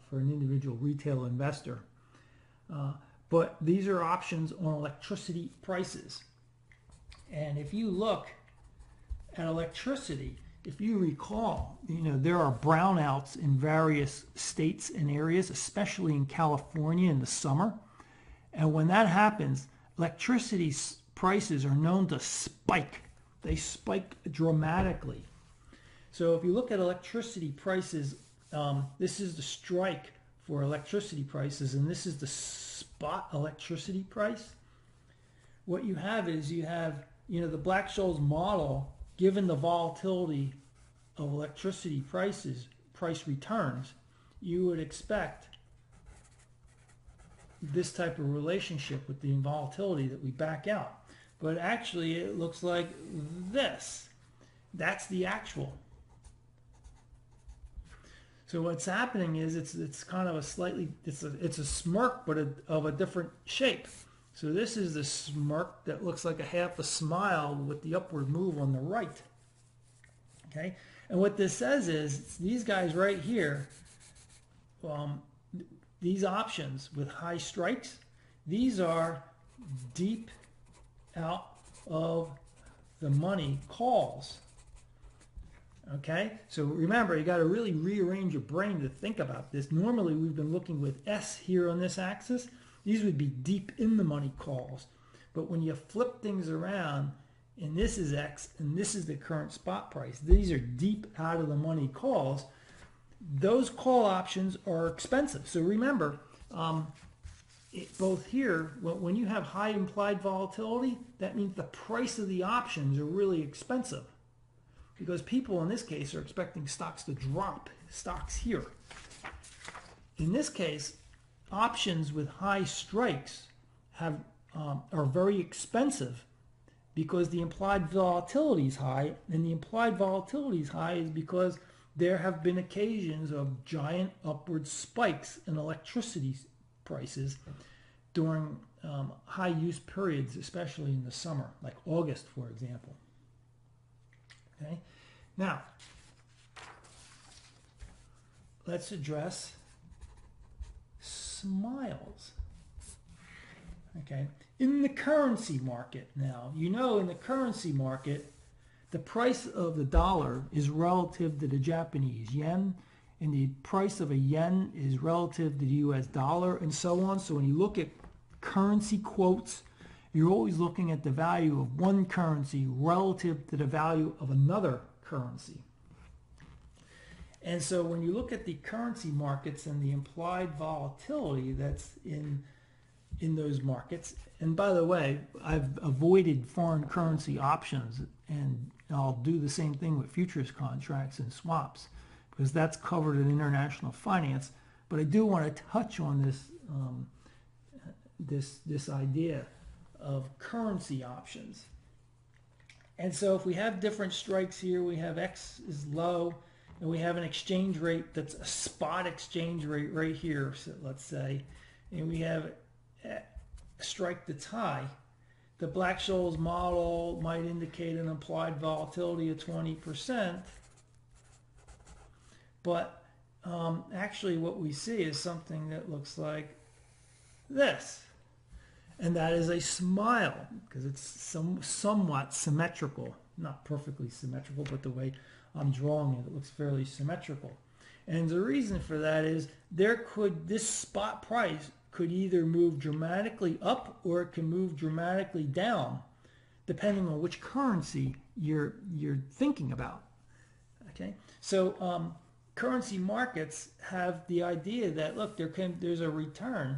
for an individual retail investor, but these are options on electricity prices. And if you look at electricity, if you recall, there are brownouts in various states and areas, especially in California in the summer. And when that happens, electricity prices are known to spike. They spike dramatically. So if you look at electricity prices, this is the strike for electricity prices, and this is the spot electricity price. What you have is the Black-Scholes model, given the volatility of electricity prices, price returns, you would expect this type of relationship with the volatility that we back out. But actually it looks like this. That's the actual. So what's happening is it's kind of a slightly, it's a smirk, but of a different shape. So this is the smirk that looks like a half a smile with the upward move on the right. Okay, and what this says is these guys right here, these options with high strikes, these are deep out of the money calls. Okay, so remember, you got to really rearrange your brain to think about this. Normally we've been looking with S here on this axis. These would be deep in the money calls. But when you flip things around, and this is X, and this is the current spot price, these are deep out of the money calls. Those call options are expensive. So remember, both here, when you have high implied volatility, that means the price of the options are really expensive, because people in this case are expecting stocks to drop, stocks here. In this case, options with high strikes are very expensive because the implied volatility is high, and the implied volatility is high is because there have been occasions of giant upward spikes in electricity prices during high use periods, especially in the summer, like August, for example. Okay, now let's address smiles. Okay, in the currency market now, in the currency market, the price of the dollar is relative to the Japanese yen, and the price of a yen is relative to the US dollar, and so on. So when you look at currency quotes, you're always looking at the value of one currency relative to the value of another currency. And so when you look at the currency markets and the implied volatility that's in those markets, and by the way, I've avoided foreign currency options, and I'll do the same thing with futures contracts and swaps, because that's covered in international finance. But I do want to touch on this idea of currency options. And so if we have different strikes here, we have X is low, and we have an exchange rate that's a spot exchange rate right here, so let's say, and we have a strike that's high. The Black-Scholes model might indicate an implied volatility of 20%, but actually what we see is something that looks like this. And that is a smile, because it's somewhat symmetrical. Not perfectly symmetrical, but the way I'm drawing it, it looks fairly symmetrical. And the reason for that is this spot price could either move dramatically up or it can move dramatically down, depending on which currency you're thinking about. Okay, so currency markets have the idea that, look, there's a return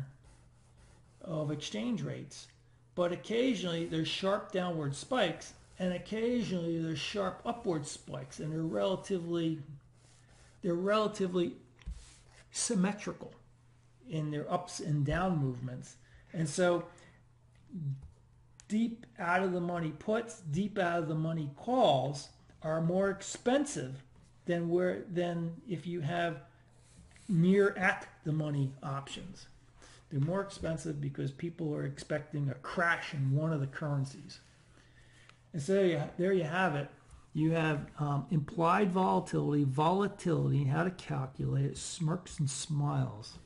of exchange rates, but occasionally there's sharp downward spikes, and occasionally there's sharp upward spikes, and they're relatively symmetrical in their ups and down movements. And so deep out of the money puts, deep out of the money calls are more expensive than if you have near at the money options. They're more expensive because people are expecting a crash in one of the currencies. And so there you have it. You have implied volatility, how to calculate it, smirks and smiles.